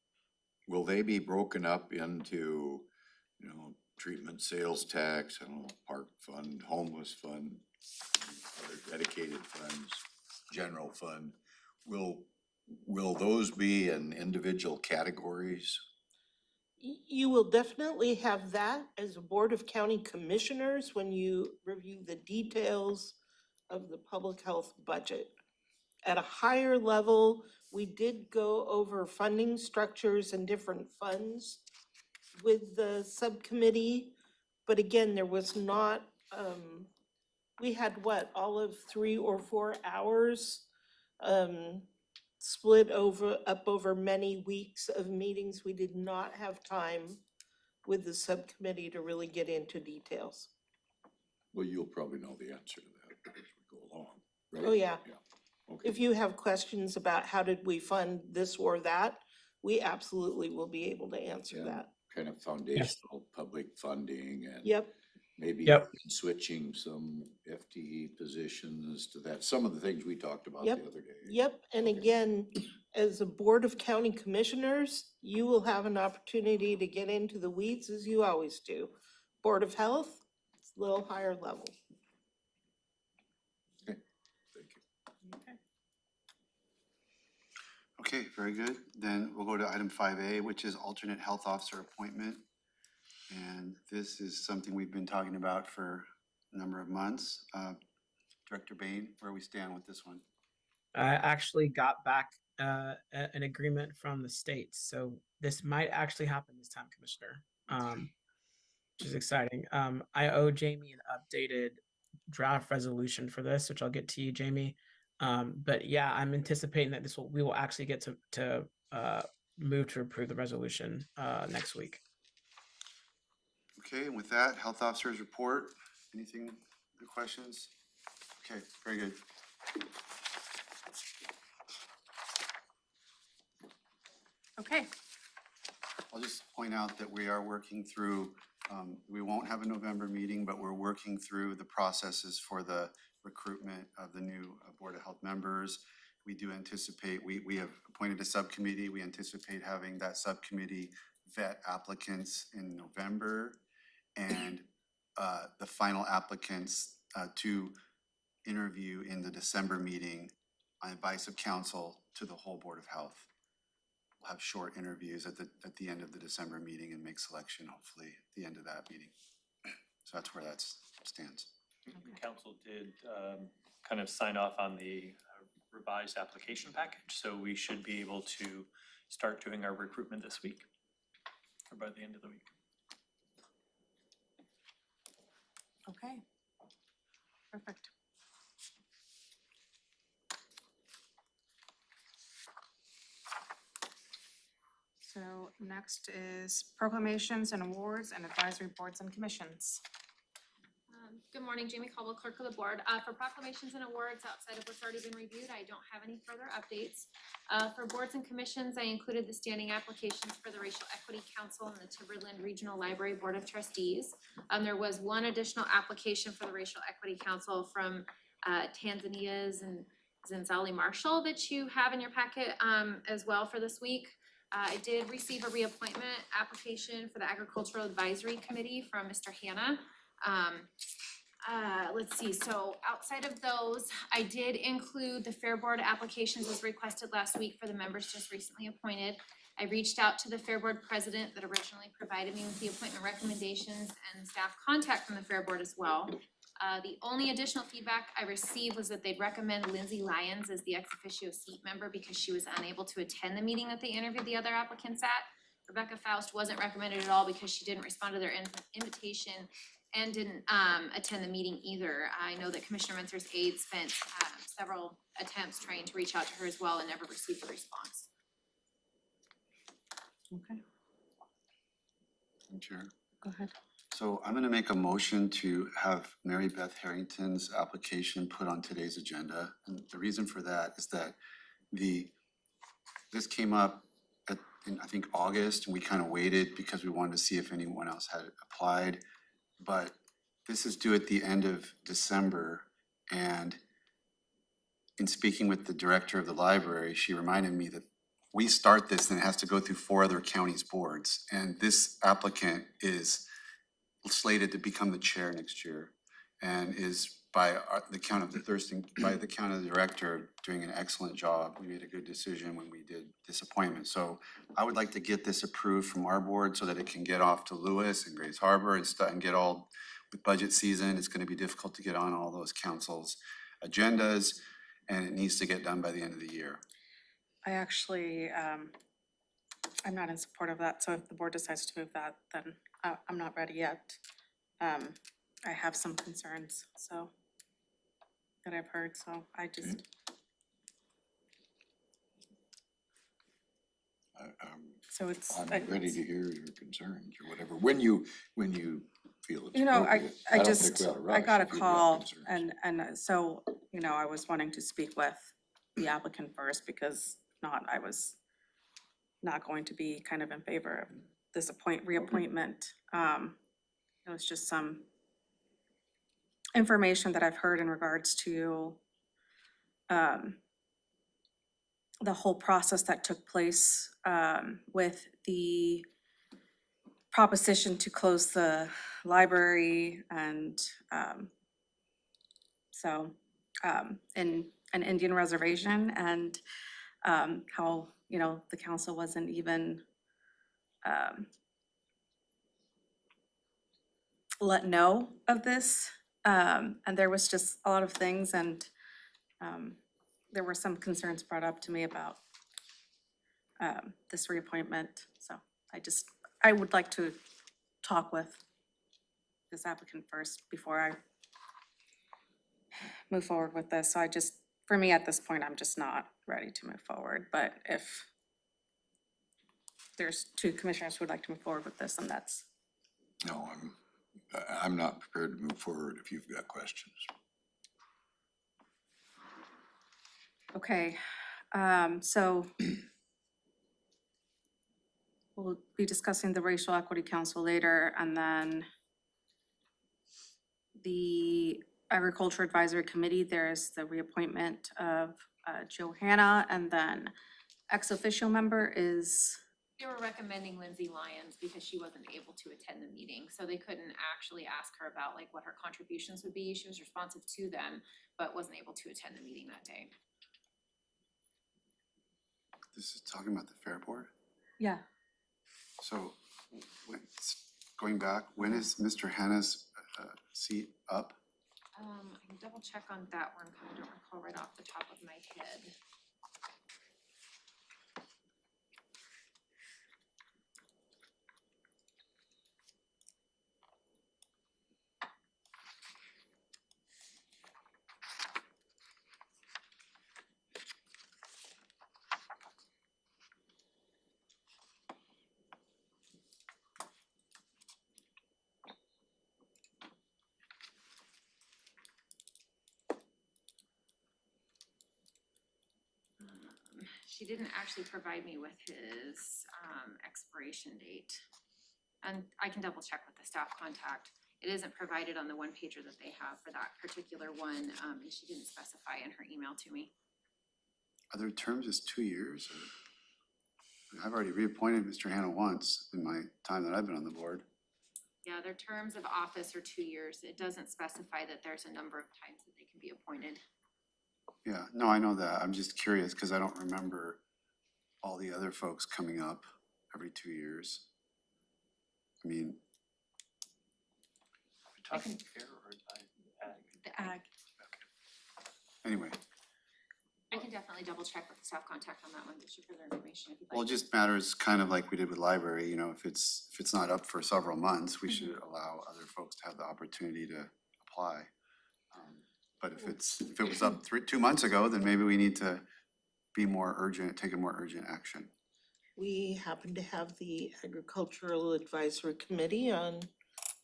will they be broken up into, you know, treatment sales tax, I don't know, park fund, homeless fund, other dedicated funds, general fund? Will those be in individual categories? You will definitely have that as a Board of County Commissioners when you review the details of the public health budget. At a higher level, we did go over funding structures and different funds with the subcommittee, but again, there was not, we had all of 3 or 4 hours split up over many weeks of meetings. We did not have time with the subcommittee to really get into details. Well, you'll probably know the answer to that as we go along, right? Oh, yeah. Okay. If you have questions about how did we fund this or that, we absolutely will be able to answer Yeah, that. kind of foundational public funding and Yep. maybe Yep. switching some FTE positions to that, some of the things we talked about the Yep. other day. Yep, and again, as a Board of County Commissioners, you will have an opportunity to get into the weeds as you always do. Board of Health, it's a little higher level. Okay, thank you. Okay, very good. Then we'll go to item 5A, which is alternate health officer appointment. And this is something we've been talking about for a number of months. Director Bain, where we stand with this one? I actually got back an agreement from the states, so this might actually happen this time, Commissioner, which is exciting. I owe Jamie an updated draft resolution for this, which I'll get to you, Jamie. But yeah, I'm anticipating that we will actually get to move to approve the resolution next week. Okay, and with that, health officers report. anything, the questions? Okay, very good. Okay. I'll just point out that we are working through, we won't have a November meeting, but we're working through the processes for the recruitment of the new Board of Health members. We do anticipate, we have appointed a subcommittee. We anticipate having that subcommittee vet applicants in November and the final applicants to interview in the December meeting on advice of council to the whole Board of Health. We'll have short interviews at the end of the December meeting and make selection hopefully at the end of that meeting. So that's where that stands. Council did kind of sign off on the revised application package, so we should be able to start doing our recruitment this week or by the end of the week. Okay. Perfect. So next is proclamations and awards and advisory boards and commissions. Good morning, Jamie Caldwell, Clerk of the Board. For proclamations and awards outside of what's already been reviewed, I don't have any further updates. For boards and commissions, I included the standing applications for the Racial Equity Council and the Timberland Regional Library Board of Trustees. There was one additional application for the Racial Equity Council from Tanzania's and Zinzali Marshall that you have in your packet as well for this week. I did receive a reappointment application for the Agricultural Advisory Committee from Mr. Hanna. Let's see, so outside of those, I did include the Fair Board applications as requested last week for the members just recently appointed. I reached out to the Fair Board president that originally provided me with the appointment recommendations and staff contact from the Fair Board as well. The only additional feedback I received was that they'd recommend Lindsay Lyons as the ex officio seat member because she was unable to attend the meeting that they interviewed the other applicants at. Rebecca Faust wasn't recommended at all because she didn't respond to their invitation and didn't attend the meeting either. I know that Commissioner Mentzer's aide spent several attempts trying to reach out to her as well and never received a response. Okay. Chair. Go ahead. So I'm going to make a motion to have Mary Beth Harrington's application put on today's agenda. And the reason for that is that this came up in I think August, and we kind of waited because we wanted to see if anyone else had applied. But this is due at the end of December, and in speaking with the director of the library, she reminded me that we start this and it has to go through 4 other counties' boards, and this applicant is slated to become the chair next year and is by the count of the Thurston, by the count of the director, doing an excellent job. We made a good decision when we did this appointment. So I would like to get this approved from our board so that it can get off to Lewis and Grays Harbor and get all with budget season. It's going to be difficult to get on all those councils' agendas, and it needs to get done by the end of the year. I actually, I'm not in support of that. So if the board decides to move that, then I'm not ready yet. I have some concerns, so that I've heard, so I just. So it's. I'm ready to hear your concerns or whatever, when you feel it's You know, appropriate. I don't just, think we ought to I rush got a if you've call concerns. and so, you know, I was wanting to speak with the applicant first because if not, I was not going to be kind of in favor of this reappointment. It was just some information that I've heard in regards to the whole process that took place with the proposition to close the library and in an Indian reservation, and how, you know, the council wasn't even let know of this. And there was just a lot of things, and there were some concerns brought up to me about this reappointment. So I would like to talk with this applicant first before I move forward with this. So for me at this point, I'm just not ready to move forward. But if there's 2 commissioners who would like to move forward with this, then that's. No, I'm not prepared to move forward if you've got questions. Okay, so we'll be discussing the Racial Equity Council later, and then the Agriculture Advisory Committee, there's the reappointment of Johanna, and then ex officio member is, They were recommending Lindsay Lyons because she wasn't able to attend the meeting, so they couldn't actually ask her about like what her contributions would be. She was responsive to them, but wasn't able to attend the meeting that day. This is talking about the Fair Board? yeah, So, going back, when is Mr. Hannah's seat up? I can double check on that one, because I don't recall right off the top of my head. She didn't actually provide me with his expiration date. And I can double check with the staff contact. It isn't provided on the one pager that they have for that particular one, and she didn't specify in her email to me. Are their terms is 2 years? I've already reappointed Mr. Hannah once in my time that I've been on the board. Yeah, their terms of office are 2 years. It doesn't specify that there's a number of times that they can be appointed. Yeah, no, I know that. I'm just curious because I don't remember all the other folks coming up every 2 years. I mean, Talking fair or ag? The ag. anyway, I can definitely double check with the staff contact on that one, get you further information if you'd like. well, it just matters kind of like we did with library, you know, if it's not up for several months, we should allow other folks to have the opportunity to apply. But if it was up 2 months ago, then maybe we need to be more urgent, take a more urgent action. We happen to have the Agricultural Advisory Committee on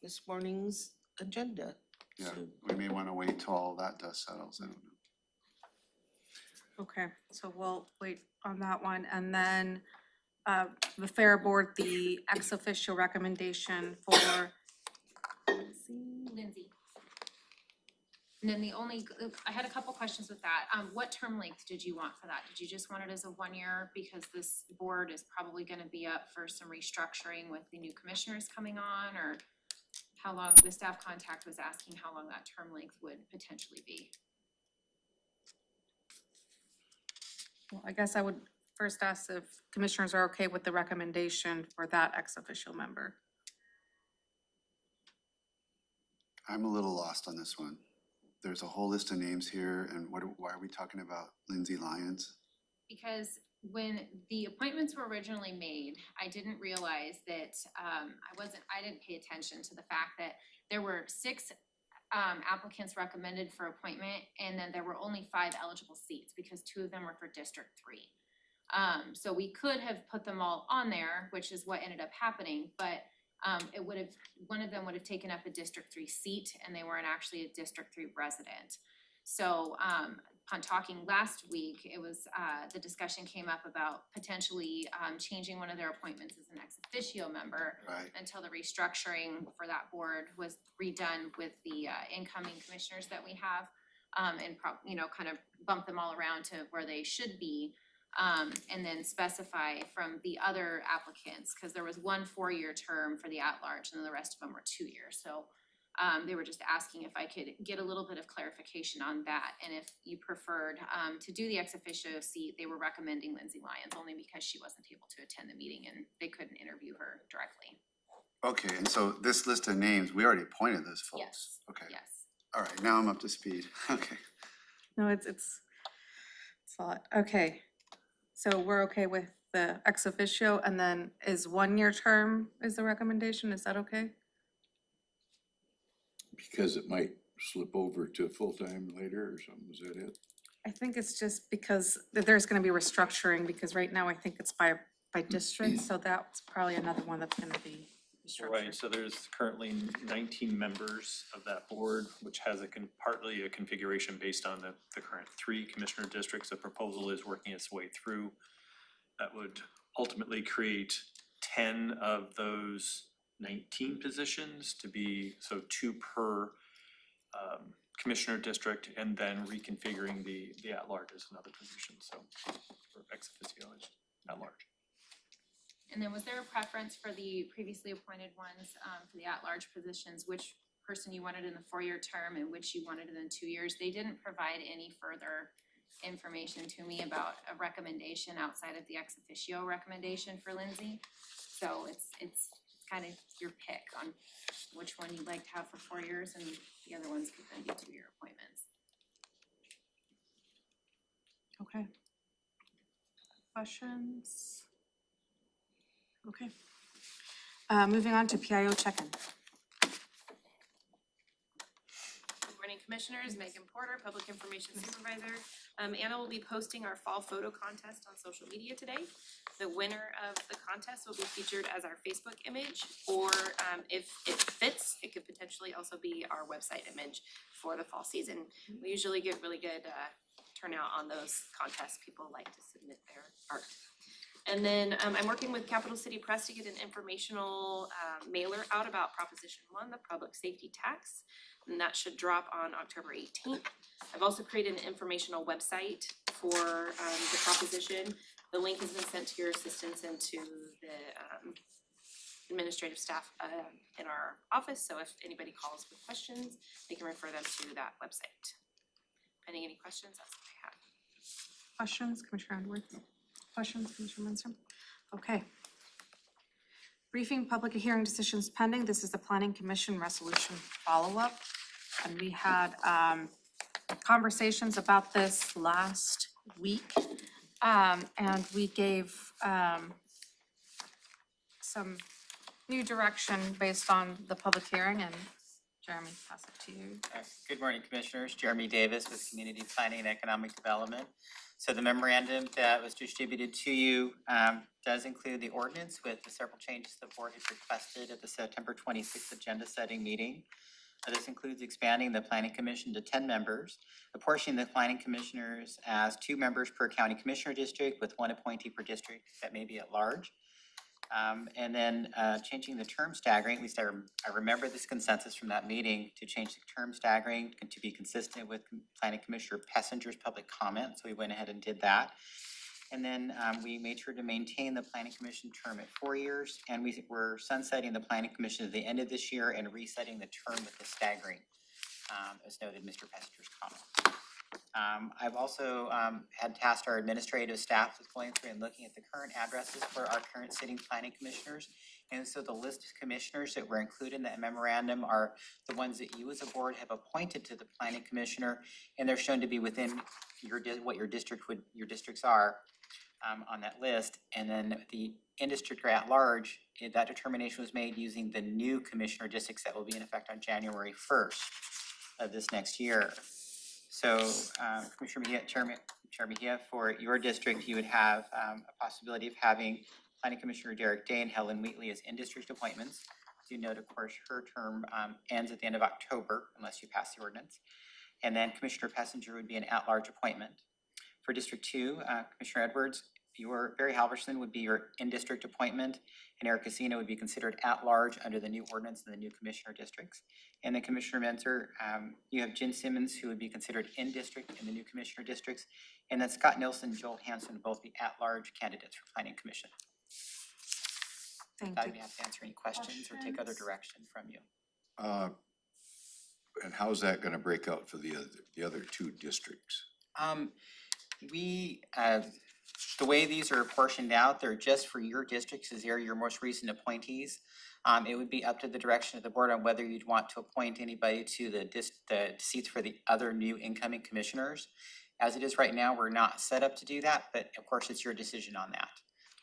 this morning's agenda. Yeah, So we may want to wait till all that dust settles. I don't know. okay, so we'll wait on that one, and then the Fair Board, the ex officio recommendation for Lindsay. And then I had a couple questions with that. What term length did you want for that? Did you just want it as a 1 year? Because this board is probably gonna be up for some restructuring with the new commissioners coming on, or how long, the staff contact was asking how long that term length would potentially be. Well, I guess I would first ask if commissioners are okay with the recommendation for that ex officio member. I'm a little lost on this one. There's a whole list of names here, and why are we talking about Lindsay Lyons? Because when the appointments were originally made, I didn't realize that, I didn't pay attention to the fact that there were 6 applicants recommended for appointment, and then there were only 5 eligible seats because 2 of them were for District 3. So we could have put them all on there, which is what ended up happening, but one of them would have taken up a District 3 seat, and they weren't actually a District 3 resident. So upon talking last week, it was, the discussion came up about potentially changing one of their appointments as an ex officio member Right. until the restructuring for that board was redone with the incoming commissioners that we have, and kind of bump them all around to where they should be. And then specify from the other applicants, because there was 1 4-year term for the at-large, and then the rest of them were 2 years. So they were just asking if I could get a little bit of clarification on that, and if you preferred to do the ex officio seat, they were recommending Lindsay Lyons only because she wasn't able to attend the meeting and they couldn't interview her directly. Okay, and so this list of names, we already appointed those folks. Yes. Okay. Yes. All right, now I'm up to speed. Okay. No, it's a lot. Okay. So we're okay with the ex officio, and then is 1 year term is the recommendation? Is that okay? Because it might slip over to full-time later or something, is that it? I think it's just because there's gonna be restructuring, because right now I think it's by district, so that's probably another one that's gonna be Right, so there's currently 19 members of that board, which has partly a configuration based on the current 3 commissioner districts. The proposal is working its way through. That would ultimately create 10 of those 19 positions to be, so 2 per commissioner district, and then reconfiguring the at-large as another position, so for ex officio at-large. And then was there a preference for the previously appointed ones, for the at-large positions, which person you wanted in the 4-year term and which you wanted in the 2 years? They didn't provide any further information to me about a recommendation outside of the ex officio recommendation for Lindsay. So it's kind of your pick on which one you'd like to have for 4 years, and the other ones could then be 2-year appointments. Okay. Questions? Okay. Moving on to PIO check-in. Good morning, Commissioners. Megan Porter, Public Information Supervisor. Anna will be posting our fall photo contest on social media today. The winner of the contest will be featured as our Facebook image, or if it fits, it could potentially also be our website image for the fall season. We usually get really good turnout on those contests. People like to submit their art. And then I'm working with Capital City Press to get an informational mailer out about Proposition 1, the public safety tax, and that should drop on October 18th. I've also created an informational website for the proposition. The link has been sent to your assistants and to the administrative staff in our office, so if anybody calls with questions, they can refer them to that website. Any questions, that's what I have. Questions, Commissioner Edwards? Questions, Commissioner Munster? Okay. Briefing public hearing decisions pending. This is the Planning Commission resolution follow-up. And we had conversations about this last week. And we gave some new direction based on the public hearing, and Jeremy, pass it to you. Good morning, Commissioners. Jeremy Davis with Community Planning and Economic Development. So the memorandum that was distributed to you does include the ordinance with the several changes the board had requested at the September 26th agenda setting meeting. This includes expanding the Planning Commission to 10 members, apportioning the Planning Commissioners as 2 members per County Commissioner District with 1 appointee per district that may be at large. And then changing the term staggering, at least I remember this consensus from that meeting, to change the term staggering to be consistent with Planning Commissioner Pessinger's public comment, so we went ahead and did that. And then we made sure to maintain the Planning Commission term at 4 years, and we were sunsetting the Planning Commission at the end of this year and resetting the term with the staggering, as noted in Mr. Pessinger's comment. I've also had tasked our administrative staff with going through and looking at the current addresses for our current sitting planning commissioners. And so the list of commissioners that were included in that memorandum are the ones that you as a board have appointed to the planning commissioner, and they're shown to be within what your districts are on that list. And then the in-district or at-large, that determination was made using the new commissioner districts that will be in effect on January 1st of this next year. So, Commissioner Mejia, Chair Mejia, for your district, you would have a possibility of having Planning Commissioner Derek Day and Helen Wheatley as in-district appointments. As you note, of course, her term ends at the end of October unless you pass the ordinance. And then Commissioner Pessinger would be an at-large appointment. For District 2, Commissioner Edwards, Barry Halverson would be your in-district appointment, and Eric Casino would be considered at-large under the new ordinance in the new commissioner districts. And then Commissioner Menzer, you have Jen Simmons, who would be considered in-district in the new commissioner districts, and then Scott Nilsson and Joel Hanson would both be at-large candidates for Planning Commission. Thank I'd you. be happy to answer any questions or take other direction from you. And how's that gonna break out for the other 2 districts? The way these are portioned out, they're just for your districts, as they're your most recent appointees. It would be up to the direction of the board on whether you'd want to appoint anybody to the seats for the other new incoming commissioners. As it is right now, we're not set up to do that, but of course it's your decision on that,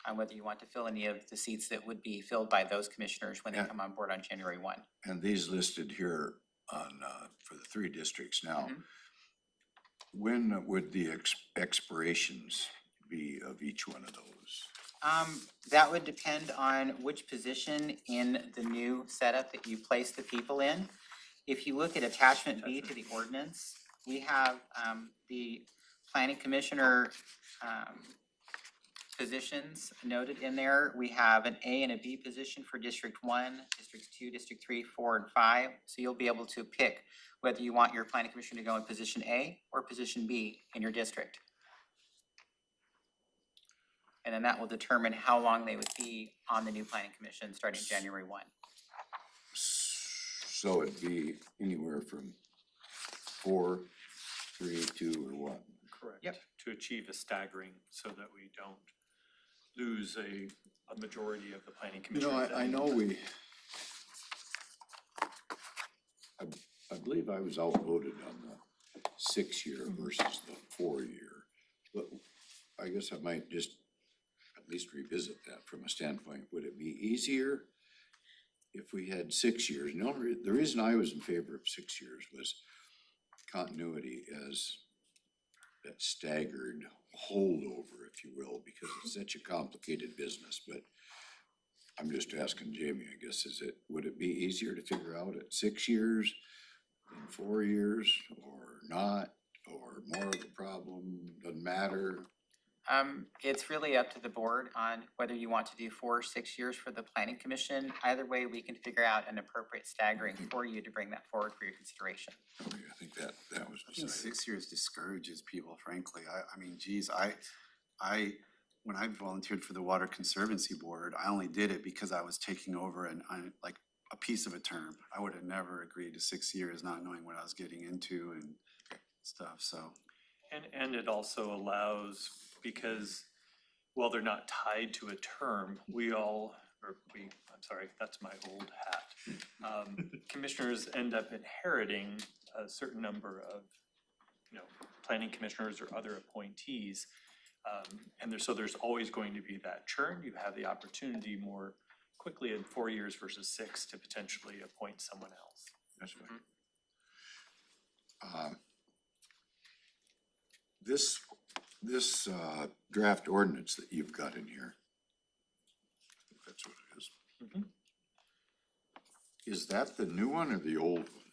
on whether you want to fill any of the seats that would be filled by those commissioners when they come on board on January 1. And these listed here on for the 3 districts now, when would the expirations be of each one of those? That would depend on which position in the new setup that you place the people in. If you look at attachment B to the ordinance, we have the planning commissioner positions noted in there. We have an A and a B position for District 1, District 2, District 3, 4, and 5. So you'll be able to pick whether you want your planning commission to go in position A or position B in your district. And then that will determine how long they would be on the new planning commission starting January 1. So it'd be anywhere from 4, 3, 2, or 1. Correct. Yep. To achieve a staggering so that we don't lose a majority of the planning You know, commission. I know I believe I was outvoted on the 6-year versus the 4-year. But I guess I might just at least revisit that from a standpoint. Would it be easier if we had 6 years? No, the reason I was in favor of 6 years was continuity as that staggered holdover, if you will, because it's such a complicated business. But I'm just asking Jamie, I guess, would it be easier to figure out at 6 years than 4 years, or not, or more of a problem, doesn't matter? It's really up to the board on whether you want to do 4 or 6 years for the planning commission. Either way, we can figure out an appropriate staggering for you to bring that forward for your consideration. Okay, I think that was I think decided. 6 years discourages people, frankly. I mean, geez, when I volunteered for the Water Conservancy Board, I only did it because I was taking over like a piece of a term. I would have never agreed to 6 years not knowing what I was getting into and stuff, so. And it also allows, because while they're not tied to a term, I'm sorry, that's my old hat. Commissioners end up inheriting a certain number of, planning commissioners or other appointees. And there's always going to be that churn. You have the opportunity more quickly in 4 years versus 6 to potentially appoint someone else. That's right. This draft ordinance that you've got in here, that's what it is. Mm-hmm. Is that the new one or the old one?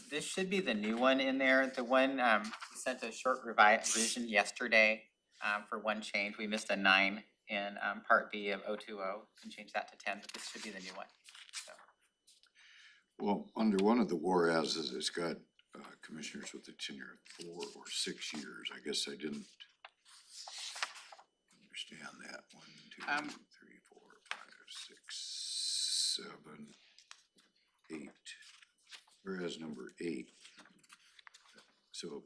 This should be the new one in there. The one, we sent a short revision yesterday for one change. We missed a 9 in Part B of 020 and changed that to 10, but this should be the new one. So. Well, under one of the whereases, it's got commissioners with a tenure of 4 or 6 years. I guess I didn't understand that. 1, 2, 3, 4, 5, 6, 7, 8. Whereas number 8. So.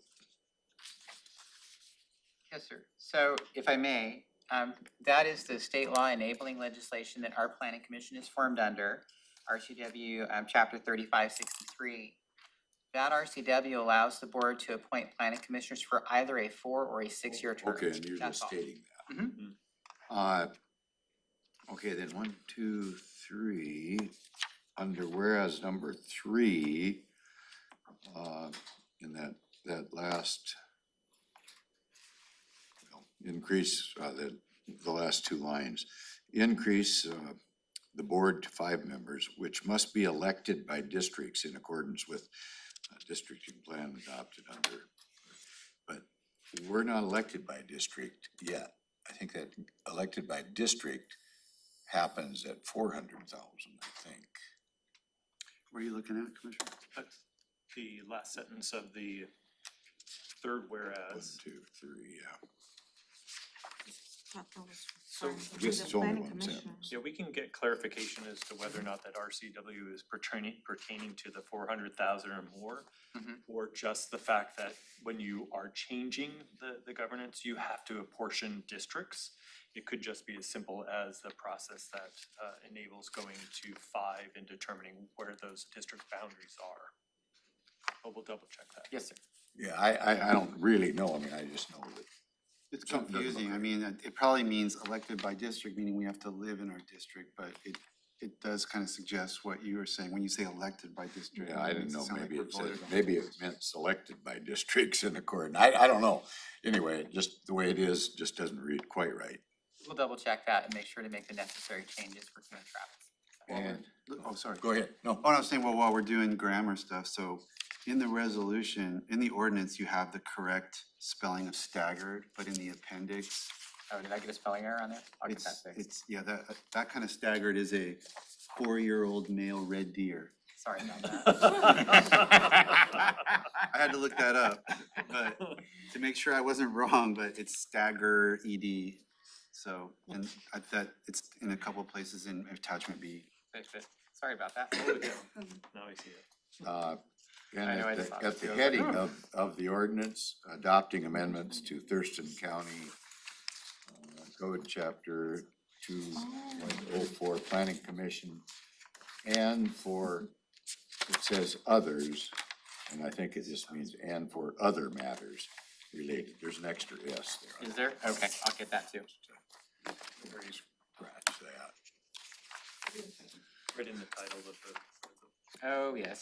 Yes, sir. So if I may, that is the state law enabling legislation that our planning commission is formed under, RCW Chapter 3563. That RCW allows the board to appoint planning commissioners for either a 4 or a 6-year term. Okay, and you're just stating that. Mm-hmm. Okay, then 1, 2, 3, under whereas number 3, in that last increase, the last 2 lines, increase the board to 5 members, which must be elected by districts in accordance with districting plan adopted under. But we're not elected by district yet. I think that elected by district happens at 400,000, I think. What are you looking at, Commissioner? That's the last sentence of the third 1, whereas. 2, 3, yeah. So I guess it's only one sentence. Yeah, we can get clarification as to whether or not that RCW is pertaining to the 400,000 or more, or just the fact that when you are changing the governance, you have to apportion districts. It could just be as simple as the process that enables going to 5 and determining where those district boundaries are. But we'll double check that. Yes, sir. Yeah, I don't really know. I mean, I just know that. It's confusing. I mean, it probably means elected by district, meaning we have to live in our district, but it does kind of suggest what you were saying when you say elected by district. Yeah, I didn't know, sound like maybe we're it said, voted on. maybe it meant selected by districts in accordance. I don't know. Anyway, just the way it is, just doesn't read quite right. We'll double check that and make sure to make the necessary changes for Commissioner Travis. And, Oh, sorry. go ahead, no. Oh, I was saying, well, while we're doing grammar stuff, so in the resolution, in the ordinance, you have the correct spelling of staggered, but in the appendix, Oh, did I get a spelling error on there? I'll get that it's, fixed. it's, yeah, that kind of staggered is a 4-year-old male red deer. Sorry about that. I had to look that up, but to make sure I wasn't wrong, but it's stagger ED. So, and that, it's in a couple of places in attachment B. Fix it. Sorry about that. Now I see it. And I know, I at just saw the, it at the too. heading of the ordinance, adopting amendments to Thurston County Code Chapter 2.04 Planning Commission, and for, it says others, and I think it just means and for other matters related. There's an extra S there. Is there? Okay, I'll get that too. Scratch that. Right in the title of the. Oh, yes.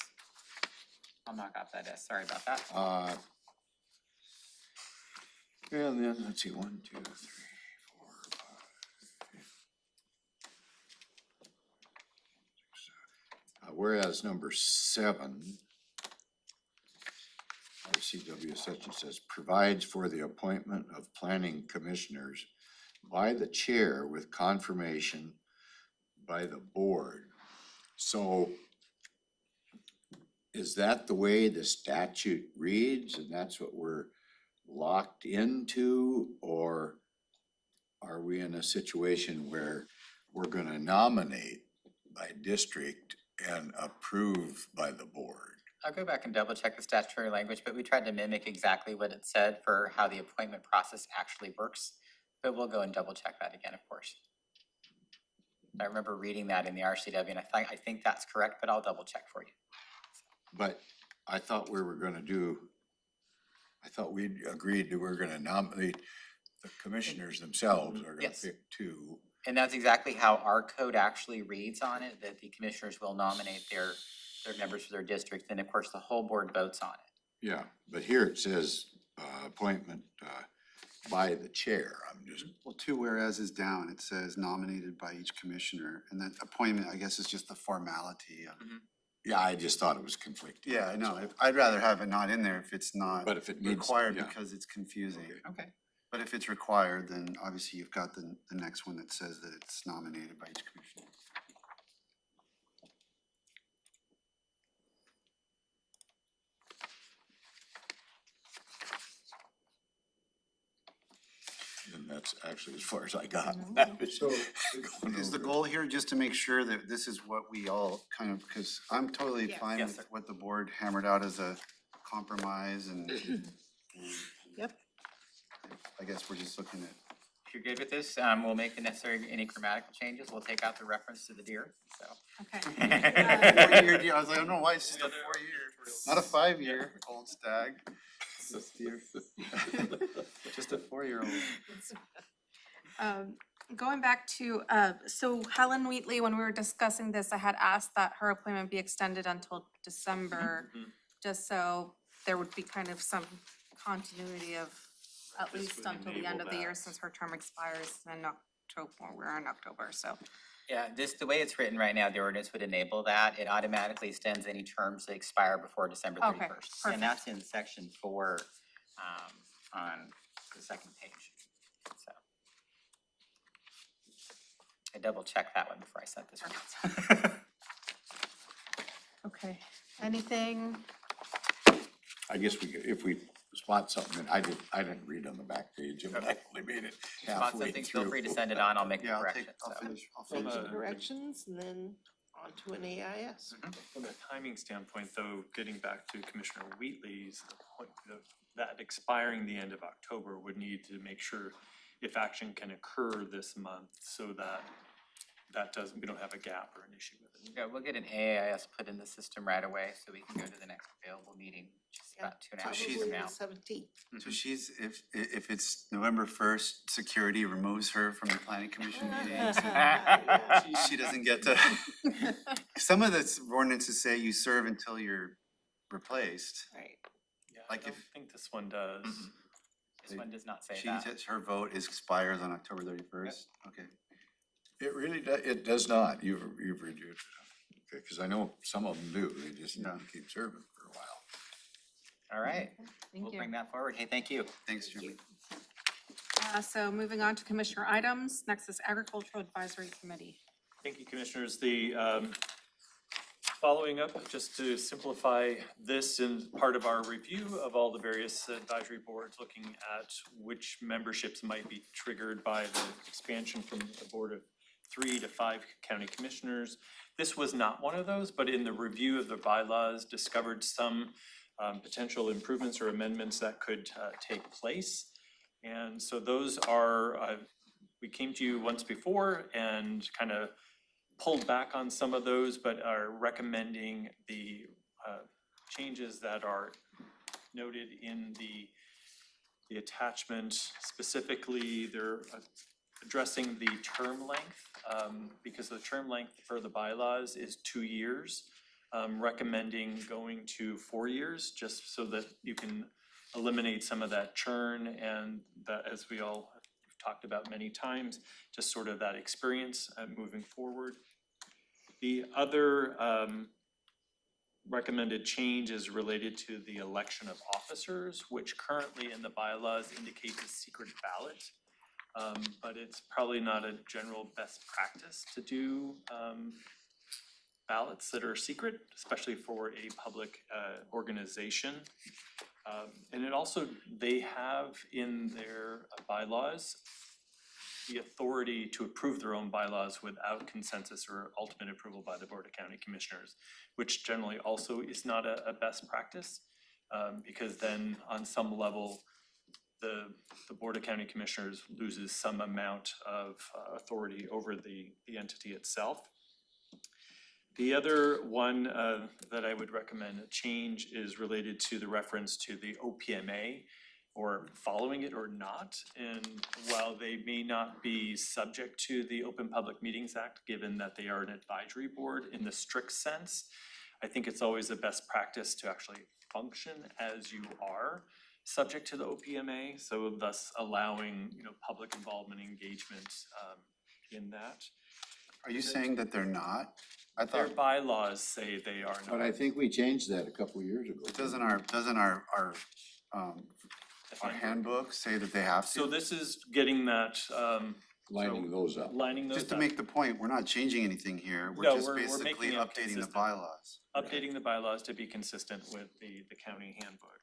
I'll knock off that S. Sorry about that. And then, let's see, 1, 2, 3, 4, 5. Whereas number 7, RCW section says, provides for the appointment of planning commissioners by the chair with confirmation by the board. So is that the way the statute reads and that's what we're locked into? Or are we in a situation where we're gonna nominate by district and approve by the board? I'll go back and double check the statutory language, but we tried to mimic exactly what it said for how the appointment process actually works. But we'll go and double check that again, of course. I remember reading that in the RCW and I think that's correct, but I'll double check for you. But I thought we were gonna do, I thought we'd agreed that we're gonna nominate, the commissioners themselves are gonna Yes. pick 2. And that's exactly how our code actually reads on it, that the commissioners will nominate their members for their district, and of course, the whole board votes on it. Yeah, but here it says, appointment, by the chair. I'm just, Well, 2 whereases down, it says nominated by each commissioner, and that appointment, I guess, is just the formality of. yeah, I just thought it was conflicting. Yeah, I know. I'd rather have it not in there if it's not But if it needs, required yeah. because it's confusing. Okay. But if it's required, then obviously you've got the next one that says that it's nominated by each commissioner. And that's actually as far as I got. That was So going is the over. goal here just to make sure that this is what we all kind of, because I'm totally Yes. fine Yes, with sir. what the board hammered out as a compromise and Yep. I guess we're just looking at. If you're good with this, we'll make the necessary, any grammatical changes. We'll take out the reference to the deer, so. Okay. 4-year deal. I was like, I don't know why it's just a 4-year, not a 5-year old stag. Just a 4-year-old. Going back to, so Helen Wheatley, when we were discussing this, I had asked that her appointment be extended until December, just so there would be kind of some continuity of at This least would until the end enable of the year, that. since her term expires in October, we're in October, so. Yeah, the way it's written right now, the ordinance would enable that. It automatically extends any terms that expire before December Okay, 31st. perfect. And that's in section 4, on the second page, so. I double checked that one before I sent this one. Okay, anything? I guess we, could- if we spot something, and I didn't read on the back page, but I only made it Spot halfway something, feel through. free to send it on. I'll make the Yeah, correction, I'll so. finish Make From the a- corrections and then on to an AIS. From a timing standpoint, though, getting back to Commissioner Wheatley's point, that expiring the end of October would need to make sure if action can occur this month so that we don't have a gap or an issue with it. Yeah, we'll get an AIS put in the system right away so we can go to the next available meeting, which is about 2.5 Probably weeks from now. the 17th. So she's, if it's November 1st, security removes her from the planning commission meetings. She doesn't get to. Some of the ordinances say you serve until you're replaced. Right. Yeah, Like I don't if- think this one does. This one does not say She that. says her vote expires on October 31st. Okay. It really does, it does not. You've reviewed it. Okay, because I know some of them do. They just keep serving for a while. All right, Thank we'll you. bring that forward. Hey, thank you. Thanks, Jeremy. So moving on to commissioner items, next is Agricultural Advisory Committee. Thank you, Commissioners. The following up, just to simplify this in part of our review of all the various advisory boards, looking at which memberships might be triggered by the expansion from a board of 3 to 5 county commissioners. This was not one of those, but in the review of the bylaws, discovered some potential improvements or amendments that could take place. And so those are, we came to you once before and kind of pulled back on some of those, but are recommending the changes that are noted in the attachment. Specifically, they're addressing the term length, because the term length for the bylaws is 2 years. Recommending going to 4 years, just so that you can eliminate some of that churn, and that, as we all have talked about many times, just sort of that experience moving forward. The other recommended change is related to the election of officers, which currently in the bylaws indicates a secret ballot. But it's probably not a general best practice to do ballots that are secret, especially for a public organization. And it also, they have in their bylaws the authority to approve their own bylaws without consensus or ultimate approval by the Board of County Commissioners, which generally also is not a best practice, because then on some level, the Board of County Commissioners loses some amount of authority over the entity itself. The other one that I would recommend a change is related to the reference to the OPMA, or following it or not. And while they may not be subject to the Open Public Meetings Act, given that they are an advisory board in the strict sense, I think it's always the best practice to actually function as you are subject to the OPMA, so thus allowing, public involvement, engagement in that. Are you saying that they're not? I Their thought, bylaws say they are not. But I think we changed that a couple of years ago. doesn't our handbook say that they have to? So this is getting that, Lining those up. lining those Just to up. make the point, we're not changing anything here. We're No, just we're basically making it updating the consistent. bylaws. Updating the bylaws to be consistent with the county handbook.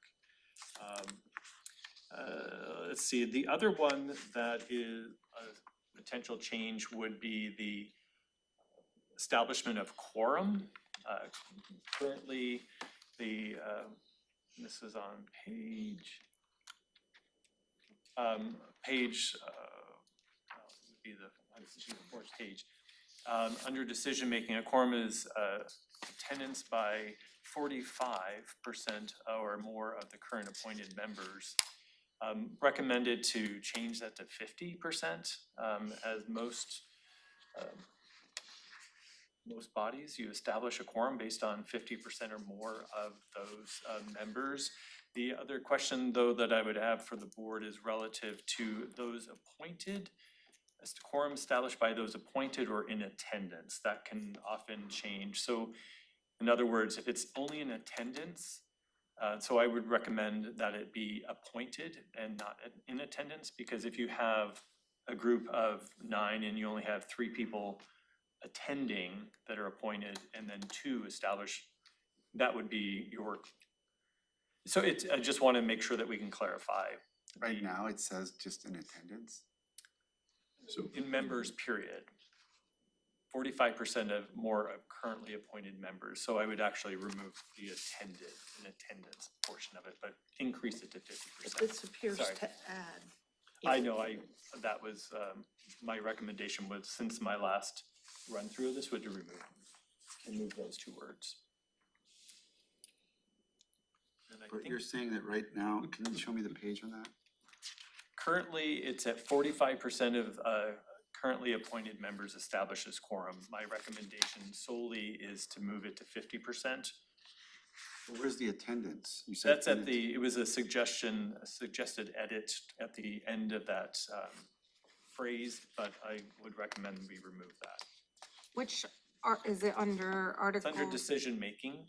Let's see, the other one that is a potential change would be the establishment of quorum. Currently, this is on page, would be the fourth page. Under decision-making, a quorum is attendance by 45% or more of the current appointed members. Recommended to change that to 50%, as most bodies, you establish a quorum based on 50% or more of those members. The other question, though, that I would have for the board is relative to those appointed. As to quorum established by those appointed or in attendance, that can often change. So in other words, if it's only in attendance, so I would recommend that it be appointed and not in attendance, because if you have a group of 9 and you only have 3 people attending that are appointed and then 2 established, that would be your. So I just want to make sure that we can clarify. Right now, it says just in attendance. So In members, period. 45% of more of currently appointed members, so I would actually remove the attendance portion of it, but increase it to 50%. This appears Sorry. to add. I know, that was, my recommendation was, since my last run through of this, would to remove those 2 words. And I But think you're saying that right now, can you show me the page on that? currently it's at 45% of currently appointed members establishes quorum. My recommendation solely is to move it to 50%. Where's the attendance? You said That's at attendance. it was a suggested edit at the end of that phrase, but I would recommend we remove that. Which is it under It's article? under decision-making,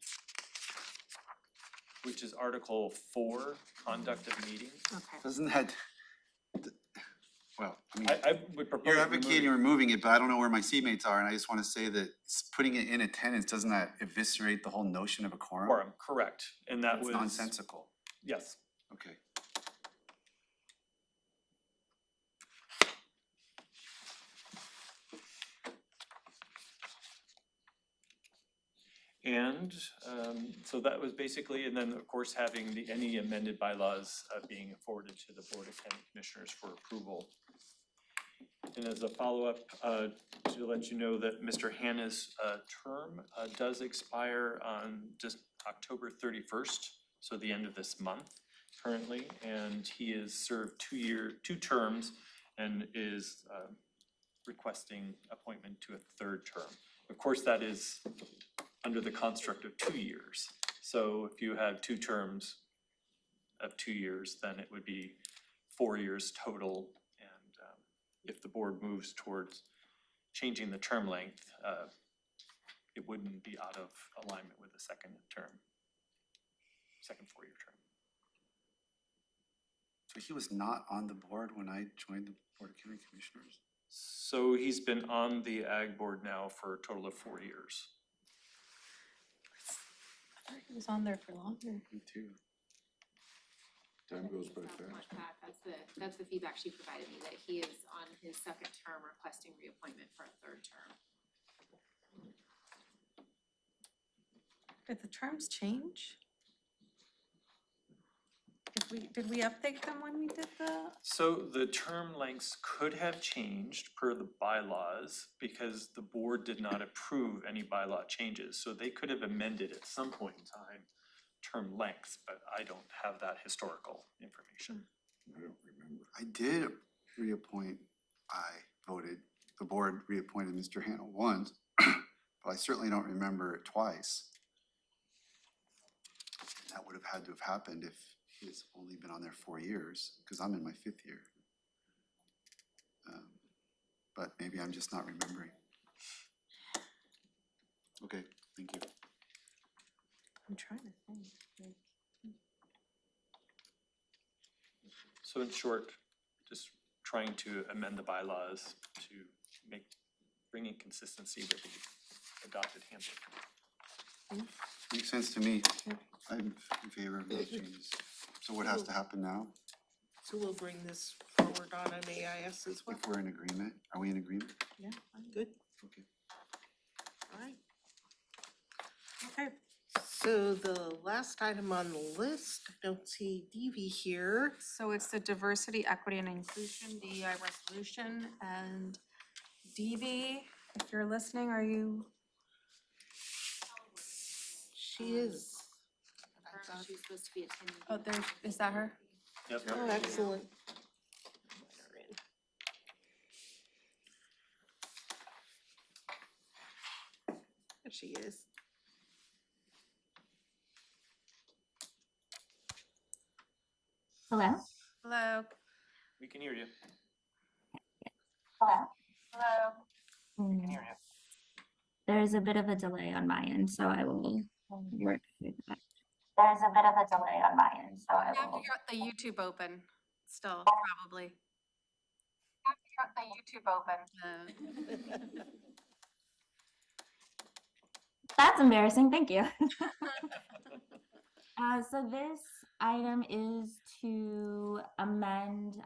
which is Article 4, conduct of meeting. Okay. Doesn't that, well, I mean, I would propose you're advocating removing it, but I don't know where my seatmates are, and I just want to say that putting it in attendance, doesn't that eviscerate the whole notion of a quorum? Quorum, correct, and that It's was. nonsensical. Yes. Okay. And so that was basically, and then of course, having any amended bylaws being forwarded to the Board of County Commissioners for approval. And as a follow-up, to let you know that Mr. Hanna's term does expire on just October 31st, so the end of this month currently, and he has served 2 terms and is requesting appointment to a 3rd term. Of course, that is under the construct of 2 years. So if you have 2 terms of 2 years, then it would be 4 years total. And if the board moves towards changing the term length, it wouldn't be out of alignment with the second 4-year term. So he was not on the board when I joined the Board of County Commissioners? So he's been on the Ag Board now for a total of 4 years. I thought he was on there for longer. Me too. Time goes by Not so much fast. that. That's the feedback she provided me, that he is on his 2nd term requesting reappointment for a 3rd term. Did the terms change? Did we update them when we did the? So the term lengths could have changed per the bylaws because the board did not approve any bylaw changes. So they could have amended at some point in time term lengths, but I don't have that historical information. I don't remember. I did reappoint, the board reappointed Mr. Hanna once, but I certainly don't remember it twice. That would have had to have happened if he's only been on there 4 years, because I'm in my 5th year. But maybe I'm just not remembering. Okay, thank you. I'm trying to think. So in short, just trying to amend the bylaws to bring in consistency with the adopted handbook. Makes sense to me. I'm in favor of those changes. So what has to happen now? So we'll bring this forward on MAIS as well. If we're in agreement, are we in agreement? Yeah, I'm good. Okay. All right. Okay, so the last item on the list, I don't see Devi here. So it's the Diversity, Equity, and Inclusion DEI resolution, and DB, if you're listening, are you? She is. She's supposed to be attending. Oh, is that her? Yep. Oh, excellent. There she is. Hello? Hello. We can hear you. Hello? Hello? There's a bit of a delay on my end, so I will work through that. There's a bit of a delay on my end, so I You have will. to get the YouTube open still, probably. Have the YouTube open. That's embarrassing, thank you. So this item is to amend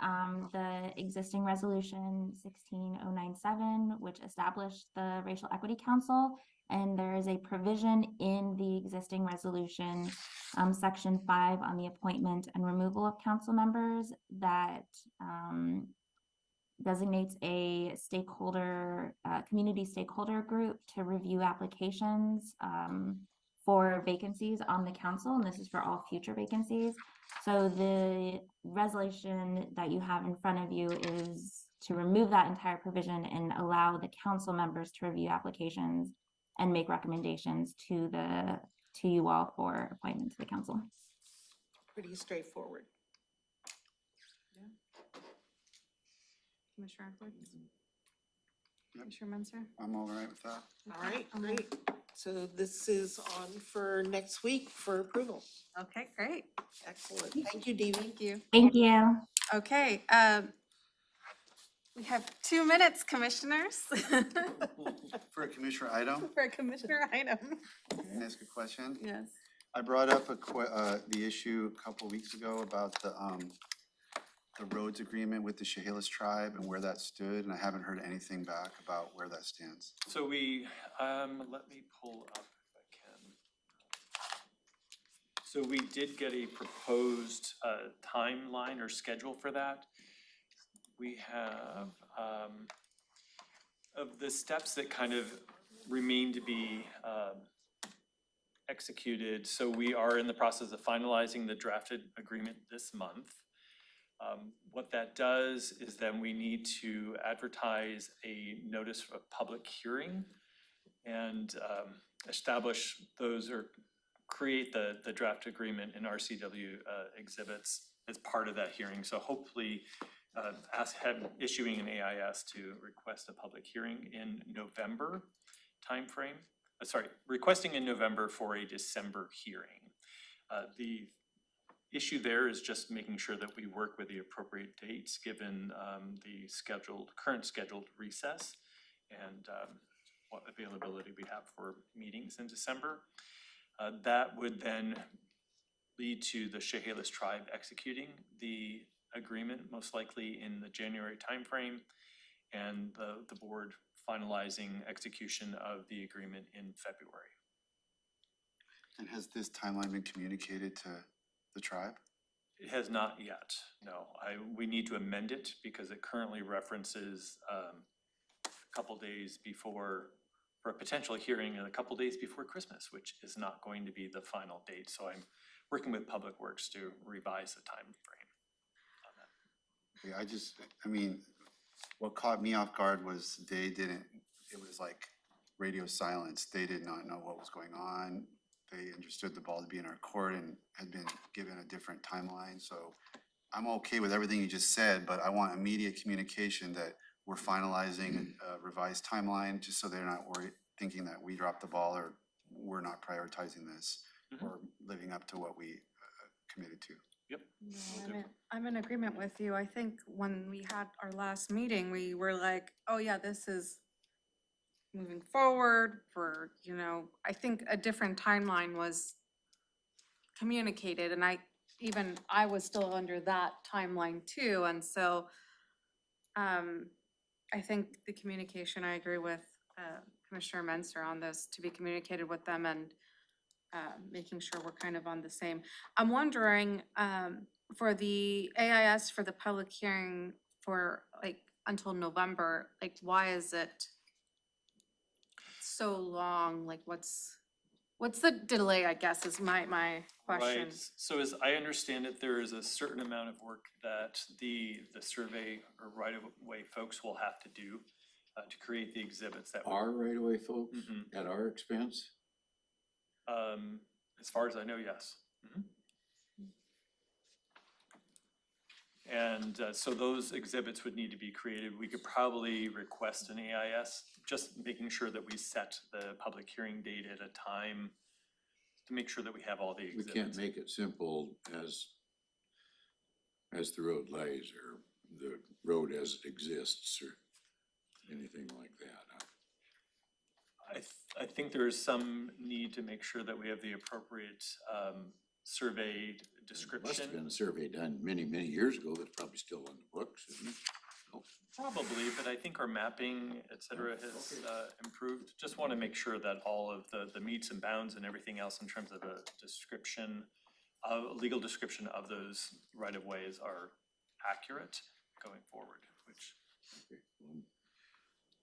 the existing resolution 16097, which established the Racial Equity Council. And there is a provision in the existing resolution, section 5, on the appointment and removal of council members that designates a stakeholder, community stakeholder group to review applications for vacancies on the council, and this is for all future vacancies. So the resolution that you have in front of you is to remove that entire provision and allow the council members to review applications and make recommendations to the to you all for appointment to the council. Pretty straightforward. Commissioner Edwards? Commissioner Menzer? I'm all right with that. All right, great. So this is on for next week for approval. Okay, great. Excellent. Thank you, Dee. Thank you. Thank you. Okay, we have 2 minutes, commissioners. For a commissioner item, For a commissioner item. can I ask a question? Yes. I brought up the issue a couple weeks ago about the roads agreement with the Chehalis tribe and where that stood, and I haven't heard anything back about where that stands. So we, let me pull up if I can. So we did get a proposed timeline or schedule for that. We have, of the steps that kind of remain to be executed, so we are in the process of finalizing the drafted agreement this month. What that does is then we need to advertise a notice of public hearing and establish those or create the draft agreement in RCW exhibits as part of that hearing. So hopefully issuing an AIS to request a public hearing in November timeframe. Requesting in November for a December hearing. The issue there is just making sure that we work with the appropriate dates given the current scheduled recess and what availability we have for meetings in December. That would then lead to the Chehalis tribe executing the agreement, most likely in the January timeframe, and the board finalizing execution of the agreement in February. And has this timeline been communicated to the tribe? It has not yet, no. We need to amend it because it currently references a couple days before, for a potential hearing and a couple days before Christmas, which is not going to be the final date. So I'm working with Public Works to revise the time frame on that. Yeah, what caught me off guard was it was like radio silence. They did not know what was going on. They understood the ball to be in our court and had been given a different timeline. So I'm okay with everything you just said, but I want immediate communication that we're finalizing a revised timeline, just so they're not worried, thinking that we dropped the ball or we're not prioritizing this or living up to what we committed to. Yep. No, I'm in agreement with you. I think when we had our last meeting, we were like, oh yeah, this is moving forward for, I think a different timeline was communicated, and I was still under that timeline too. And so I think the communication, I agree with Commissioner Menzer on this, to be communicated with them and making sure we're kind of on the same. I'm wondering, for the AIS for the public hearing for until November, why is it so long? What's the delay, I guess, is my question. Right, so as I understand it, there is a certain amount of work that the survey or right-of-way folks will have to do to create the exhibits that. Our right-of-way folks at our expense? As far as I know, yes. And so those exhibits would need to be created. We could probably request an AIS, just making sure that we set the public hearing date at a time to make sure that we have all the exhibits. We can't make it simple as the road lays or the road as it exists or anything like that. I think there is some need to make sure that we have the appropriate survey description. Must have been a survey done many, many years ago that's probably still on the books, isn't it? Oh. Probably, but I think our mapping, et cetera, has improved. Just want to make sure that all of the meets and bounds and everything else in terms of a description, a legal description of those right-of-ways are accurate going forward, which.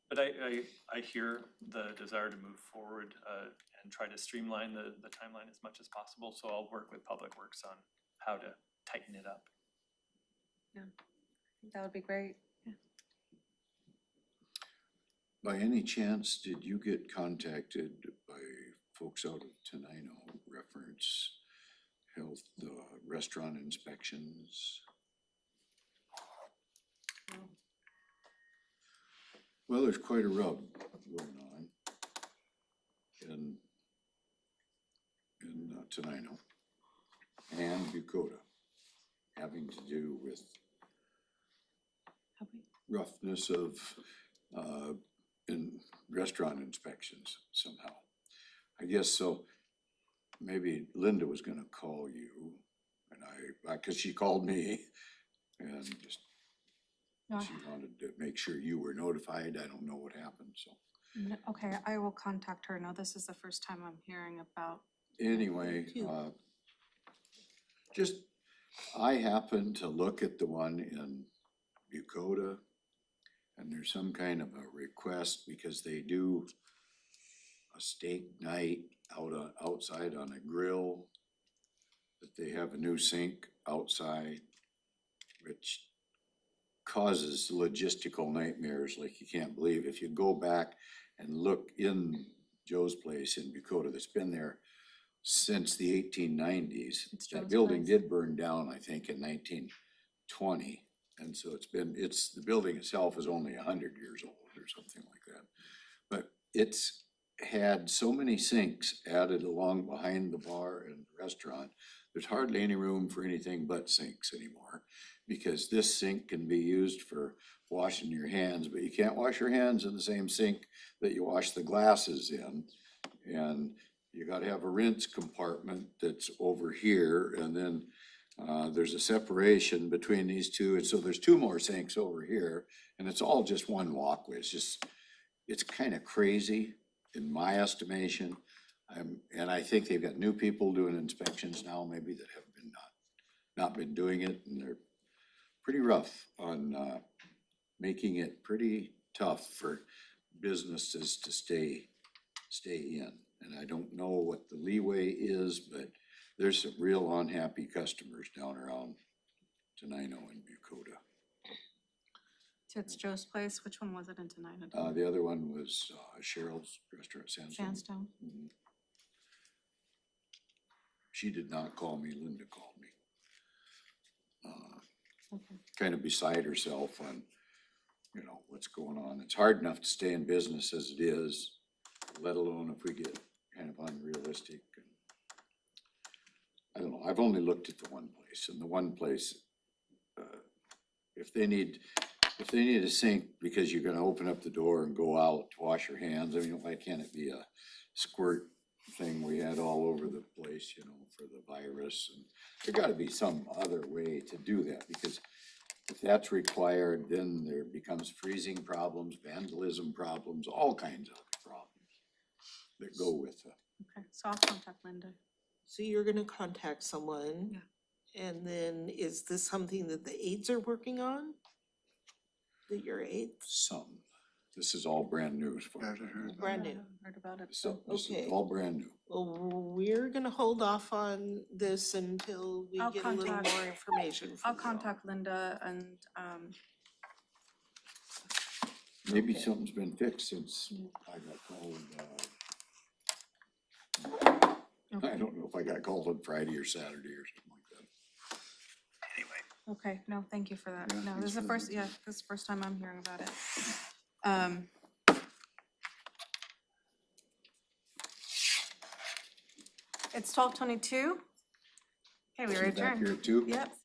But I hear the desire to move forward and try to streamline the timeline as much as possible. So I'll work with Public Works on how to tighten it up. Yeah, I think that would be great. Yeah. By any chance, did you get contacted by folks out of Tenino reference health, restaurant inspections. Well, there's quite a rub going on in Tenino and Bucota, having to do with roughness of in restaurant inspections somehow. I guess so. Maybe Linda was gonna call you, and cause she called me and just, No, she wanted to make sure you were notified. I don't know what happened, so. okay, I will contact her. No, this is the first time I'm hearing about. Anyway, just, I happened to look at the one in Bucota, and there's some kind of a request because they do a steak night outside on a grill, that they have a new sink outside, which causes logistical nightmares like you can't believe. If you go back and look in Joe's place in Bucota, that's been there since the 1890s. That building did burn down, I think, in 1920. And so the building itself is only 100 years old or something like that. But it's had so many sinks added along behind the bar and restaurant, there's hardly any room for anything but sinks anymore. Because this sink can be used for washing your hands, but you can't wash your hands in the same sink that you wash the glasses in. And you gotta have a rinse compartment that's over here, and then there's a separation between these two, and so there's two more sinks over here, and it's all just one walkway. It's kind of crazy in my estimation. And I think they've got new people doing inspections now, maybe that have been not been doing it, and they're pretty rough on making it pretty tough for businesses to stay in. And I don't know what the leeway is, but there's some real unhappy customers down around Tenino and Bucota. So it's Joe's place. Which one was it in Tenino? The other one was Cheryl's Restaurant, Sandstone. Mhm. She did not call me, Linda called me. Kind of beside herself on, what's going on. It's hard enough to stay in business as it is, let alone if we get kind of unrealistic. I don't know, I've only looked at the one place, and the one place, if they need a sink because you're gonna open up the door and go out to wash your hands, I mean, why can't it be a squirt thing we had all over the place, for the virus? And there gotta be some other way to do that, because if that's required, then there becomes freezing problems, vandalism problems, all kinds of problems that go with it. Okay, so I'll contact Linda. So you're gonna contact someone? Yeah. And then is this something that the aides are working on? That your aides? Some. This is all brand new as far as I heard. Brand new. Heard about it. So this Okay. is all brand new. Well, we're gonna hold off on this until we I'll get a little contact- more information I'll from you all. contact Linda and, Maybe something's been fixed since I got called. I don't know if I got called on Friday or Saturday or something like that. Anyway. okay, no, thank you for that. Yeah, No, thanks this is the for first, listening. this is the first time I'm hearing about it. It's 12:22. Okay, we are Is it back adjourned. here too? Yep.